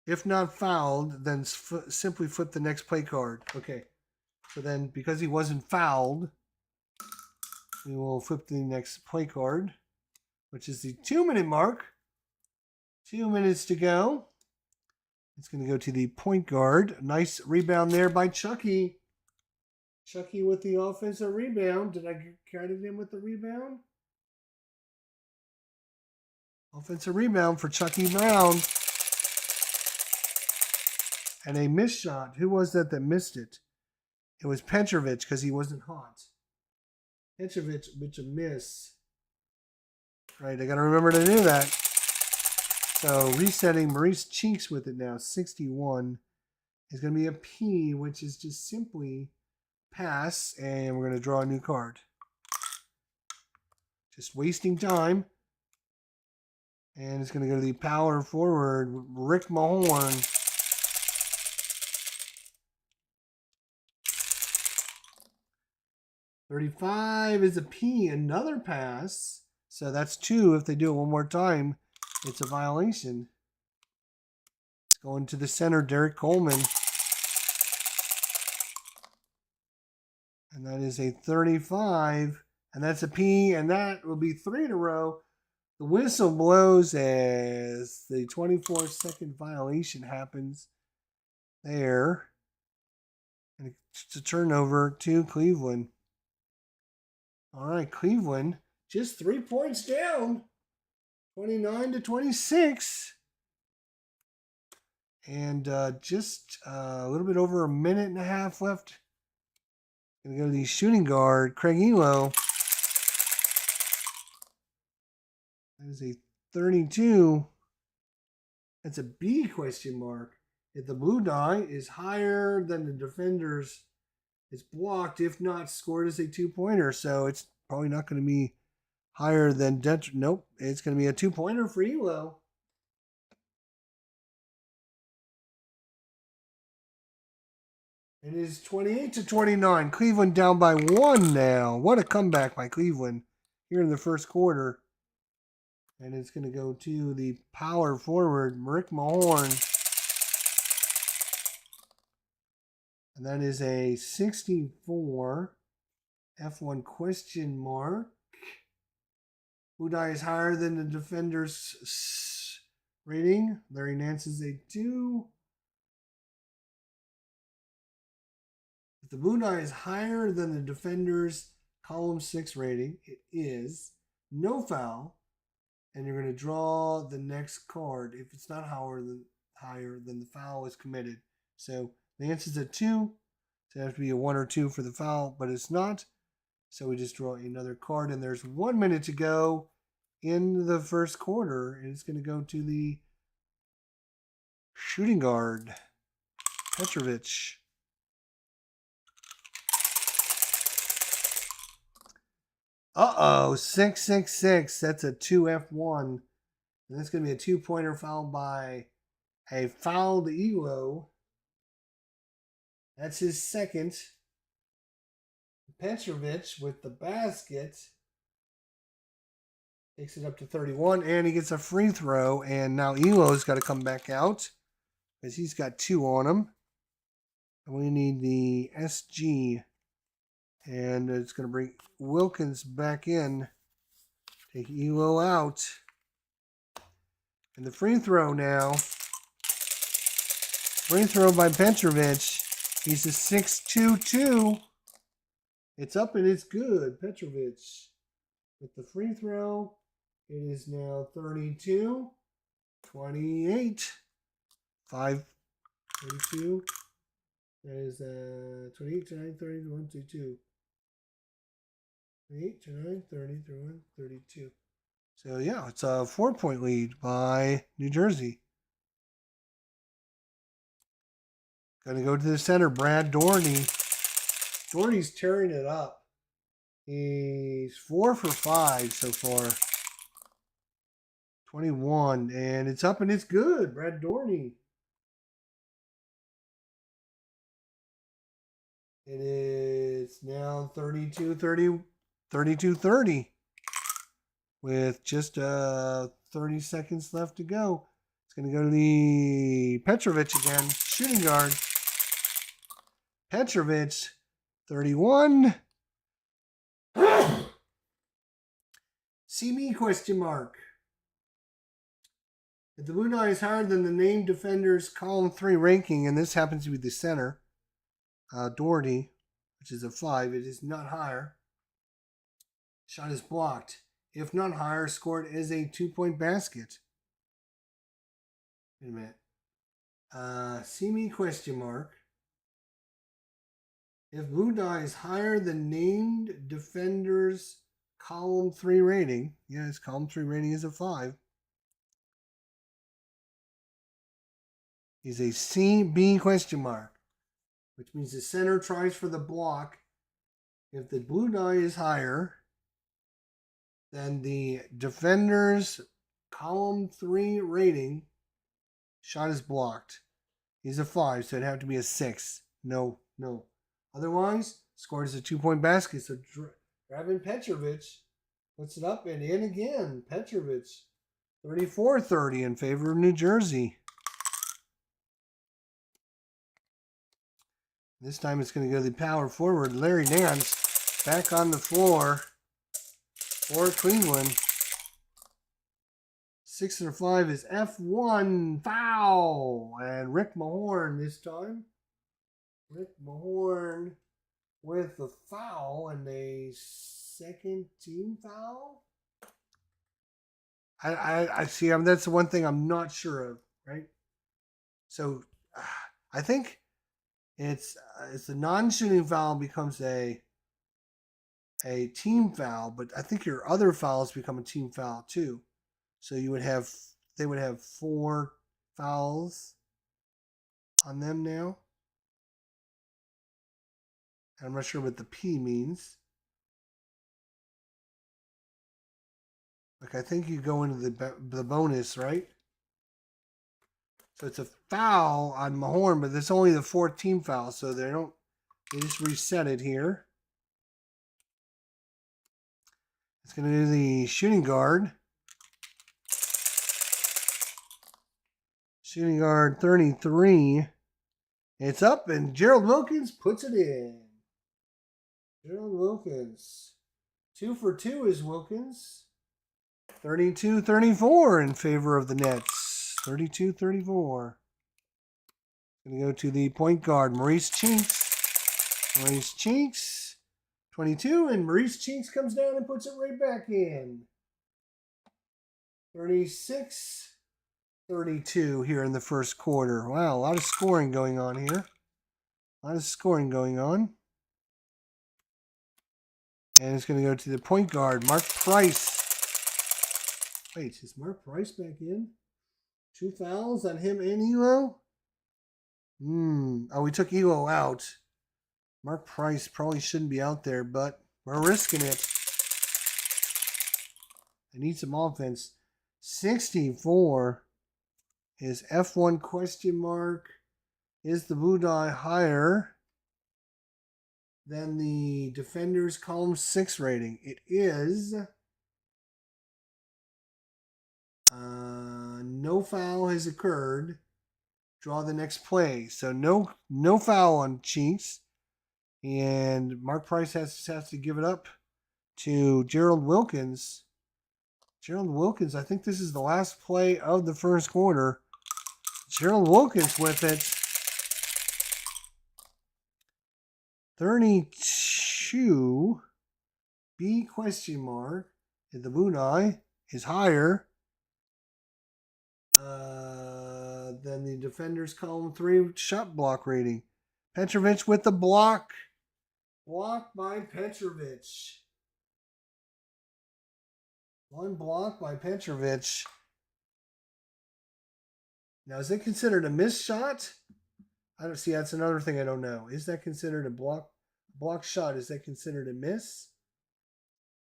If not fouled, then simply flip the next play card. Okay. So then, because he wasn't fouled, we will flip the next play card, which is the 2-minute mark. 2 minutes to go. It's going to go to the point guard. Nice rebound there by Chucky. Chucky with the offensive rebound. Did I credit him with the rebound? Offensive rebound for Chucky Brown. And a missed shot. Who was that missed it? It was Petrovic because he wasn't hot. Petrovic, which a miss. Right, I got to remember to do that. So resetting Maurice Cheeks with it now. 61 is going to be a P, which is just simply pass. And we're going to draw a new card. Just wasting time. And it's going to go to the power forward, Rick Mahorn. $35 is a P, another pass. So that's 2. If they do it one more time, it's a violation. It's going to the center, Derek Coleman. And that is a 35. And that's a P, and that will be 3 in a row. The whistle blows as the 24-second violation happens there. And it's a turnover to Cleveland. All right, Cleveland just 3 points down, 29-26. And just a little bit over a minute and a half left. Going to go to the shooting guard, Craig Elo. That is a 32. That's a B question mark. If the blue die is higher than the defender's, it's blocked. If not, scored as a 2-pointer. So it's probably not going to be higher than nope. It's going to be a 2-pointer for Elo. It is 28-29. Cleveland down by 1 now. What a comeback by Cleveland here in the first quarter. And it's going to go to the power forward, Rick Mahorn. And that is a 64. F1 question mark. Who die is higher than the defender's rating? Larry Nance is a 2. If the blue die is higher than the defender's column 6 rating, it is no foul. And you're going to draw the next card. If it's not higher, then the foul is committed. So the answer is a 2. So it has to be a 1 or 2 for the foul, but it's not. So we just draw another card, and there's 1 minute to go in the first quarter. And it's going to go to the shooting guard, Petrovic. Uh-oh, 6-6-6. That's a 2F1. And that's going to be a 2-pointer fouled by a fouled Elo. That's his second. Petrovic with the basket. Takes it up to 31, and he gets a free throw. And now Elo's got to come back out because he's got 2 on him. And we need the SG. And it's going to bring Wilkins back in. Take Elo out. And the free throw now. Free throw by Petrovic. He's a 6-2-2. It's up and it's good. Petrovic with the free throw. It is now 32, 28, 5, 32. That is 28, 29, 30, 1, 2. 8, 29, 30, 31, 32. So, yeah, it's a 4-point lead by New Jersey. Going to go to the center, Brad Doherty. Doherty's tearing it up. He's 4 for 5 so far. 21, and it's up and it's good. Brad Doherty. It is now 32-30 with just 30 seconds left to go. It's going to go to the Petrovic again, shooting guard. Petrovic, 31. See me, question mark. If the Blue Knight is higher than the named defender's column 3 ranking, and this happens to be the center, Doherty, which is a 5, it is not higher. Shot is blocked. If not higher, scored as a 2-point basket. Wait a minute. See me, question mark. If Blue Die is higher than named defender's column 3 rating, yes, column 3 rating is a 5. He's a CB question mark, which means the center tries for the block. If the Blue Die is higher than the defender's column 3 rating, shot is blocked. He's a 5, so it'd have to be a 6. No. Otherwise, scored as a 2-point basket. So Dragan Petrovic puts it up and in again. Petrovic, 34-30 in favor of New Jersey. This time it's going to go to the power forward. Larry Nance back on the floor for Cleveland. 6 and 5 is F1 foul. And Rick Mahorn this time. Rick Mahorn with the foul and a second team foul. I see. That's the one thing I'm not sure of, right? So I think it's the non-shooting foul becomes a team foul, but I think your other fouls become a team foul too. So they would have 4 fouls on them now. I'm not sure what the P means. Like I think you go into the bonus, right? So it's a foul on Mahorn, but it's only the 4th team foul, so they just reset it here. It's going to do the shooting guard. Shooting guard 33. It's up, and Gerald Wilkins puts it in. Gerald Wilkins. 2 for 2 is Wilkins. 32-34 in favor of the Nets. 32-34. Going to go to the point guard, Maurice Chinks. Maurice Chinks, 22, and Maurice Chinks comes down and puts it right back in. 36-32 here in the first quarter. Wow, a lot of scoring going on here. A lot of scoring going on. And it's going to go to the point guard, Mark Price. Wait, is Mark Price back in? 2 fouls on him and Elo? Oh, we took Elo out. Mark Price probably shouldn't be out there, but we're risking it. I need some offense. 64 is F1 question mark. Is the Budai higher than the Defenders column 6 rating? It is. No foul has occurred. Draw the next play. So no foul on Chinks. And Mark Price has to give it up to Gerald Wilkins. Gerald Wilkins, I think this is the last play of the first quarter. Gerald Wilkins with it. 32. B question mark. If the Bunai is higher than the Defenders column 3 shot block rating. Petrovic with the block. Block by Petrovic. One block by Petrovic. Now, is it considered a missed shot? I don't see. That's another thing I don't know. Is that considered a block shot? Is that considered a miss?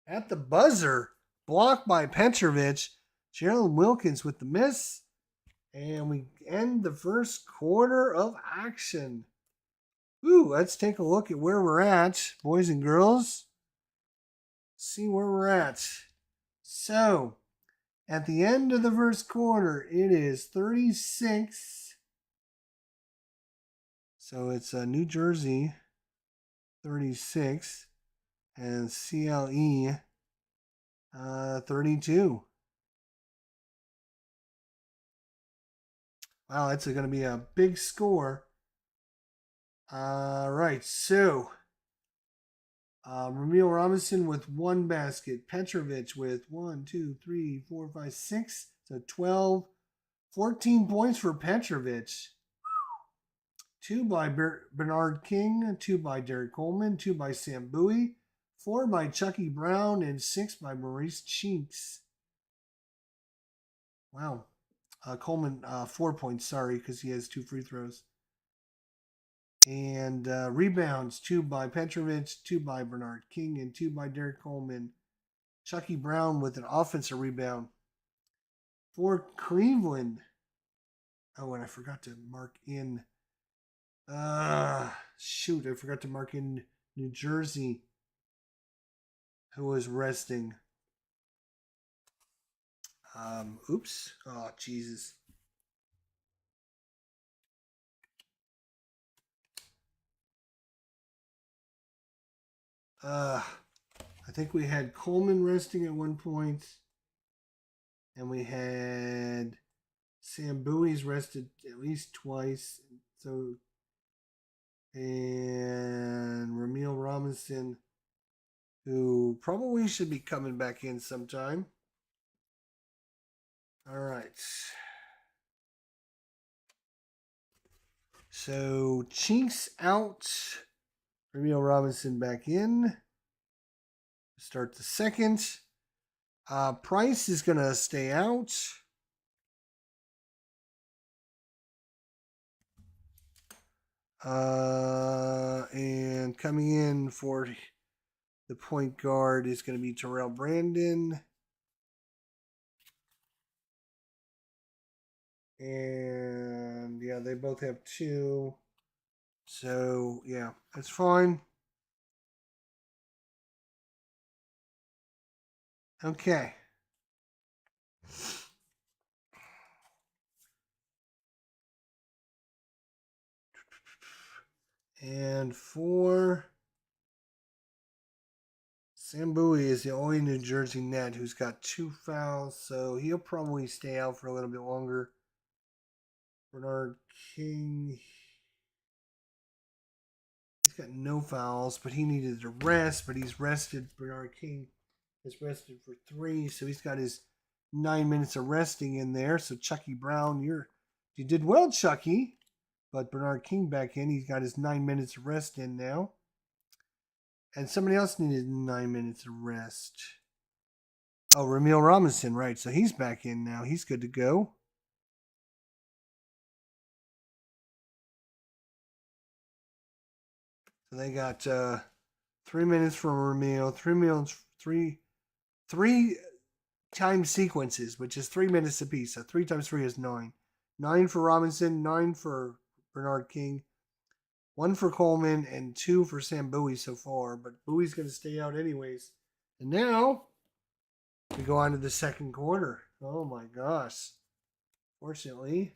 At the buzzer, blocked by Petrovic. Gerald Wilkins with the miss. And we end the first quarter of action. Ooh, let's take a look at where we're at, boys and girls. See where we're at. So, at the end of the first quarter, it is 36. So it's New Jersey 36 and CLE 32. Wow, that's going to be a big score. All right, so Ramil Robinson with 1 basket. Petrovic with 1, 2, 3, 4, 5, 6. So 12, 14 points for Petrovic. 2 by Bernard King, 2 by Derek Coleman, 2 by Sam Bowie, 4 by Chucky Brown, and 6 by Maurice Chinks. Wow. Coleman, 4 points, sorry, because he has 2 free throws. And rebounds, 2 by Petrovic, 2 by Bernard King, and 2 by Derek Coleman. Chucky Brown with an offensive rebound. For Cleveland. Oh, and I forgot to mark in. Shoot, I forgot to mark in New Jersey, who was resting. Oops. Oh, Jesus. I think we had Coleman resting at one point, and we had Sam Bowie's rested at least twice. So, and Ramil Robinson, who probably should be coming back in sometime. All right. So Chinks out. Ramil Robinson back in. Start the second. Price is going to stay out. And coming in for the point guard is going to be Terrell Brandon. And yeah, they both have 2. So yeah, that's fine. Okay. And for Sam Bowie is the only New Jersey net who's got 2 fouls, so he'll probably stay out for a little bit longer. Bernard King, he's got no fouls, but he needed to rest, but he's rested. Bernard King is rested for 3, so he's got his 9 minutes of resting in there. So Chucky Brown, you did well, Chucky. But Bernard King back in. He's got his 9 minutes of rest in now. And somebody else needed 9 minutes of rest. Oh, Ramil Robinson, right. So he's back in now. He's good to go. So they got 3 minutes from Ramil, 3 time sequences, which is 3 minutes apiece. So 3 times 3 is 9. 9 for Robinson, 9 for Bernard King, 1 for Coleman, and 2 for Sam Bowie so far. But Bowie's going to stay out anyways. And now we go on to the second quarter. Oh my gosh. Fortunately.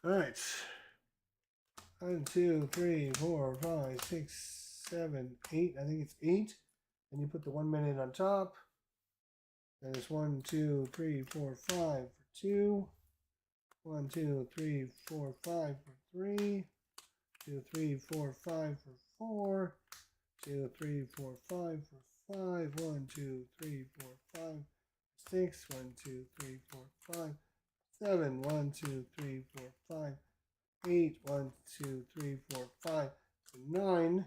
All right. 1, 2, 3, 4, 5, 6, 7, 8. I think it's 8. And you put the 1 minute on top. And it's 1, 2, 3, 4, 5 for 2. 1, 2, 3, 4, 5 for 3. 2, 3, 4, 5 for 4. 2, 3, 4, 5 for 5. 1, 2, 3, 4, 5, 6. 1, 2, 3, 4, 5, 7. 1, 2, 3, 4, 5, 8. 1, 2, 3, 4, 5, 9.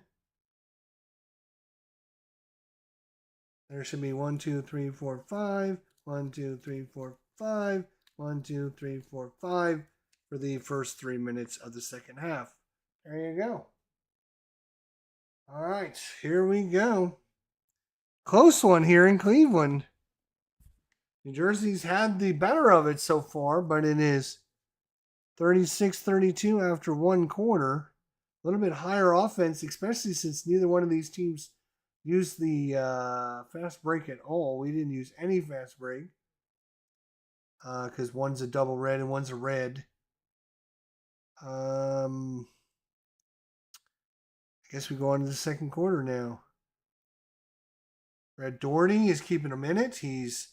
There should be 1, 2, 3, 4, 5. 1, 2, 3, 4, 5. 1, 2, 3, 4, 5 for the first 3 minutes of the second half. There you go. All right, here we go. Close one here in Cleveland. New Jersey's had the better of it so far, but it is 36-32 after 1 quarter. A little bit higher offense, especially since neither one of these teams used the fast break at all. We didn't use any fast break because one's a double red and one's a red. I guess we go on to the second quarter now. Brad Doherty is keeping a minute. He's,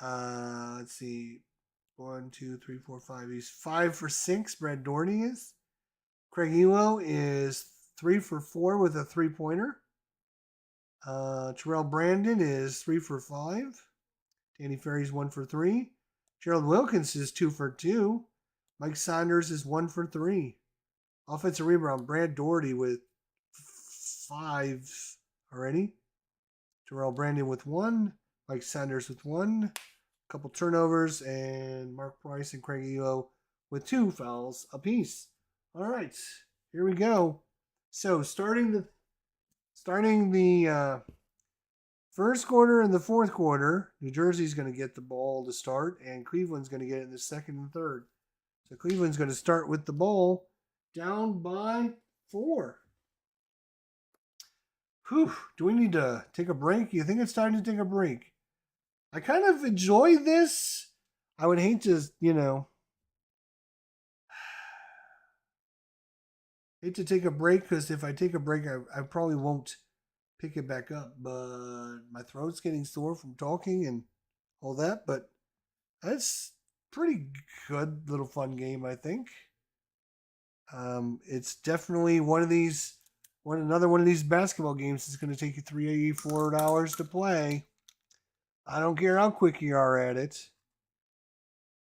let's see, 1, 2, 3, 4, 5. He's 5 for 6. Brad Doherty is. Craig Elo is 3 for 4 with a 3-pointer. Terrell Brandon is 3 for 5. Danny Ferry's 1 for 3. Gerald Wilkins is 2 for 2. Mike Saunders is 1 for 3. Offensive rebound, Brad Doherty with 5 already. Terrell Brandon with 1. Mike Saunders with 1. A couple turnovers, and Mark Price and Craig Elo with 2 fouls apiece. All right, here we go. So starting the first quarter and the fourth quarter, New Jersey's going to get the ball to start, and Cleveland's going to get it in the second and third. So Cleveland's going to start with the ball down by 4. Whew, do we need to take a break? You think it's time to take a break? I kind of enjoy this. I would hate to, hate to take a break because if I take a break, I probably won't pick it back up. But my throat's getting sore from talking and all that. But that's pretty good little fun game, I think. It's definitely another one of these basketball games that's going to take you 3 or 4 hours to play. I don't care how quick you are at it.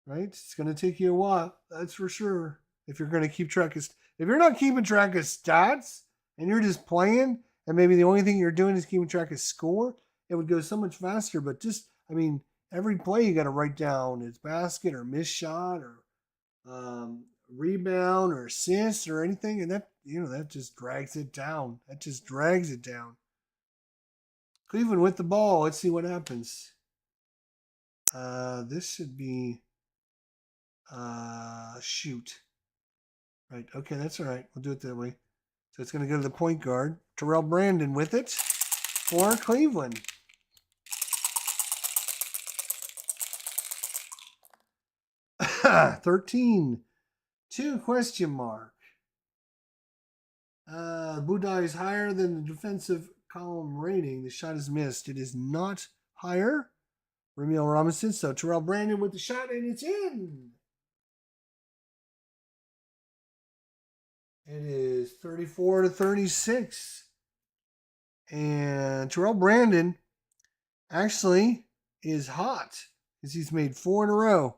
Right? It's going to take you a while. That's for sure. If you're going to keep track if you're not keeping track of stats and you're just playing and maybe the only thing you're doing is keeping track of score, it would go so much faster. But every play you got to write down it's basket or missed shot or rebound or assist or anything, and that just drags it down. That just drags it down. Cleveland with the ball. Let's see what happens. This should be shoot. Right. Okay, that's all right. We'll do it that way. So it's going to go to the point guard. Terrell Brandon with it for Cleveland. $13. 2 question mark. Budai is higher than the defensive column rating. The shot is missed. It is not higher. Ramil Robinson. So Terrell Brandon with the shot, and it's in. It is 34-36. And Terrell Brandon actually is hot because he's made 4 in a row.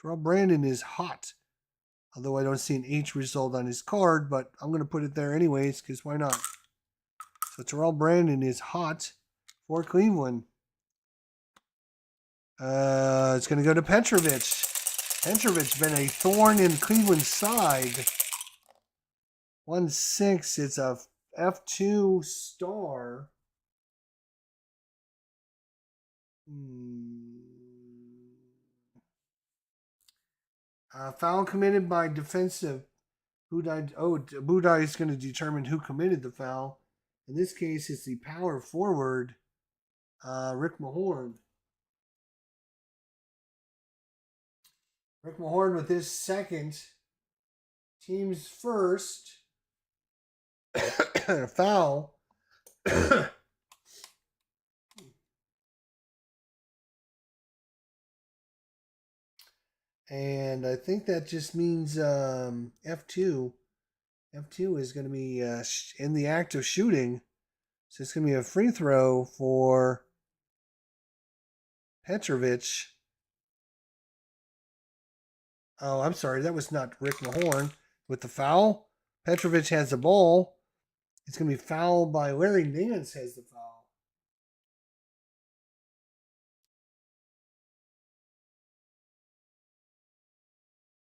Terrell Brandon is hot. Although I don't see an H result on his card, but I'm going to put it there anyways because why not? So Terrell Brandon is hot for Cleveland. It's going to go to Petrovic. Petrovic's been a thorn in Cleveland's side. 1-6. It's a F2 star. Foul committed by defensive. Budai is going to determine who committed the foul. In this case, it's the power forward, Rick Mahorn. Rick Mahorn with his second, team's first foul. And I think that just means F2. F2 is going to be in the act of shooting. So it's going to be a free throw for Petrovic. Oh, I'm sorry. That was not Rick Mahorn with the foul. Petrovic has the ball. It's going to be fouled by Larry Nance has the foul.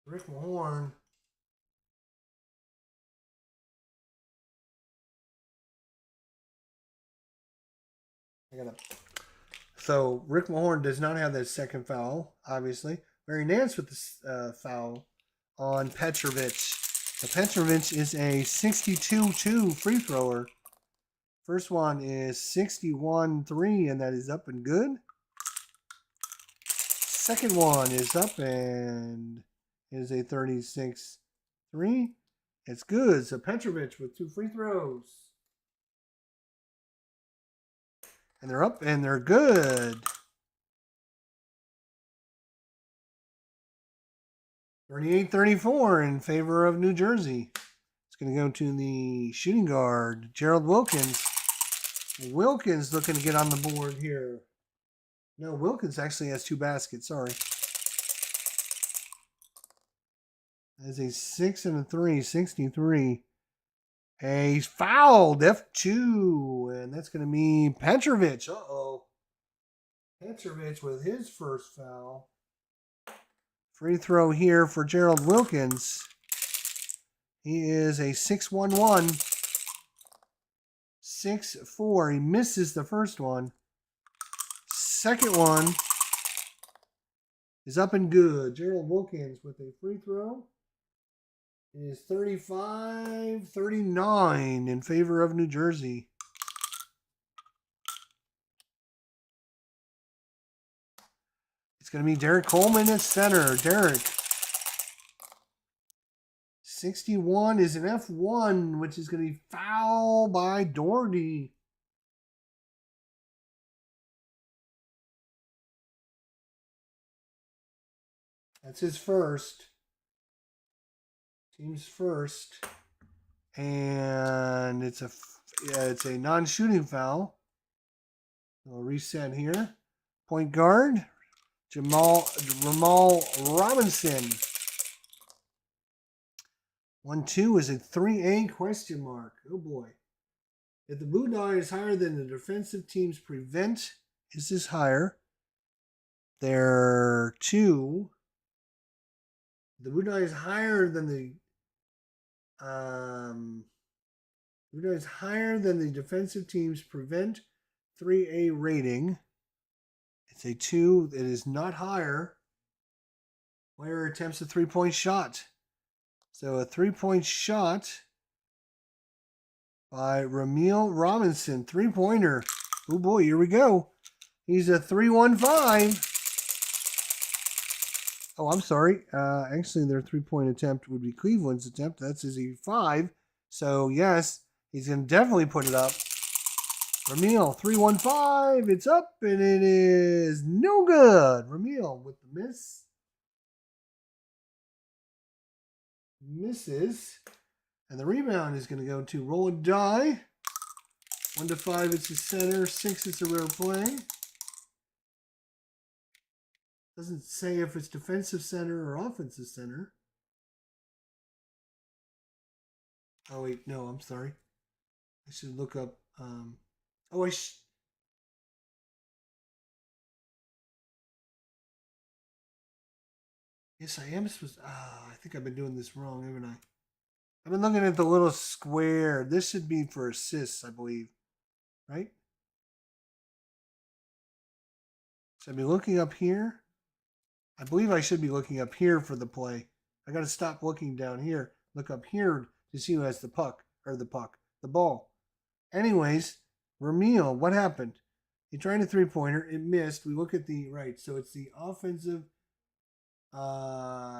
Rick Mahorn. So Rick Mahorn does not have that second foul, obviously. Larry Nance with the foul on Petrovic. So Petrovic is a 62-2 free thrower. First one is 61-3, and that is up and good. Second one is up and is a 36-3. It's good. So Petrovic with 2 free throws. And they're up and they're good. 38-34 in favor of New Jersey. It's going to go to the shooting guard, Gerald Wilkins. Wilkins looking to get on the board here. No, Wilkins actually has 2 baskets. Sorry. That's a 6 and a 3, 63. And he's fouled, F2. And that's going to be Petrovic. Uh-oh. Petrovic with his first foul. Free throw here for Gerald Wilkins. He is a 6-1-1. 6-4. He misses the first one. Second one is up and good. Gerald Wilkins with a free throw. It is 35-39 in favor of New Jersey. It's going to be Derek Coleman at center. Derek. 61 is an F1, which is going to be fouled by Doherty. That's his first. Team's first. And it's a non-shooting foul. I'll reset here. Point guard, Ramal Robinson. 1-2 is a 3A question mark. Oh boy. If the blue die is higher than the defensive team's prevent, is this higher? There 2. The blue die is higher than the defensive team's prevent 3A rating. It's a 2. It is not higher. Player attempts a 3-point shot. So a 3-point shot by Ramil Robinson. 3-pointer. Oh boy, here we go. He's a 3-1-5. Oh, I'm sorry. Actually, their 3-point attempt would be Cleveland's attempt. That's his 5. So, yes, he's going to definitely put it up. Ramil, 315. It's up, and it is no good. Ramil with the miss. Misses. And the rebound is going to go to roll a die. 1 to 5, it's the center. 6, it's a rare play. Doesn't say if it's defensive center or offensive center. Oh, wait. No, I'm sorry. I should look up. Yes, I am supposed to. I think I've been doing this wrong, haven't I? I've been looking at the little square. This should be for assists, I believe. Right? Should I be looking up here? I believe I should be looking up here for the play. I got to stop looking down here. Look up here to see who has the the ball. Anyways, Ramil, what happened? He tried a three-pointer. It missed. We look at the right. So it's the offensive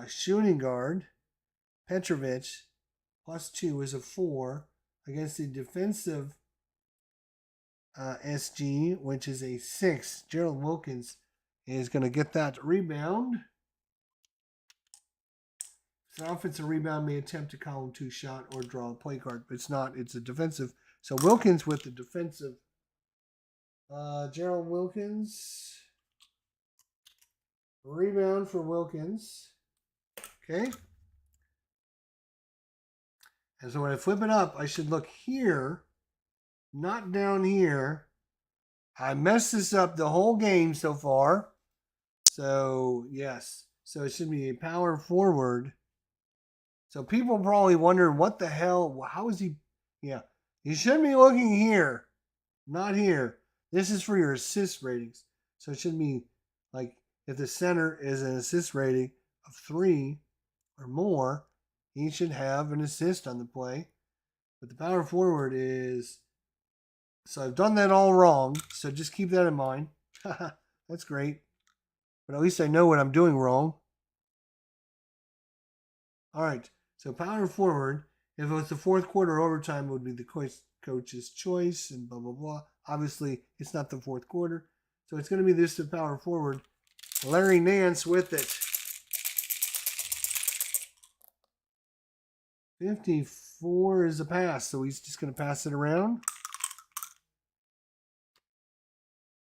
shooting guard. Petrovic, +2 is a 4 against the defensive SG, which is a 6. Gerald Wilkins is going to get that rebound. So an offensive rebound may attempt a column 2 shot or draw a play card, but it's not. It's a defensive. So Wilkins with the defensive. Gerald Wilkins. Rebound for Wilkins. Okay. And so when I flip it up, I should look here, not down here. I messed this up the whole game so far. So, yes. So it should be a power forward. So people probably wonder what the hell, how is he? Yeah. You should be looking here, not here. This is for your assist ratings. So it should be like if the center is an assist rating of 3 or more, he should have an assist on the play. But the power forward is. So I've done that all wrong. So just keep that in mind. That's great. But at least I know what I'm doing wrong. All right. So power forward. If it was the fourth quarter overtime, it would be the coach's choice and blah, blah, blah. Obviously, it's not the fourth quarter. So it's going to be this to power forward. Larry Nance with it. 54 is a pass. So he's just going to pass it around.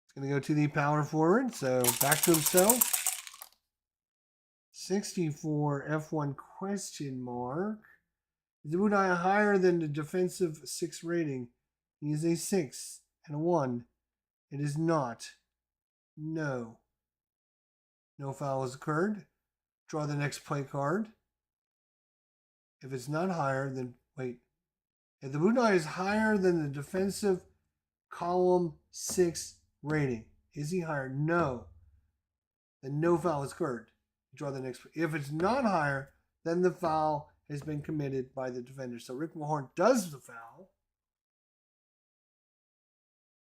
It's going to go to the power forward. So back to himself. 64 F1 question mark. Is Budai higher than the defensive 6 rating? He is a 6 and a 1. It is not. No. No foul has occurred. Draw the next play card. If it's not higher, then wait. If the Budai is higher than the defensive column 6 rating, is he higher? No. Then no foul has occurred. Draw the next. If it's not higher, then the foul has been committed by the defender. So Rick Mahorn does the foul.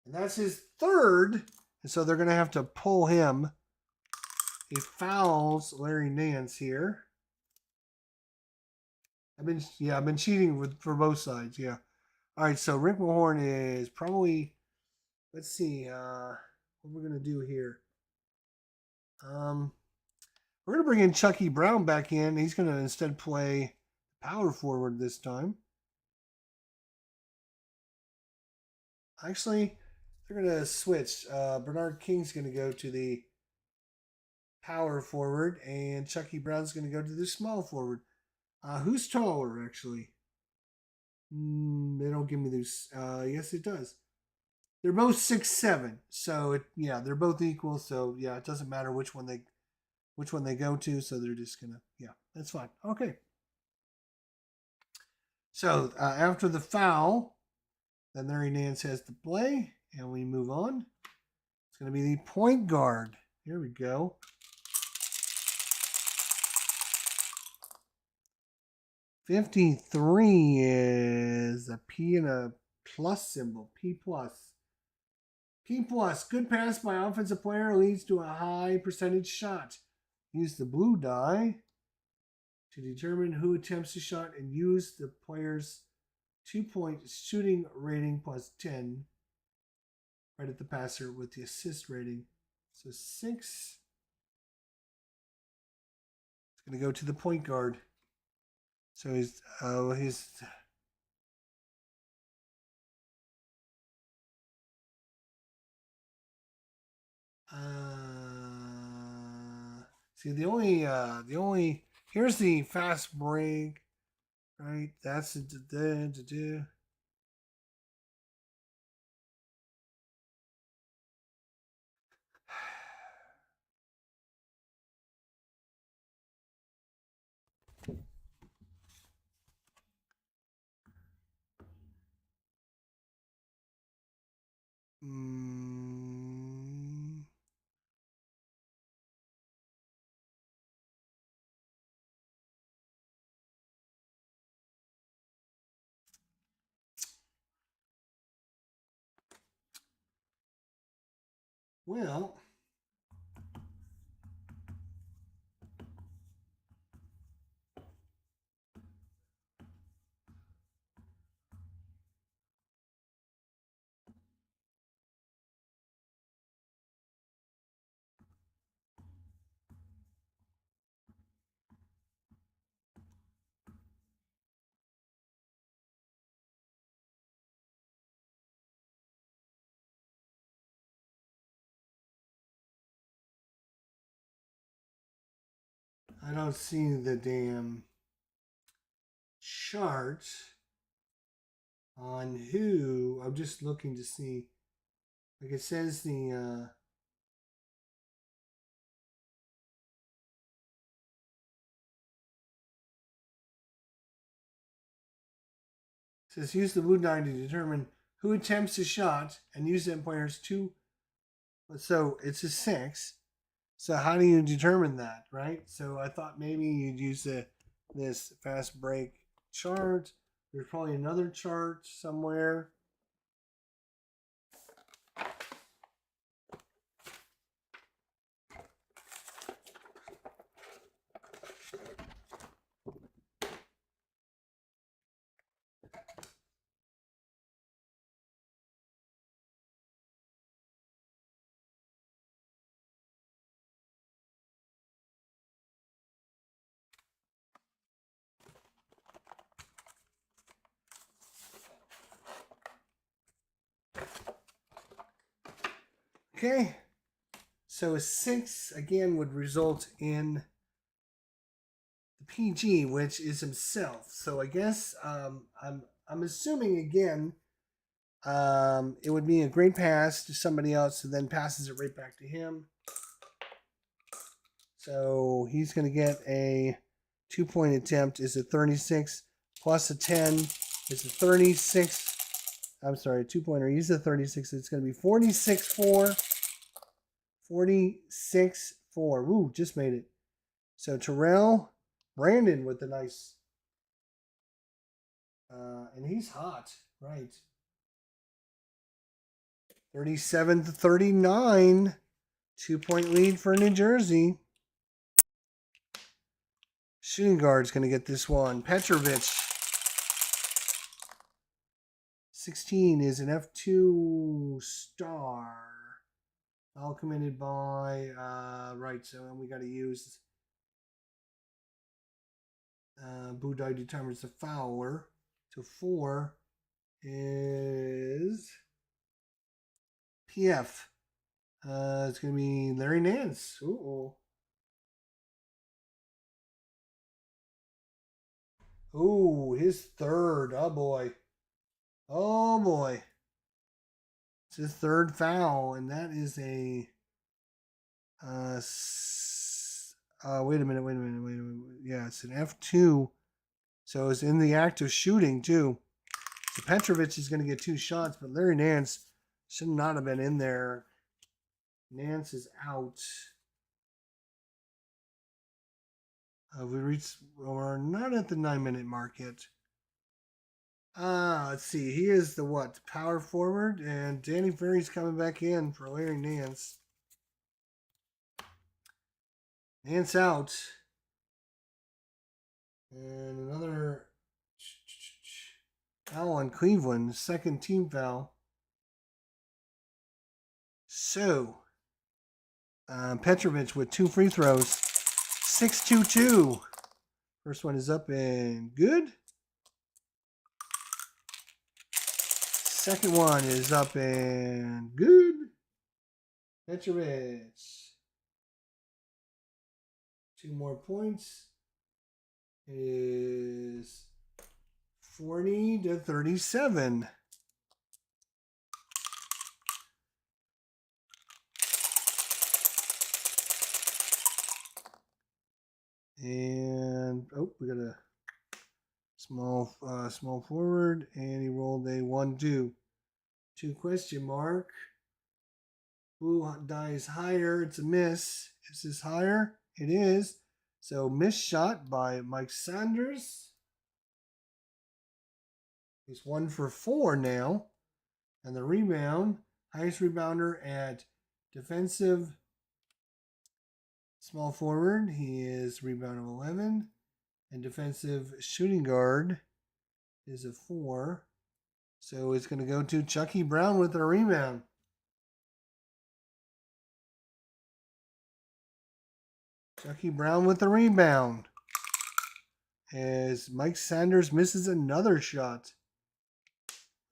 And that's his third. And so they're going to have to pull him. He fouls Larry Nance here. I've been cheating for both sides. Yeah. All right. So Rick Mahorn is probably. Let's see. What we're going to do here. We're going to bring in Chucky Brown back in. He's going to instead play power forward this time. Actually, they're going to switch. Bernard King's going to go to the power forward, and Chucky Brown's going to go to the small forward. Who's taller, actually? They don't give me those. Yes, it does. They're both 6'7", so they're both equal. So yeah, it doesn't matter which one they go to. So they're just gonna that's fine. Okay. So after the foul, then Larry Nance has to play, and we move on. It's going to be the point guard. Here we go. $53 is a P and a plus symbol. P plus. P plus. Good pass by offensive player leads to a high percentage shot. Use the blue die to determine who attempts the shot and use the player's 2-point shooting rating plus 10 right at the passer with the assist rating. So 6. It's going to go to the point guard. So he's see the only here's the fast break, right? That's the mm, well, I don't see the damn chart on who. I'm just looking to see. Like it says the says use the blue die to determine who attempts a shot and use the pointers to. So it's a 6. So how do you determine that, right? So I thought maybe you'd use this fast break chart. There's probably another chart somewhere. Okay. So a 6 again would result in the PG, which is himself. So I guess I'm assuming again it would be a great pass to somebody else who then passes it right back to him. So he's going to get a 2-point attempt. Is a 36 plus a 10 is a 36. I'm sorry, a 2-pointer. He's a 36. It's going to be 46-4. 46-4. Woo, just made it. So Terrell Brandon with the nice. And he's hot, right? 37-39. 2-point lead for New Jersey. Shooting guard's going to get this one. Petrovic. 16 is an F2 star. All committed by, right, so we got to use Budai determines the fouler. So 4 is PF. It's going to be Larry Nance. Ooh. Ooh, his third. Oh, boy. Oh, boy. It's his third foul, and that is a... wait a minute. Yeah, it's an F2. So it's in the act of shooting, too. So Petrovic is going to get 2 shots, but Larry Nance should not have been in there. Nance is out. We're not at the 9-minute mark yet. Let's see. He is the what? Power forward, and Danny Ferry's coming back in for Larry Nance. Nance out. And another foul on Cleveland. Second team foul. So, Petrovic with 2 free throws. 6-2-2. First one is up and good. Second one is up and good. Petrovic. 2 more points. It is 40-37. And we got a small forward, and he rolled a 1-2. 2 question mark. Who dies higher? It's a miss. Is this higher? It is. So missed shot by Mike Sanders. He's 1 for 4 now. And the rebound, highest rebounder at defensive small forward. He is rebound of 11. And defensive shooting guard is a 4. So it's going to go to Chucky Brown with a rebound. Chucky Brown with the rebound. As Mike Sanders misses another shot.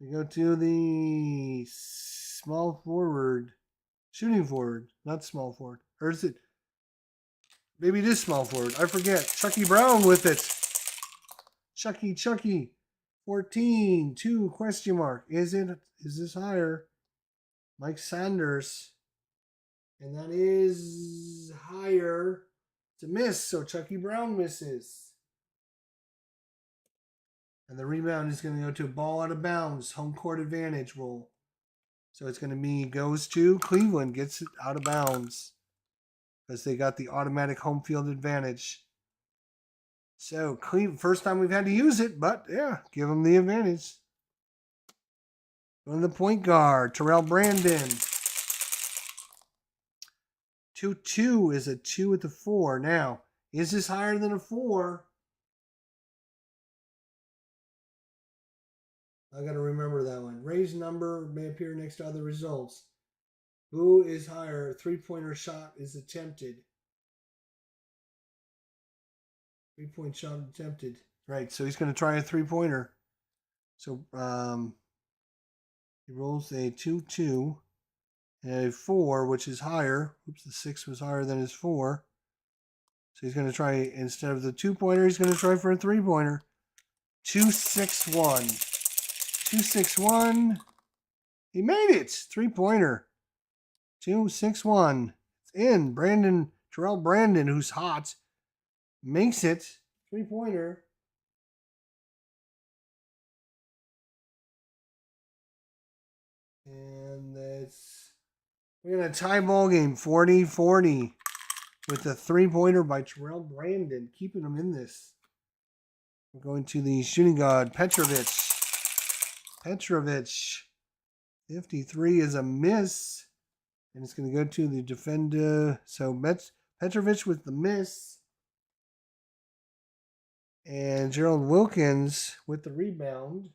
We go to the small forward. Shooting forward. Not small forward. Or is it? Maybe it is small forward. I forget. Chucky Brown with it. Chucky. 14. 2 question mark. Is this higher? Mike Sanders. And that is higher. It's a miss, so Chucky Brown misses. And the rebound is going to go to a ball out of bounds. Home court advantage roll. So it's going to be goes to Cleveland. Gets it out of bounds. Because they got the automatic home field advantage. So Cleveland, first time we've had to use it, but yeah, give them the advantage. Going to the point guard, Terrell Brandon. 2-2 is a 2 at the 4. Now, is this higher than a 4? I got to remember that one. Raised number may appear next to other results. Who is higher? 3-pointer shot is attempted. 3-point shot attempted. Right, so he's going to try a 3-pointer. So he rolls a 2-2 and a 4, which is higher. Oops, the 6 was higher than his 4. So he's going to try, instead of the 2-pointer, he's going to try for a 3-pointer. 2-6-1. 2-6-1. He made it. 3-pointer. 2-6-1. It's in. Terrell Brandon, who's hot, makes it. 3-pointer. And we're going to tie ball game 40-40 with a 3-pointer by Terrell Brandon, keeping him in this. We're going to the shooting guard, Petrovic. 53 is a miss. And it's going to go to the defender. So Petrovic with the miss. And Gerald Wilkins with the rebound.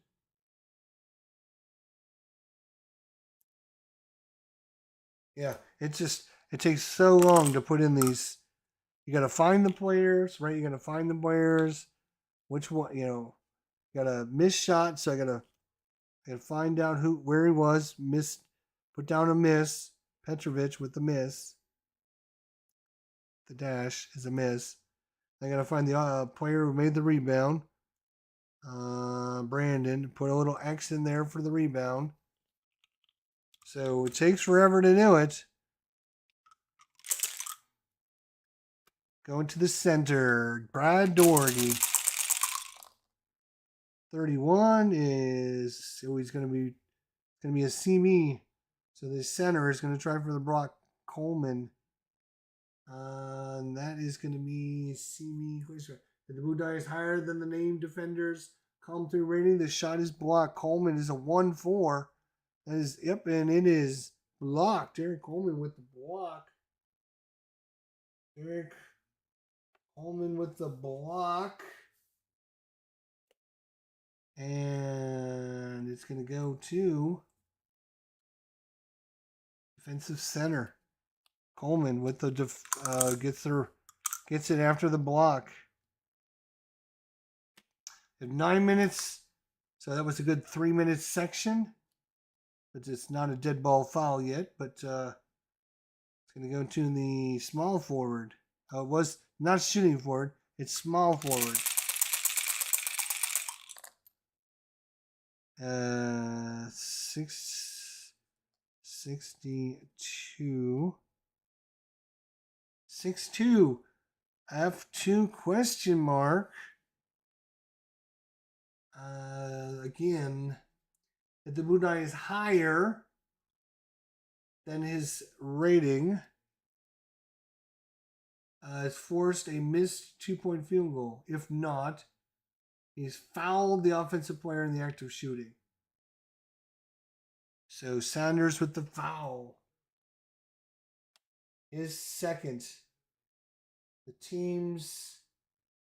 Yeah, it takes so long to put in these. You got to find the players, right? You got to find the players. Which one, got a miss shot. So I got to find out where he was. Put down a miss. Petrovic with the miss. The dash is a miss. I got to find the player who made the rebound. Brandon. Put a little X in there for the rebound. So it takes forever to do it. Going to the center, Brad Doherty. 31 is, he's going to be a CB. So the center is going to try for the Brock Coleman. And that is going to be CB. The blue die is higher than the named defenders. Column 3 rating. The shot is blocked. Coleman is a 1-4. That is, and it is blocked. Eric Coleman with the block. Eric Coleman with the block. And it's going to go to Defensive center. Coleman with the gets it after the block. 9 minutes, so that was a good 3-minute section. But it's not a dead ball foul yet. But it's going to go to the small forward. It was not shooting forward. It's small forward. 662. 6-2. F2 question mark. Again, if the Budai is higher than his rating, has forced a missed 2-point field goal. If not, he's fouled the offensive player in the act of shooting. So Sanders with the foul. His second. The team's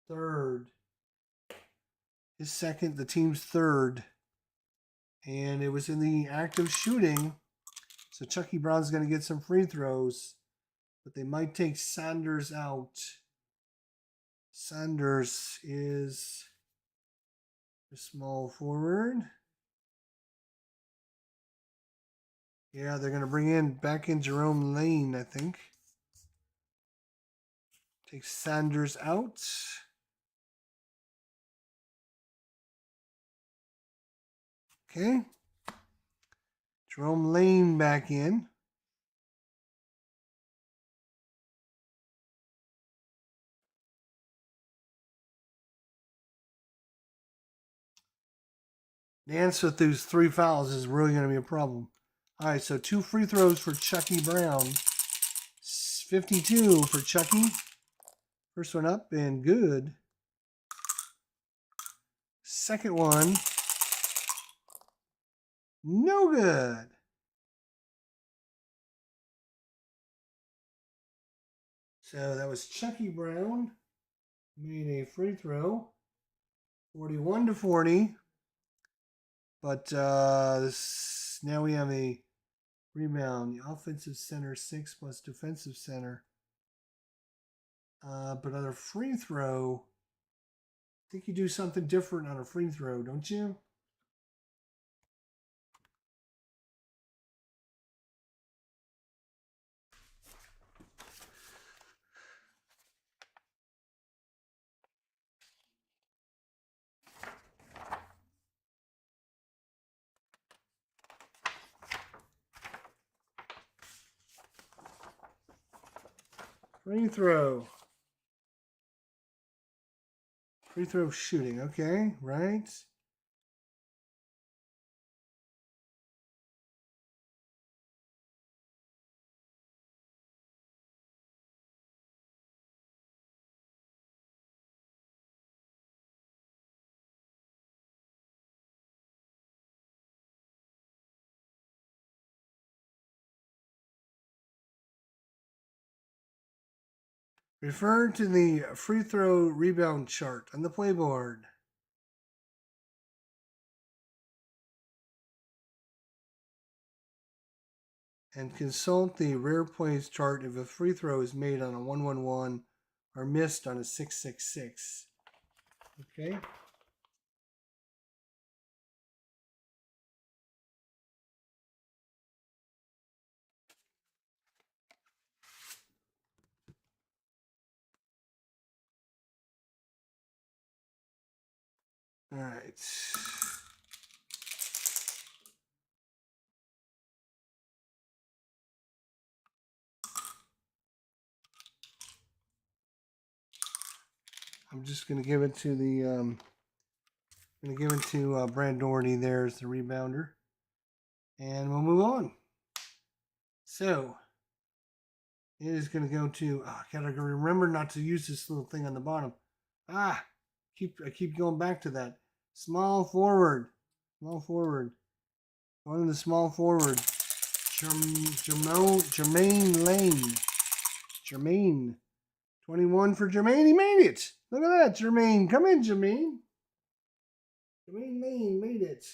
third. His second, the team's third. And it was in the act of shooting. So Chucky Brown's going to get some free throws. But they might take Sanders out. Sanders is a small forward. Yeah, they're going to bring back in Jerome Lane, I think. Take Sanders out. Okay. Jerome Lane back in. The answer with those 3 fouls is really going to be a problem. All right, so 2 free throws for Chucky Brown. 52 for Chucky. First one up and good. Second one, no good. So that was Chucky Brown. Made a free throw. 41-40. But now we have a rebound. The offensive center 6 plus defensive center. But on a free throw, I think you do something different on a free throw, don't you? Free throw. Free throw shooting. Okay, right. Refer to the free throw rebound chart on the playboard. And consult the rare plays chart if a free throw is made on a 1-1-1 or missed on a 6-6-6. Okay. All right. I'm just going to give it to the Brad Doherty there as the rebounder. And we'll move on. So it is going to go to, I gotta remember not to use this little thing on the bottom. I keep going back to that. Small forward. Going to the small forward. Jermaine Lane. Jermaine. 21 for Jermaine. He made it. Look at that, Jermaine. Come in, Jermaine. Jermaine Lane made it.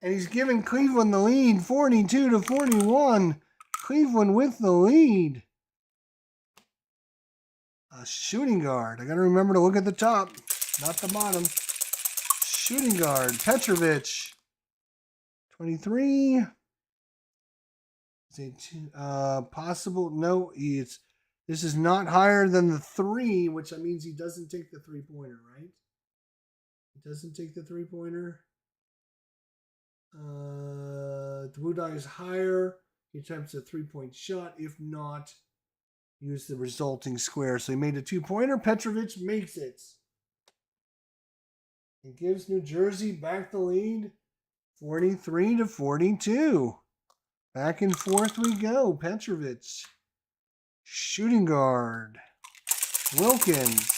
And he's giving Cleveland the lead, 42-41. Cleveland with the lead. A shooting guard. I got to remember to look at the top, not the bottom. Shooting guard, Petrovic. 23. Is it possible? No, this is not higher than the 3, which means he doesn't take the 3-pointer, right? He doesn't take the 3-pointer. The blue die is higher. He attempts a 3-point shot. If not, use the resulting square. So he made a 2-pointer. Petrovic makes it. It gives New Jersey back the lead, 43-42. Back and forth we go. Petrovic, shooting guard, Wilkins,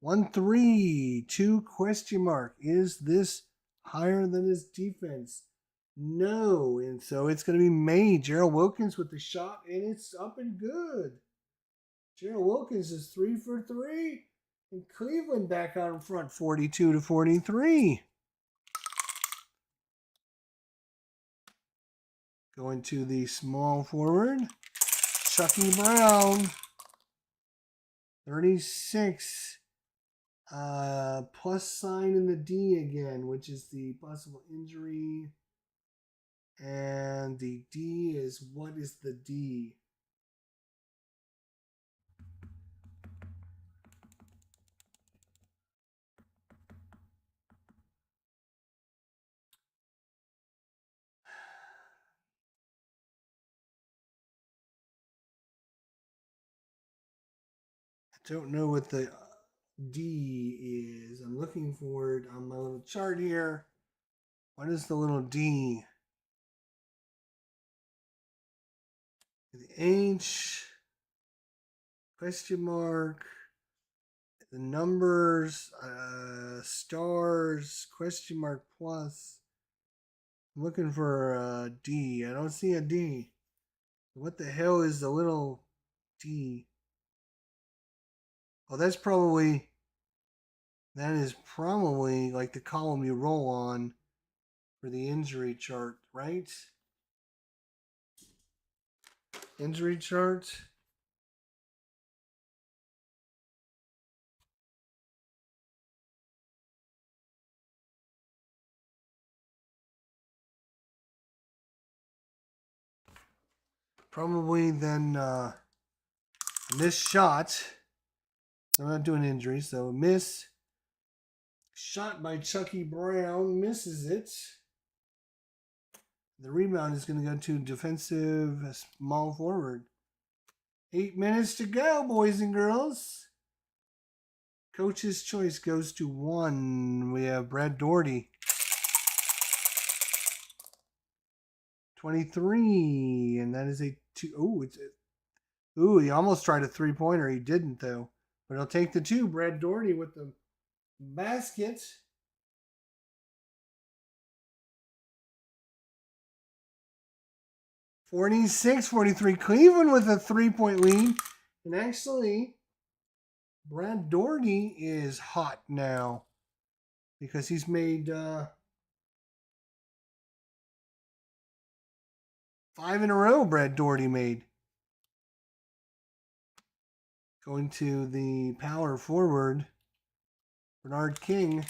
1-3, 2 question mark. Is this higher than his defense? No, and so it's going to be made. Gerald Wilkins with the shot, and it's up and good. Gerald Wilkins is 3 for 3, and Cleveland back out in front, 42-43. Going to the small forward, Chucky Brown, 36. Plus sign in the D again, which is the possible injury. And the D is, what is the D? I don't know what the D is. I'm looking for it on my little chart here. What is the little D? The H, question mark, the numbers, stars, question mark plus. I'm looking for a D. I don't see a D. What the hell is the little D? Oh, that is probably like the column you roll on for the injury chart, right? Injury chart. Probably then miss shot. I'm not doing injury, so miss shot by Chucky Brown, misses it. The rebound is going to go to defensive small forward. 8 minutes to go, boys and girls. Coach's choice goes to 1. We have Brad Doherty. 23, and that is a 2. He almost tried a 3-pointer. He didn't, though. But he'll take the 2. Brad Doherty with the basket. (46-43). Cleveland with a 3-point lead. And actually, Brad Doherty is hot now because he's made 5 in a row. Brad Doherty made. Going to the power forward, Bernard King.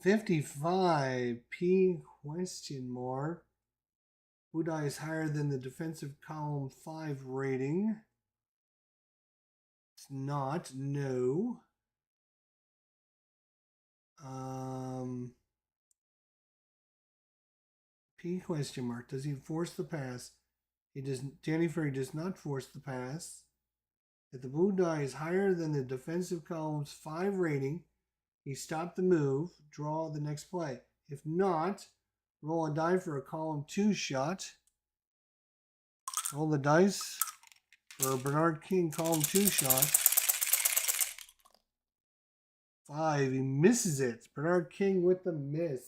55, P question mark. Budai is higher than the defensive column 5 rating. It's not, no. P question mark. Does he force the pass? He does. Danny Ferry does not force the pass. If the blue die is higher than the defensive column's 5 rating, he stopped the move, draw the next play. If not, roll a die for a column 2 shot. Roll the dice for a Bernard King column 2 shot. 5, he misses it. Bernard King with the miss.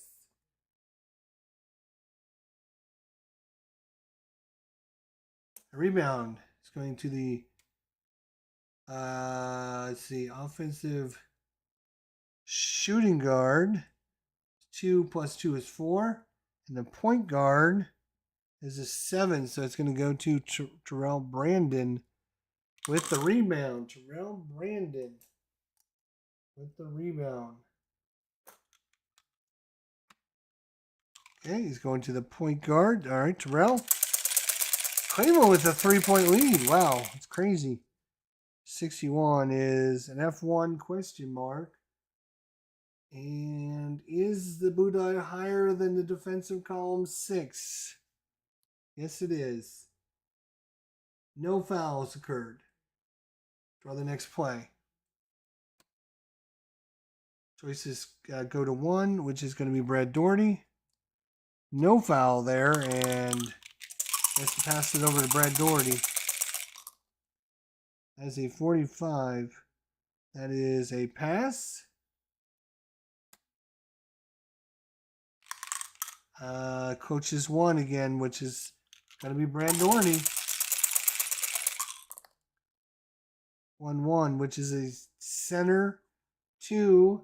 A rebound is going to the Let's see. Offensive shooting guard. 2 plus 2 is 4. And the point guard is a 7. So it's going to go to Terrell Brandon with the rebound. Terrell Brandon with the rebound. Okay, he's going to the point guard. All right, Terrell. Cleveland with a 3-point lead. Wow, it's crazy. 61 is an F1 question mark. And is the Budai higher than the defensive column 6? Yes, it is. No fouls occurred. Draw the next play. Choices go to 1, which is going to be Brad Doherty. No foul there, and has to pass it over to Brad Doherty. As a 45, that is a pass. Coaches 1 again, which is going to be Brad Doherty. 1-1, which is a center 2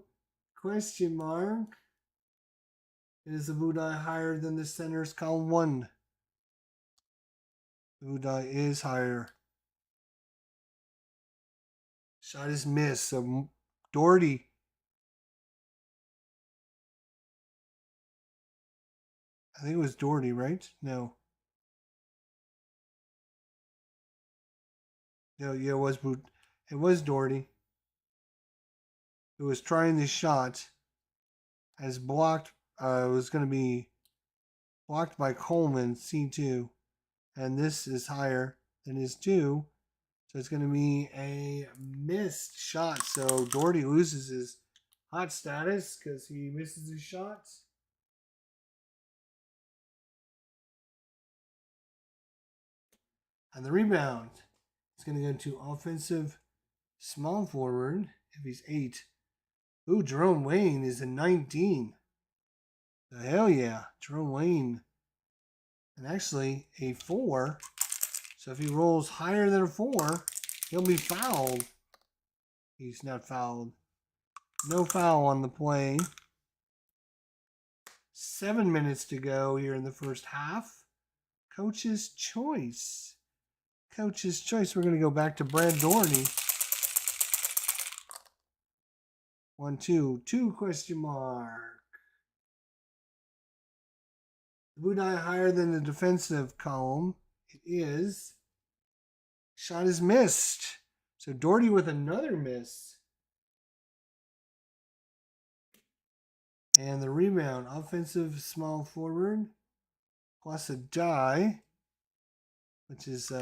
question mark. Is the Budai higher than the center's column 1? The Budai is higher. Shot is missed. So Doherty. I think it was Doherty, right? No. No, yeah, it was Doherty. It was trying the shot as blocked. It was going to be blocked by Coleman, C2. And this is higher than his 2. So it's going to be a missed shot. So Doherty loses his hot status because he misses his shots. And the rebound is going to go to offensive small forward if he's 8. Ooh, Jerome Wayne is a 19. Hell yeah, Jerome Wayne. And actually a 4. So if he rolls higher than a 4, he'll be fouled. He's not fouled. No foul on the play. 7 minutes to go here in the first half. Coach's choice. Coach's choice. We're going to go back to Brad Doherty. 1-2. 2 question mark. The Budai higher than the defensive column. It is. Shot is missed. So Doherty with another miss. And the rebound. Offensive small forward. Plus a die. Which is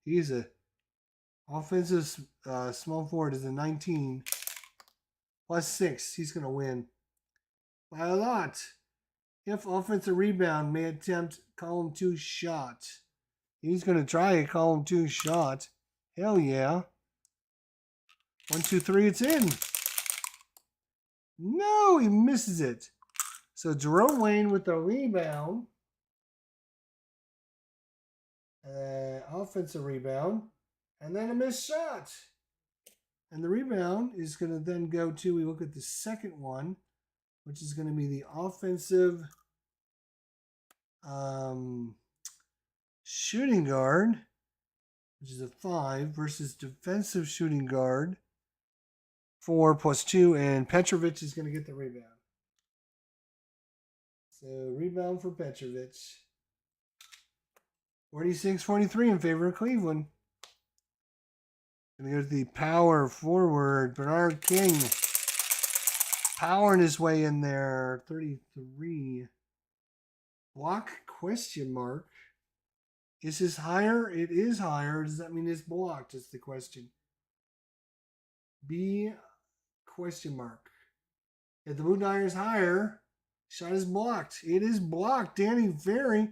he's a offensive small forward is a 19 plus 6. He's going to win by a lot. If offensive rebound may attempt column 2 shot. He's going to try a column 2 shot. Hell yeah. 1, 2, 3, it's in. No, he misses it. So Jerome Wayne with the rebound. Offensive rebound, and then a missed shot. And the rebound is going to then go to, we look at the second one, which is going to be the offensive shooting guard, which is a 5, versus defensive shooting guard, 4 plus 2, and Petrovic is going to get the rebound. So rebound for Petrovic. 46-43 in favor of Cleveland. And there's the power forward, Bernard King. Powering his way in there. 33. Block question mark. Is this higher? It is higher. Does that mean it's blocked? Is the question. B question mark. If the Budai is higher, shot is blocked. It is blocked. Danny Ferry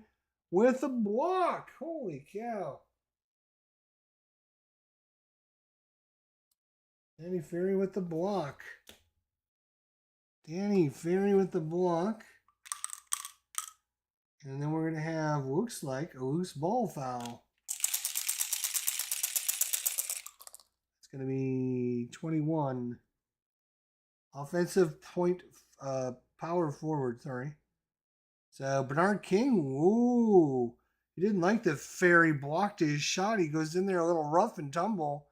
with a block. Holy cow. Danny Ferry with the block. Danny Ferry with the block. And then we're going to have, looks like, a loose ball foul. It's going to be 21. Offensive point, power forward, sorry. So Bernard King, ooh, he didn't like the Ferry blocked his shot. He goes in there a little rough and tumble,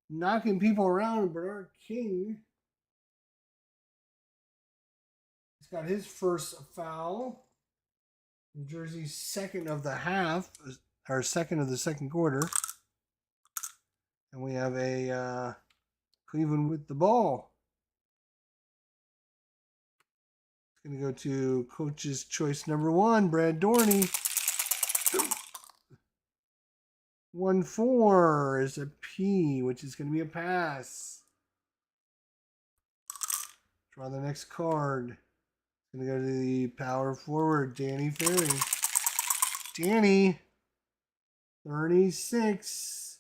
knocking people around. Bernard King, he's got his first foul. New Jersey's second of the half, or second of the second quarter. And we have a Cleveland with the ball. It's going to go to coach's choice number 1, Brad Dorney. 1-4 is a P, which is going to be a pass. Draw the next card. It's going to go to the power forward, Danny Ferry. Danny, 36.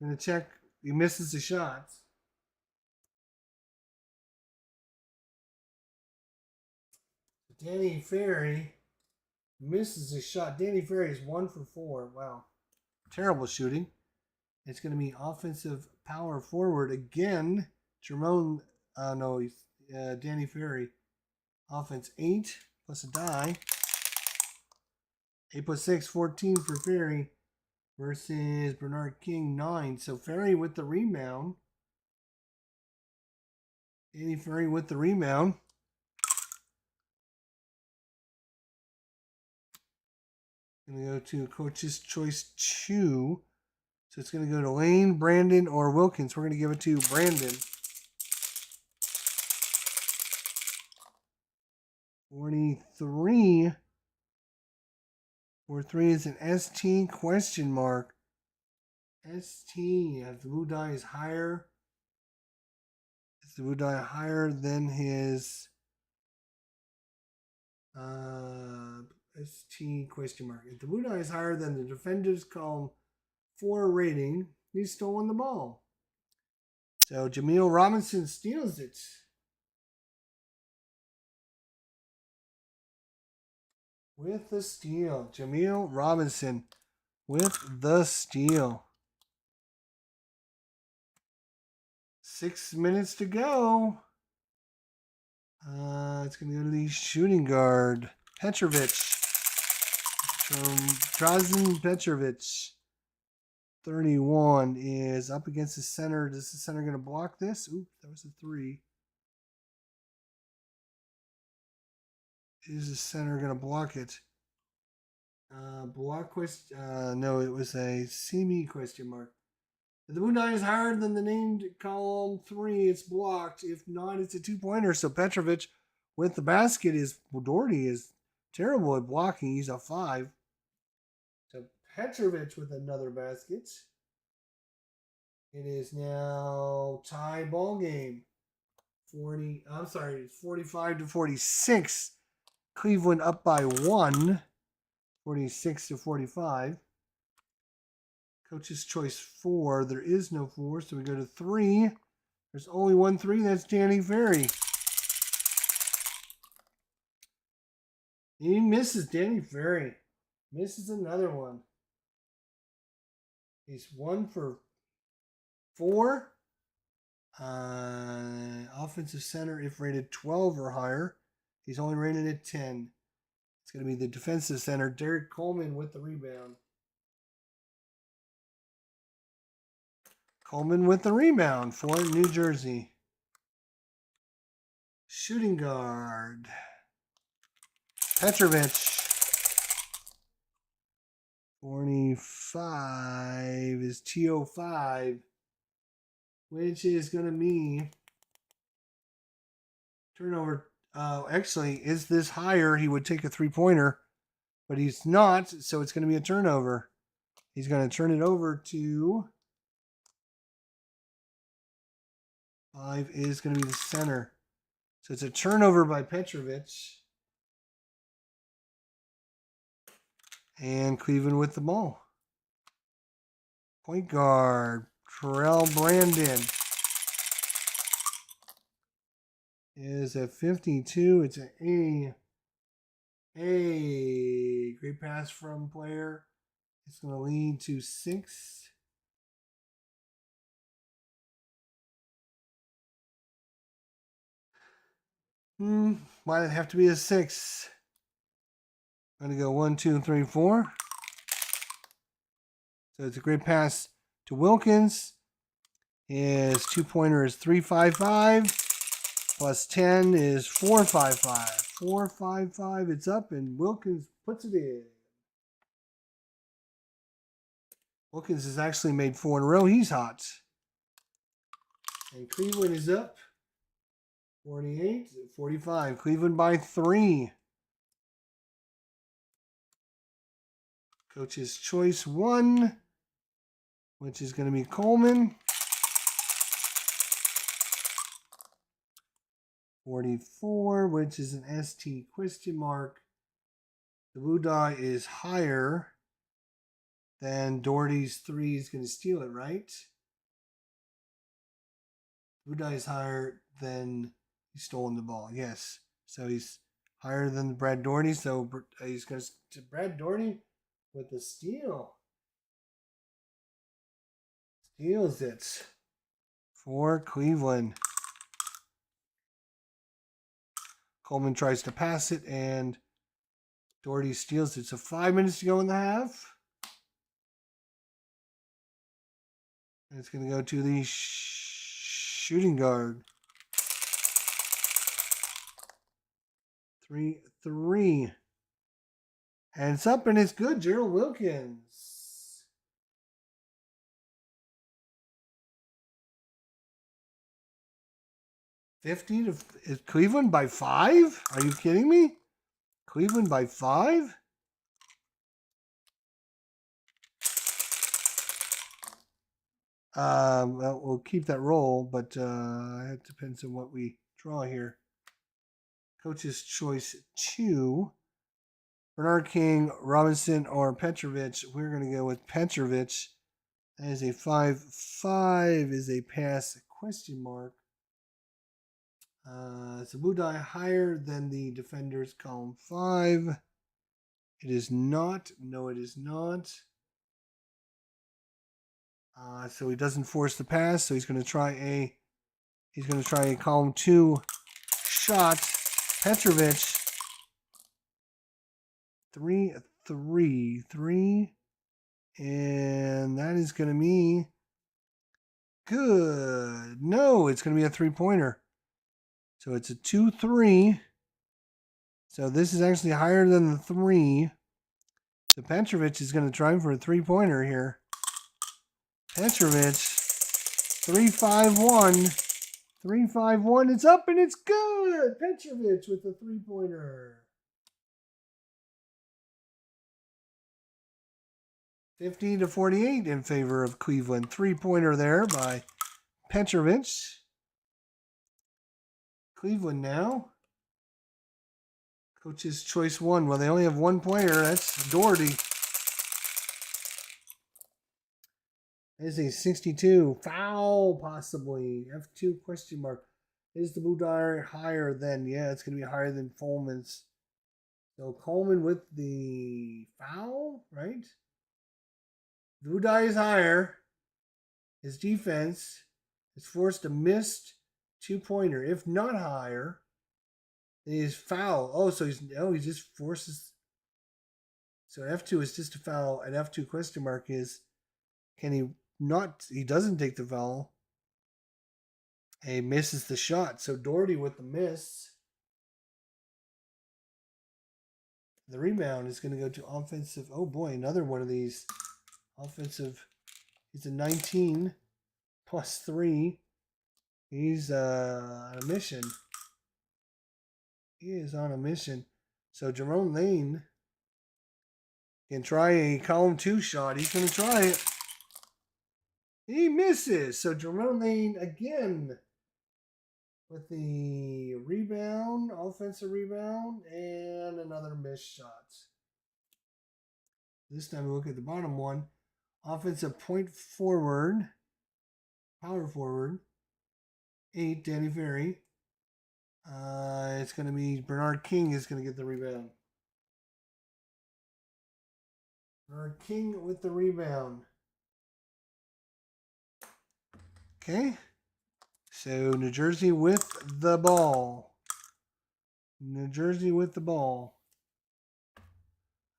I'm going to check. He misses the shots. Danny Ferry misses a shot. Danny Ferry is 1 for 4. Wow. Terrible shooting. It's going to be offensive power forward again. Danny Ferry. Offense 8 plus a die. 8 plus 6, 14 for Ferry versus Bernard King, 9. So Ferry with the rebound. Danny Ferry with the rebound. Going to go to coach's choice 2. So it's going to go to Lane, Brandon, or Wilkins. We're going to give it to Brandon. 43. 43 is an ST question mark. ST, if the blue die is higher. Is the blue die higher than his ST question mark? If the blue die is higher than the defender's column 4 rating, he's stolen the ball. So Jameel Robinson steals it. With the steal. Jameel Robinson with the steal. 6 minutes to go. It's going to go to the shooting guard, Petrovic. From Drazen Petrovic. 31 is up against the center. Is the center going to block this? Oops, that was a 3. Is the center going to block it? Block question. No, it was a semi question mark. If the blue die is higher than the named column 3, it's blocked. If not, it's a 2-pointer. So Petrovic with the basket Doherty is terrible at blocking. He's a 5. So Petrovic with another basket. It is now tie ball game. 45-46. Cleveland up by 1. 46-45. Coach's choice 4. There is no 4, so we go to 3. There's only 1 3. That's Danny Ferry. He misses. Danny Ferry misses another one. He's 1 for 4. Offensive center, if rated 12 or higher. He's only rated at 10. It's going to be the defensive center, Derek Coleman, with the rebound. Coleman with the rebound for New Jersey. Shooting guard, Petrovic. 45 is TO5, which is going to be turnover. Actually, is this higher? He would take a 3-pointer, but he's not, so it's going to be a turnover. He's going to turn it over to 5 is going to be the center. So it's a turnover by Petrovic. And Cleveland with the ball. Point guard, Terrell Brandon. Is a 52. It's an A. Great pass from player. It's going to lead to 6. Why did it have to be a 6? I'm going to go 1, 2, 3, 4. So it's a great pass to Wilkins. His 2-pointer is 355. Plus 10 is 455. 455. It's up, and Wilkins puts it in. Wilkins has actually made 4 in a row. He's hot. And Cleveland is up. 48, 45. Cleveland by 3. Coach's choice 1, which is going to be Coleman. 44, which is an ST question mark. The blue die is higher than Doherty's 3 is going to steal it, right? Blue die is higher than he's stolen the ball. Yes. So he's higher than Brad Doherty. So he's going to Brad Doherty with the steal. Steals it for Cleveland. Coleman tries to pass it, and Doherty steals it. So 5 minutes to go in the half. And it's going to go to the shooting guard. 3-3. And it's up, and it's good. Gerald Wilkins. 50 to is Cleveland by 5? Are you kidding me? Cleveland by 5? Well, we'll keep that roll, but it depends on what we draw here. Coach's choice 2. Bernard King, Robinson, or Petrovic. We're going to go with Petrovic. That is a 5-5 is a pass question mark. So blue die higher than the defenders column 5. It is not. No, it is not. So he doesn't force the pass. So he's going to try a column 2 shot. Petrovic. 3-3. And that is going to be good. No, it's going to be a 3-pointer. So it's a 2-3. So this is actually higher than the 3. So Petrovic is going to try for a 3-pointer here. Petrovic, 3-5-1. 3-5-1. It's up and it's good. Petrovic with a 3-pointer. 50-48 in favor of Cleveland. 3-pointer there by Petrovic. Cleveland now. Coach's choice 1. Well, they only have 1 player. That's Doherty. Is a 62. Foul, possibly. F2 question mark. Is the blue die higher than? Yeah, it's going to be higher than Coleman's. So Coleman with the foul, right? The blue die is higher. His defense is forced a missed 2-pointer. If not higher, he's foul. Oh, so he just forces. So F2 is just a foul. An F2 question mark is, can he not? He doesn't take the foul. And he misses the shot. So Doherty with the miss. The rebound is going to go to offensive. Oh boy, another one of these offensive. He's a 19 plus 3. He's on a mission. He is on a mission. So Jerome Lane can try a column 2 shot. He's going to try it. He misses. So Jerome Lane again with the rebound, offensive rebound, and another missed shot. This time we look at the bottom one. Offensive point forward, power forward, 8, Danny Ferry. It's going to be Bernard King is going to get the rebound. Bernard King with the rebound. Okay. So New Jersey with the ball. New Jersey with the ball.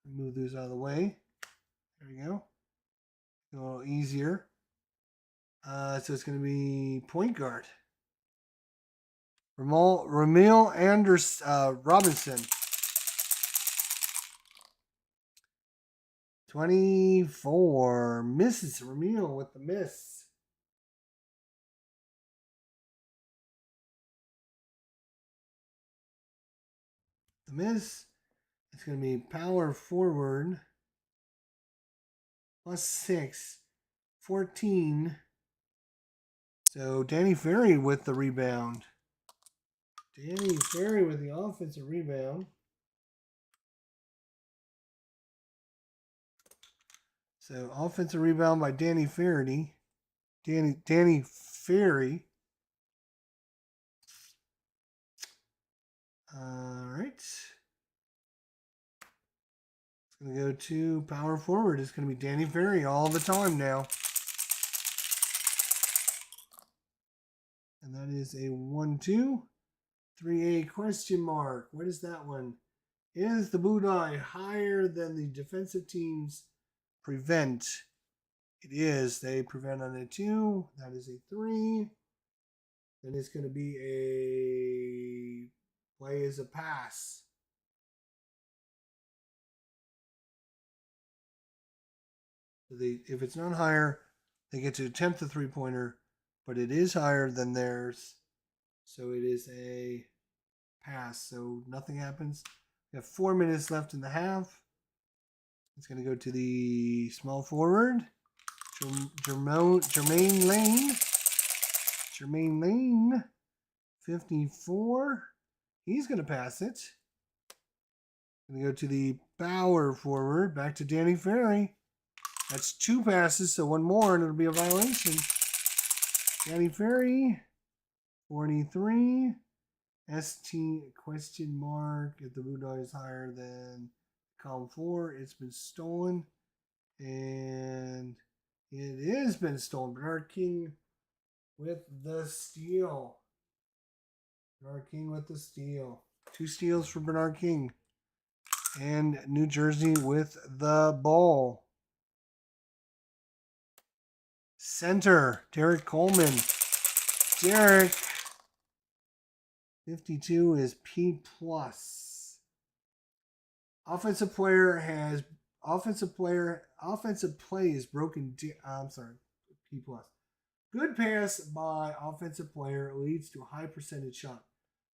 Move those out of the way. There we go. A little easier. So it's going to be point guard. Ramil Robinson. 24. Misses Ramil with the miss. The miss. It's going to be power forward. +6. 14. So Danny Ferry with the rebound. Danny Ferry with the offensive rebound. So offensive rebound by Danny Ferry. Danny Ferry. All right. It's going to go to power forward. It's going to be Danny Ferry all the time now. And that is a 1-2. 3A question mark. What is that one? Is the Bullseye higher than the defensive team's prevent? It is. They prevent on a 2. That is a 3. Then it's going to be a play as a pass. So if it's not higher, they get to attempt the three-pointer, but it is higher than theirs. So it is a pass. So nothing happens. We have 4 minutes left in the half. It's going to go to the small forward, Jermaine Lane. Jermaine Lane, 54. He's going to pass it. Going to go to the power forward, back to Danny Ferry. That's 2 passes, so 1 more, and it'll be a violation. Danny Ferry, 43. ST question mark. If the Bullseye is higher than column 4, it's been stolen. And it has been stolen. Bernard King with the steal. Bernard King with the steal. 2 steals for Bernard King. And New Jersey with the ball. Center, Derek Coleman. Derek, 52 is P+. Offensive play is broken. P+. Good pass by offensive player leads to a high percentage shot.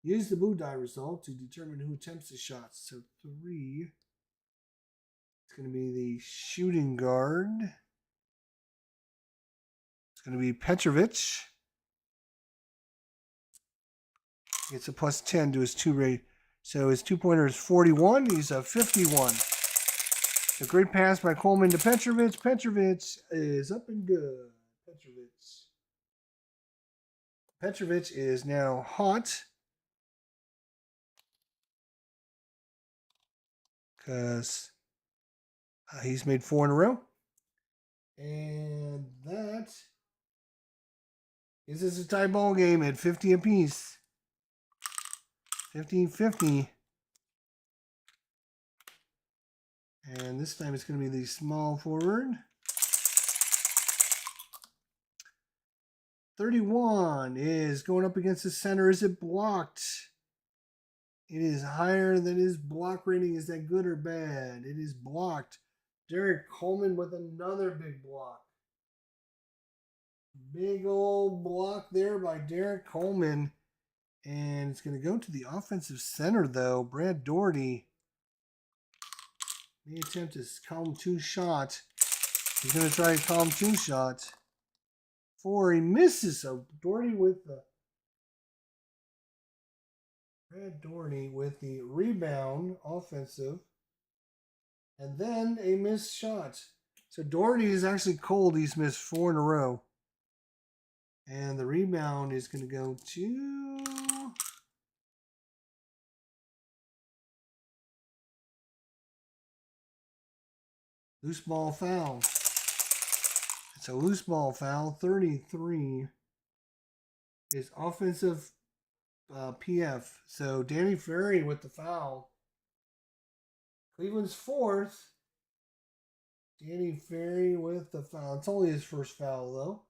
Use the Bullseye result to determine who attempts the shots. So 3. It's going to be the shooting guard. It's going to be Petrovic. It's a +10 to his 2 rate. So his 2-pointer is 41. He's a 51. A great pass by Coleman to Petrovic. Petrovic is up and good. Petrovic is now hot. Because he's made 4 in a row. And that is a tie ball game at 50 apiece. 50-50. And this time it's going to be the small forward. 31 is going up against the center. Is it blocked? It is higher than his block rating. Is that good or bad? It is blocked. Derek Coleman with another big block. Big old block there by Derek Coleman. And it's going to go to the offensive center, though. Brad Doherty may attempt his column 2 shot. He's going to try a column 2 shot. 4, he misses. So Doherty with the Brad Doherty with the rebound, offensive. And then a missed shot. So Doherty is actually cold. He's missed 4 in a row. And the rebound is going to go to loose ball foul. It's a loose ball foul. 33 is offensive PF. So Danny Ferry with the foul. Cleveland's fourth. Danny Ferry with the foul. It's only his first foul, though.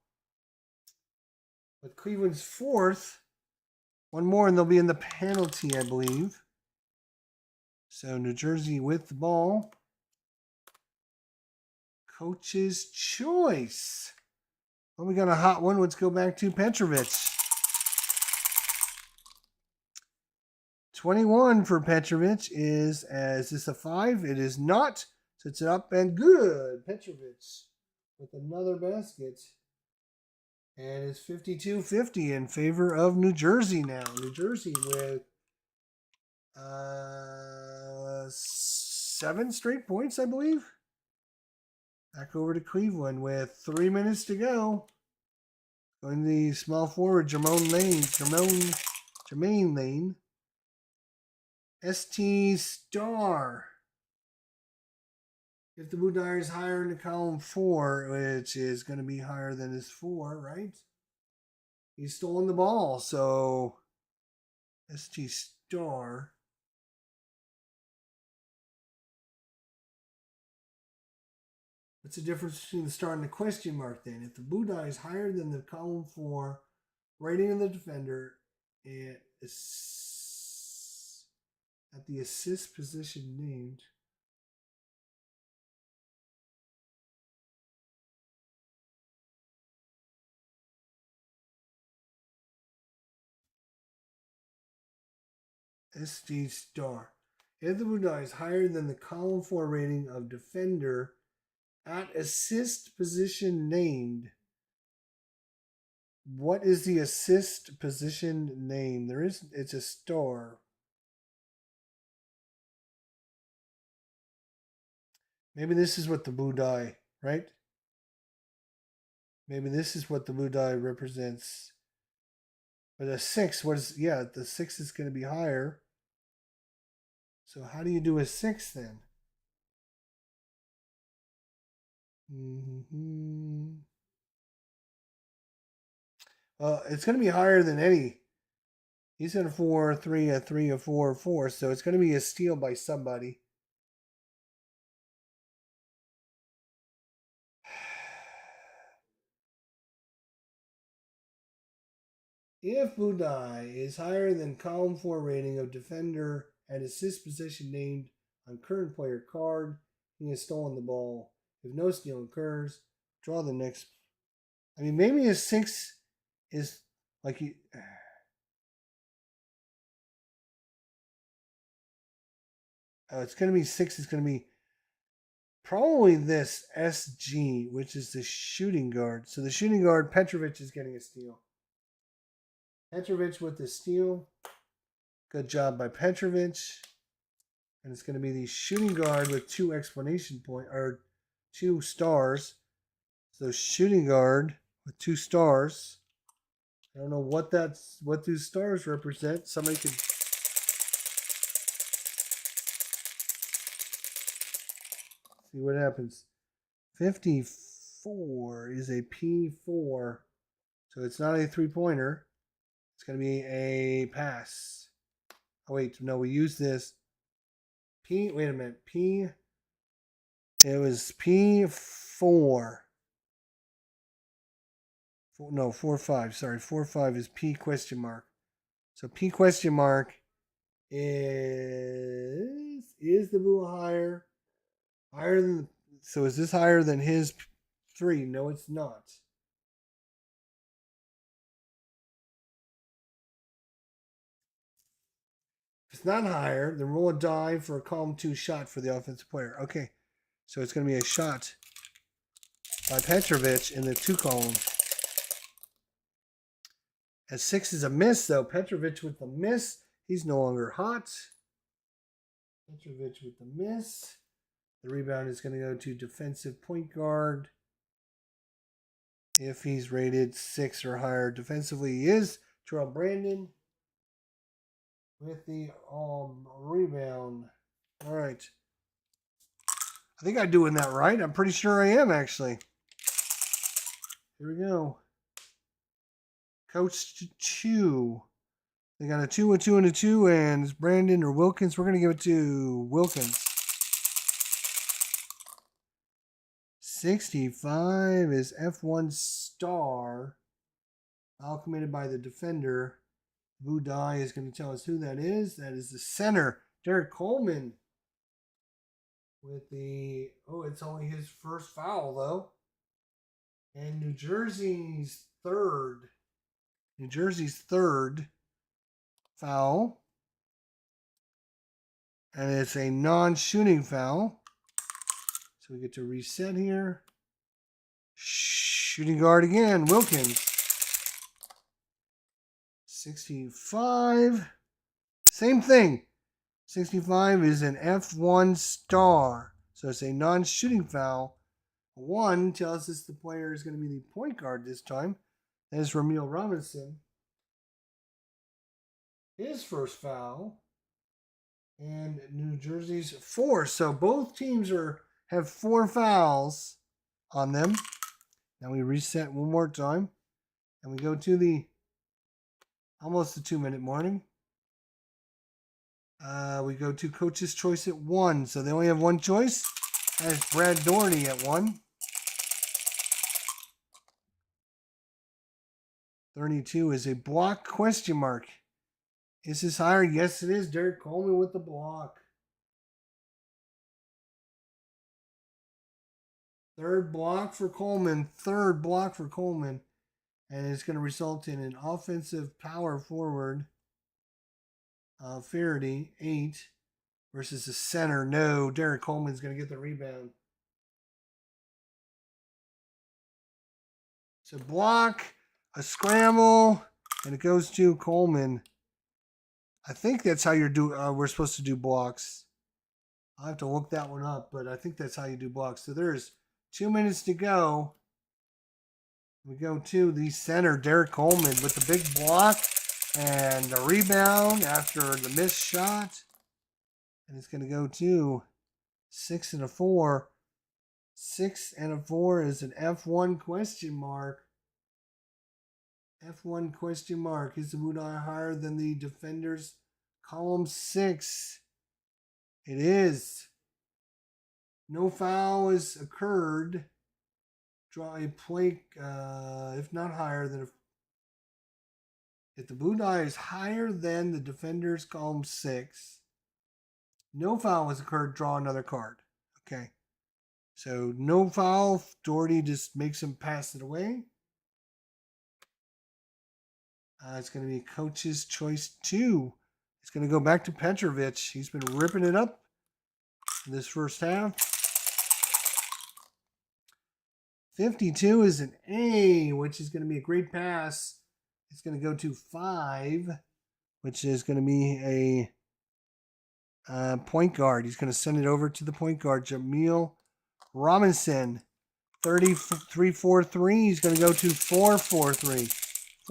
But Cleveland's fourth. One more, and they'll be in the penalty, I believe. So New Jersey with the ball. Coach's choice. Well, we got a hot one. Let's go back to Petrovic. 21 for Petrovic is this a 5? It is not. So it's up and good. Petrovic with another basket. And it's 52-50 in favor of New Jersey now. New Jersey with 7 straight points, I believe. Back over to Cleveland with 3 minutes to go. Going the small forward, Jermaine Lane. ST Star. If the Blue Dyer is higher in the column 4, which is going to be higher than his 4, right? He's stolen the ball, so ST Star. What's the difference between the star and the question mark then? If the Blue Dyer is higher than the column 4, rating of the defender, at the assist position named. SG Star. If the Blue Dyer is higher than the column 4 rating of defender at assist position named. What is the assist position name? It's a star. Maybe this is what the Blue Dye, right? Maybe this is what the Blue Dye represents. But a 6, the 6 is going to be higher. So how do you do a 6 then? Well, it's going to be higher than any. He's in a 4, 3, a 3, a 4, 4. So it's going to be a steal by somebody. If Blue Dye is higher than column 4 rating of defender at assist position named on current player card, he has stolen the ball. If no steal occurs, draw the next. I mean, maybe a 6 is like he. It's going to be 6. It's going to be probably this SG, which is the shooting guard. So the shooting guard, Petrovic, is getting a steal. Petrovic with the steal. Good job by Petrovic. And it's going to be the shooting guard with 2 exclamation point or 2 stars. So shooting guard with 2 stars. I don't know what 2 stars represent. Somebody could see what happens. 54 is a P4. So it's not a 3-pointer. It's going to be a pass. Oh, wait. No, we use this. Wait a minute. It was P4. No, 4-5. Sorry, 4-5 is P question mark. So P question mark is the Blue higher than, so is this higher than his 3? No, it's not. If it's not higher, then roll a die for a column 2 shot for the offensive player. Okay, so it's going to be a shot by Petrovic in the 2 column. At 6 is a miss, though. Petrovic with the miss. He's no longer hot. Petrovic with the miss. The rebound is going to go to defensive point guard. If he's rated 6 or higher defensively, he is. Terrell Brandon with the rebound. All right. I think I'm doing that right. I'm pretty sure I am, actually. Here we go. Coach Chu. I They got a 2, a 2, and a 2, and it's Brandon or Wilkins. We're going to give it to Wilkins. 65 is F1 Star. Foul committed by the defender. Vu Dai is going to tell us who that is. That is the center, Derek Coleman. With the, it's only his first foul, though. And New Jersey's third foul. And it's a non-shooting foul. So we get to reset here. Shooting guard again, Wilkins. 65. Same thing. 65 is an F1 Star. So it's a non-shooting foul. 1 tells us the player is going to be the point guard this time. That is Ramil Robinson. His first foul. And New Jersey's 4. So both teams have 4 fouls on them. Now we reset one more time. And we go to almost the 2-minute warning. We go to Coach's Choice at 1. So they only have one choice. That's Brad Doherty at 1. 32 is a block question mark. Is this higher? Yes, it is. Derek Coleman with the block. Third block for Coleman. And it's going to result in an offensive power forward. Faraday, 8. Versus the center. No, Derek Coleman's going to get the rebound. It's a block, a scramble, and it goes to Coleman. I think that's how we're supposed to do blocks. I'll have to look that one up, but I think that's how you do blocks. So there's 2 minutes to go. We go to the center, Derek Coleman, with the big block and the rebound after the missed shot. And it's going to go to 6 and a 4. 6 and a 4 is an F1 question mark. F1 question mark. Is the Budai higher than the defenders? Column 6. It is. No foul has occurred. Draw a play, if not higher than if the Budai is higher than the defenders, column 6. No foul has occurred. Draw another card. Okay. So no foul. Doherty just makes him pass it away. It's going to be Coach's Choice 2. It's going to go back to Petrovic. He's been ripping it up in this first half. 52 is an A, which is going to be a great pass. It's going to go to 5, which is going to be a point guard. He's going to send it over to the point guard, Jamil Robinson. 33-4-3. He's going to go to 4-4-3.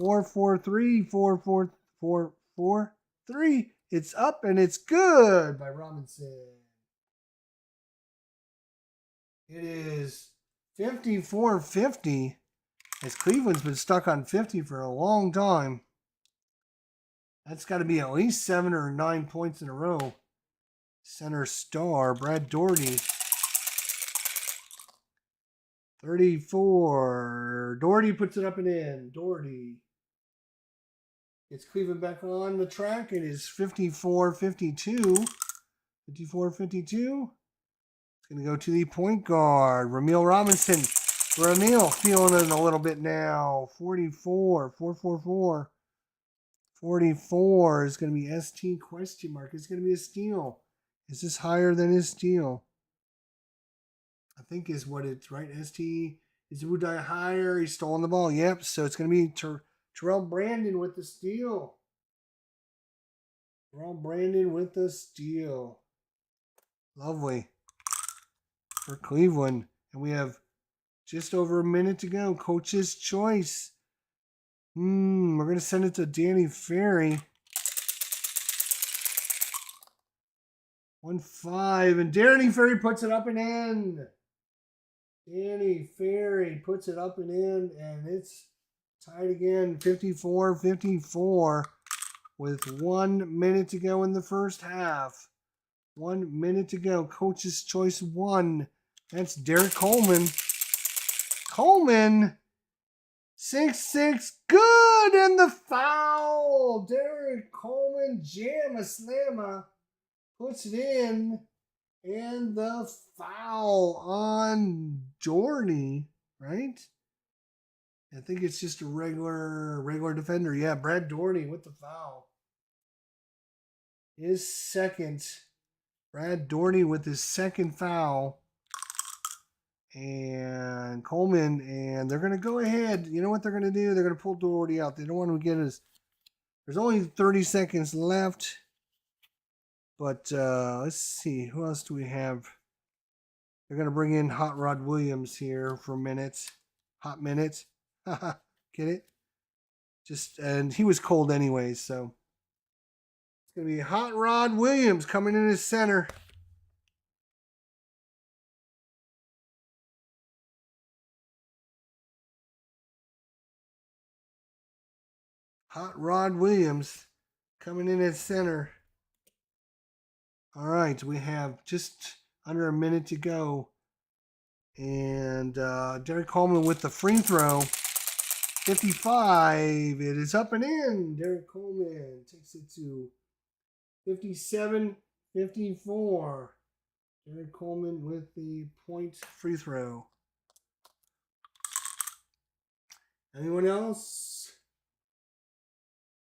4-4-3, 4-4-4-4-3. It's up and it's good by Robinson. It is 54-50 as Cleveland's been stuck on 50 for a long time. That's got to be at least 7 or 9 points in a row. Center star, Brad Doherty. 34. Doherty puts it up and in. Doherty. It's Cleveland back on the track. It is 54-52. 54-52. It's going to go to the point guard, Ramil Robinson. Ramil feeling it a little bit now. 44. 4-4-4. 44 is going to be ST question mark. It's going to be a steal. Is this higher than his steal? I think is what it's right. ST is Budai higher. He's stolen the ball. Yep. So it's going to be Terrell Brandon with the steal. Terrell Brandon with the steal. Lovely for Cleveland. And we have just over a minute to go. Coach's Choice. We're going to send it to Danny Ferry. 1-5. And Danny Ferry puts it up and in. Danny Ferry puts it up and in. And it's tied again. 54-54. with 1 minute to go in the first half. 1 minute to go. Coach's choice 1. That's Derek Coleman. Coleman, 6-6, good, and the foul. Derek Coleman, jamma-slamma, puts it in, and the foul on Dorney, right? I think it's just a regular defender. Yeah, Brad Dorney with the foul. His second. Brad Dorney with his second foul. And Coleman, and they're going to go ahead. You know what they're going to do? They're going to pull Doherty out. They don't want to get his. There's only 30 seconds left. But let's see. Who else do we have? They're going to bring in Hot Rod Williams here for minutes. Hot minutes. Get it? And he was cold anyways, so. It's going to be Hot Rod Williams coming in as center. Hot Rod Williams coming in at center. All right, we have just under a minute to go. And Derek Coleman with the free throw. 55. It is up and in. Derek Coleman takes it to 57-54. Derek Coleman with the point free throw. Anyone else?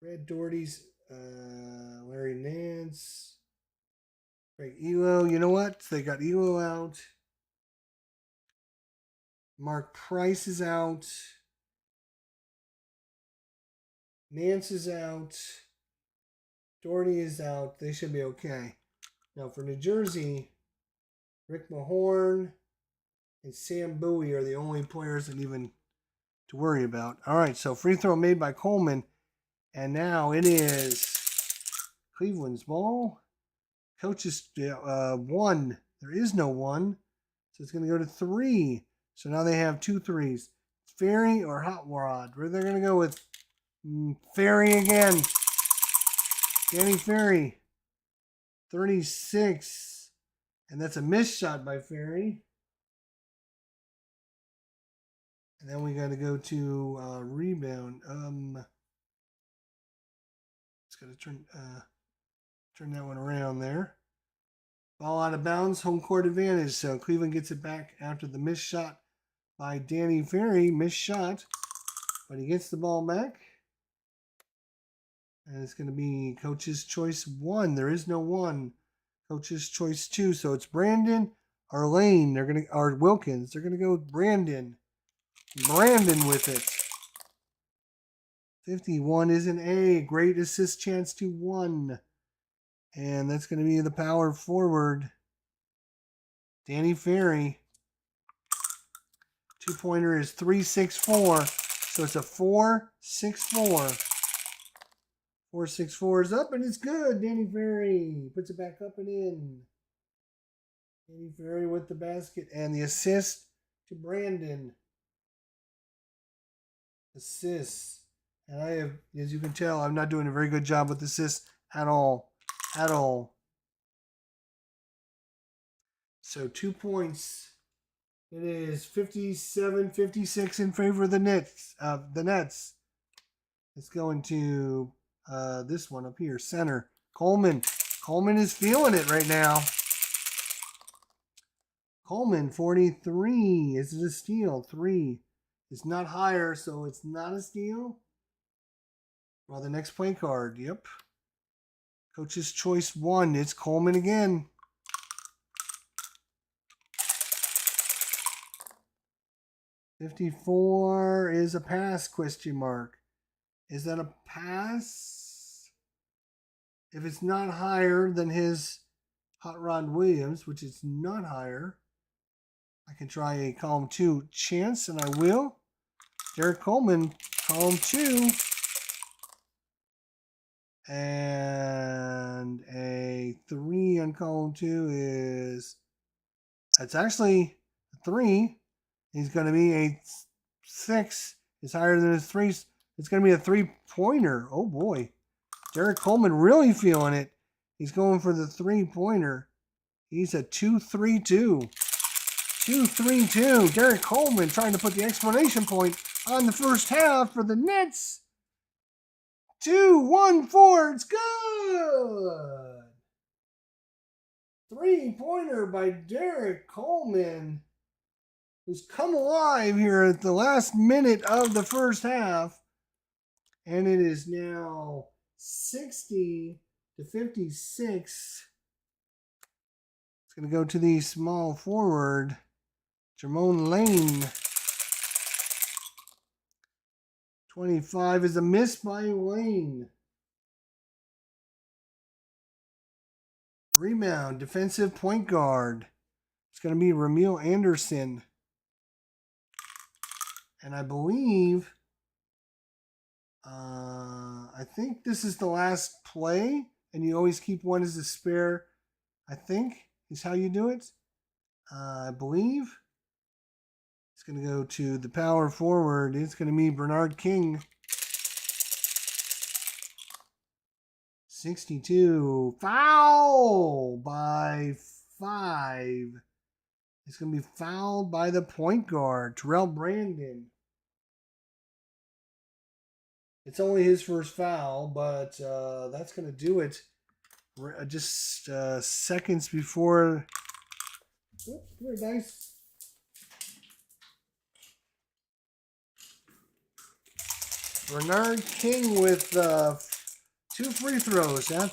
Brad Doherty's, Larry Nance, Greg Elo. You know what? They got Elo out. Mark Price is out. Nance is out. Doherty is out. They should be okay. Now for New Jersey, Rick Mahorn and Sam Bowie are the only players that even to worry about. All right, so free throw made by Coleman. And now it is Cleveland's ball. Coaches 1. There is no 1. So it's going to go to 3. So now they have 2 threes. Ferry or Hot Rod. Where they're going to go with Ferry again. Danny Ferry. 36. And that's a missed shot by Ferry. And then we got to go to rebound. It's got to turn that one around there. Ball out of bounds, home court advantage. So Cleveland gets it back after the missed shot by Danny Ferry. Missed shot, but he gets the ball back. And it's going to be Coach's Choice 1. There is no 1. Coach's Choice 2. So it's Brandon or Lane. Or Wilkins. They're going to go with Brandon. Brandon with it. 51 is an A. Great assist chance to 1. And that's going to be the power forward, Danny Ferry. 2-pointer is 3-6-4. So it's a 4-6-4. 4-6-4 is up and it's good. Danny Ferry puts it back up and in. Danny Ferry with the basket and the assist to Brandon. Assists. And I have, as you can tell, I'm not doing a very good job with assists at all. At all. So 2 points. It is 57-56 in favor of the Nets. It's going to this one up here, center. Coleman. Coleman is feeling it right now. Coleman, 43. Is it a steal? 3. It's not higher, so it's not a steal. Well, the next play card. Yep. Coach's Choice 1. It's Coleman again. $54 is a pass, question mark. Is that a pass? If it's not higher than his Hot Rod Williams, which is not higher, I can try a column 2 chance, and I will. Derek Coleman, column 2. And a 3 on column 2 is, that's actually a 3. He's going to be a 6. It's higher than his 3. It's going to be a 3-pointer. Oh boy. Derek Coleman really feeling it. He's going for the three-pointer. He's a 2-3-2. 2-3-2. Derek Coleman trying to put the exclamation point on the first half for the Nets. 2-1-4. It's good. Three-pointer by Derek Coleman, who's come alive here at the last minute of the first half. And it is now 60-56. It's going to go to the small forward, Jermone Lane. 25 is a miss by Lane. Rebound, defensive point guard. It's going to be Ramil Anderson. And I believe, I think this is the last play, and you always keep one as a spare, I think, is how you do it. I believe. It's going to go to the power forward. It's going to be Bernard King. 62. Foul by 5. It's going to be fouled by the point guard, Terrell Brandon. It's only his first foul, but that's going to do it. Just seconds before. Oops, very nice. Bernard King with 2 free throws. Huh?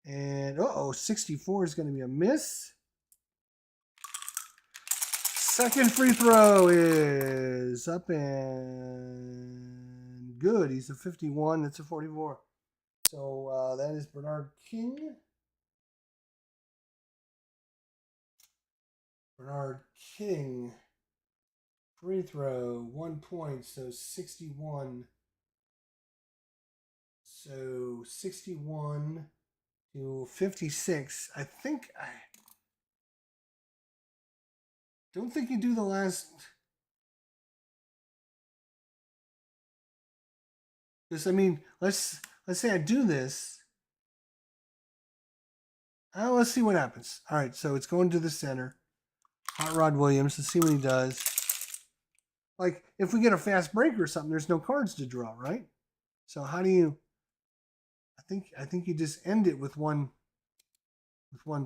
And, 64 is going to be a miss. Second free throw is up and good. He's a 51. It's a 44. So that is Bernard King. Bernard King. Free throw, 1 point, so 61. So 61 to 56. I don't think you do the last. Because, I mean, let's say I do this. Let's see what happens. All right, so it's going to the center. Hot Rod Williams. Let's see what he does. Like, if we get a fast break or something, there's no cards to draw, right? So how do you? I think you just end it with one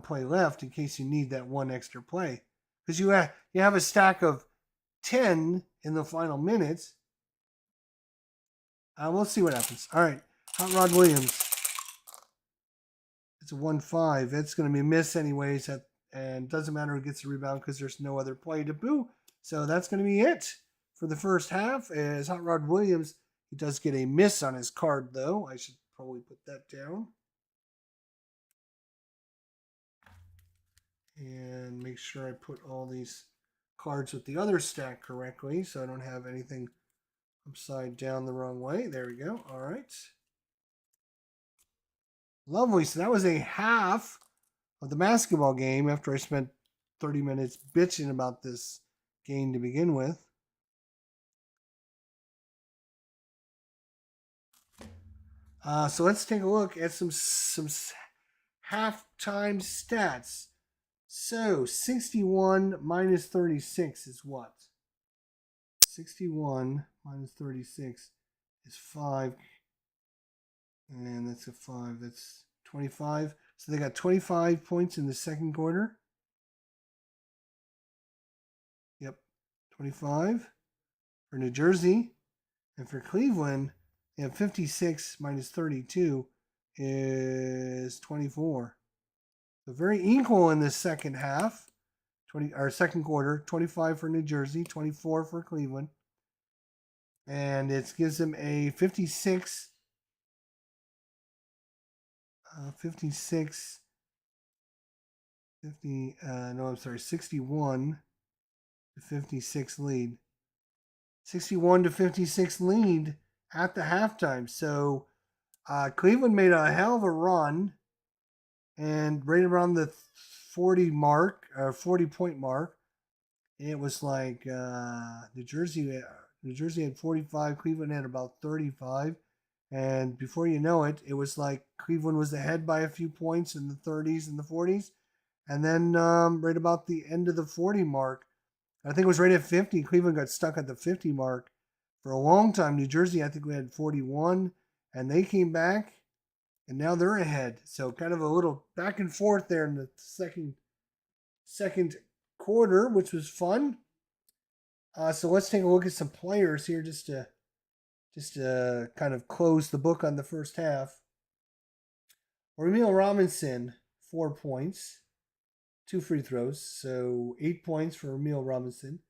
play left in case you need that one extra play, because you have a stack of 10 in the final minutes. We'll see what happens. All right, Hot Rod Williams. It's a 1-5. It's going to be a miss anyways, and doesn't matter who gets the rebound because there's no other play to boo. So that's going to be it for the first half. As Hot Rod Williams, he does get a miss on his card, though. I should probably put that down. And make sure I put all these cards with the other stack correctly so I don't have anything upside down the wrong way. There we go. All right. Lovely. So that was a half of the basketball game after I spent 30 minutes bitching about this game to begin with. So let's take a look at some halftime stats. So 61 minus 36 is what? 61 minus 36 is 5. And that's a 5. That's 25. So they got 25 points in the second quarter. Yep, 25 for New Jersey. And for Cleveland, they have 56 minus 32 is 24. So very equal in the second half. Second quarter, 25 for New Jersey, 24 for Cleveland. And it gives them a 61 to 56 lead. 61 to 56 lead at the halftime. So Cleveland made a hell of a run, and right around the 40 point mark, it was like New Jersey had 45, Cleveland had about 35, And before you know it, it was like Cleveland was ahead by a few points in the 30s and the 40s. And then right about the end of the 40 mark, I think it was right at 50. Cleveland got stuck at the 50 mark for a long time. New Jersey, I think we had 41, and they came back, and now they're ahead. So kind of a little back and forth there in the second quarter, which was fun. So let's take a look at some players here just to kind of close the book on the first half. Emil Robinson, 4 points, 2 free throws, so 8 points for Emil Robinson.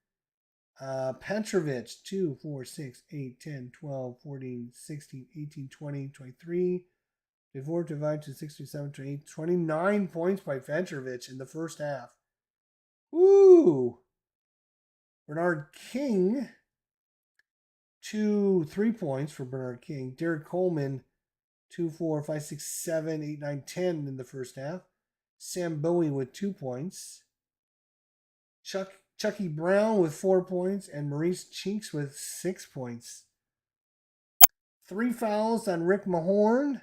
Petrovic, 2, 4, 6, 8, 10, 12, 14, 16, 18, 20, 23, 24, 25, 26, 27, 28, 29 points by Petrovic in the first half. Woo! Bernard King, 2, 3 points for Bernard King. Derek Coleman, 2, 4, 5, 6, 7, 8, 9, 10 in the first half. Sam Bowie with 2 points. Chucky Brown with 4 points. And Maurice Cheeks with 6 points. 3 fouls on Rick Mahorn.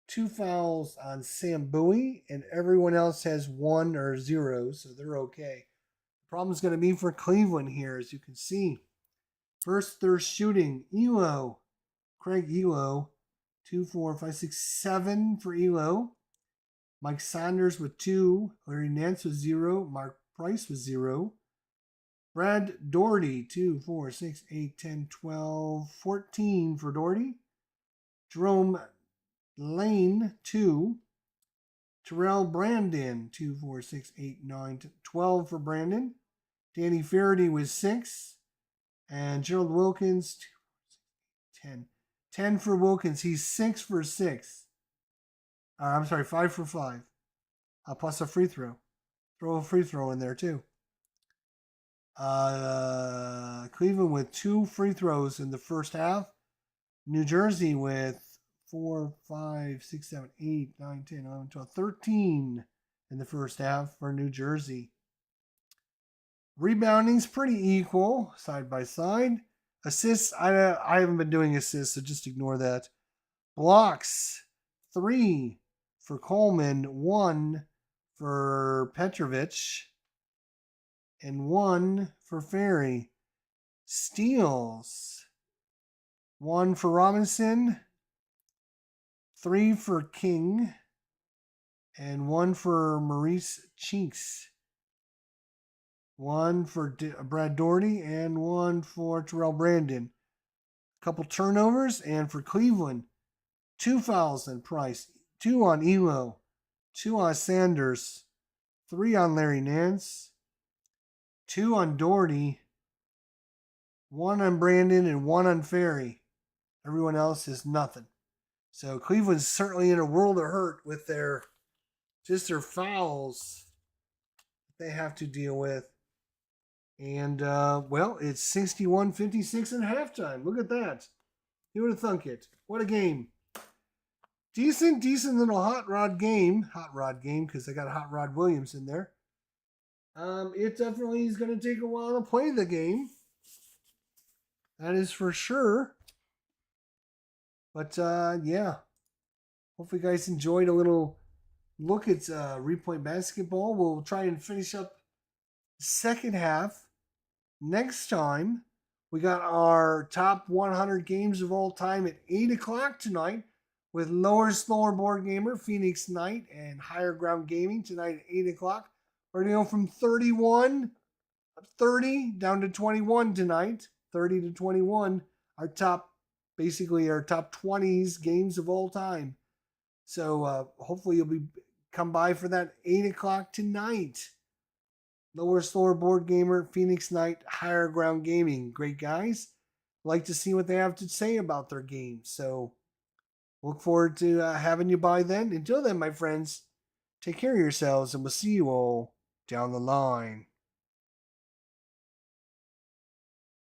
2 fouls on Sam Bowie. And everyone else has 1 or 0, so they're okay. The problem is going to be for Cleveland here, as you can see. First, they're shooting. Craig Elo. 2, 4, 5, 6, 7 for Elo. Mike Saunders with 2. Larry Nance with 0. Mark Price with 0. Brad Doherty, 2, 4, 6, 8, 10, 12, 14 for Doherty. Jerome Lane, 2. Terrell Brandon, 2, 4, 6, 8, 9, 12 for Brandon. Danny Faraday with 6. And Gerald Wilkins, 2, 4, 6, 8, 10. 10 for Wilkins. He's 6 for 6. I'm sorry, 5 for 5. Plus a free throw. Throw a free throw in there too. Cleveland with 2 free throws in the first half. New Jersey with 4, 5, 6, 7, 8, 9, 10, 11, 12, 13 in the first half for New Jersey. Rebounding's pretty equal, side by side. Assists, I haven't been doing assists, so just ignore that. Blocks, 3 for Coleman, 1 for Petrovic, and 1 for Ferry. Steals, 1 for Robinson, 3 for King, and 1 for Maurice Cheeks. 1 for Brad Doherty, and 1 for Terrell Brandon. A couple turnovers, and for Cleveland, 2 fouls on Price, 2 on Elo, 2 on Sanders, 3 on Larry Nance, 2 on Doherty, 1 on Brandon, and 1 on Ferry. Everyone else is nothing. So Cleveland's certainly in a world of hurt with their fouls they have to deal with. And, well, it's 61-56 in halftime. Look at that. Who would have thunk it? What a game. Decent little hot rod game. Hot rod game because they got Hot Rod Williams in there. It definitely is going to take a while to play the game. That is for sure. But, yeah. Hopefully you guys enjoyed a little look at Repoint Basketball. We'll try and finish up the second half next time. We got our top 100 games of all time at 8 o'clock tonight with Lower Slower Board Gamer, Phoenix Knight, and Higher Ground Gaming tonight at 8 o'clock. We're going to go from 30 down to 21 tonight. 30 to 21. Our top 20s games of all time. So hopefully you'll come by for that 8 o'clock tonight. Lower Slower Board Gamer, Phoenix Knight, Higher Ground Gaming. Great guys. Like to see what they have to say about their games. So look forward to having you by then. Until then, my friends, take care of yourselves, and we'll see you all down the line.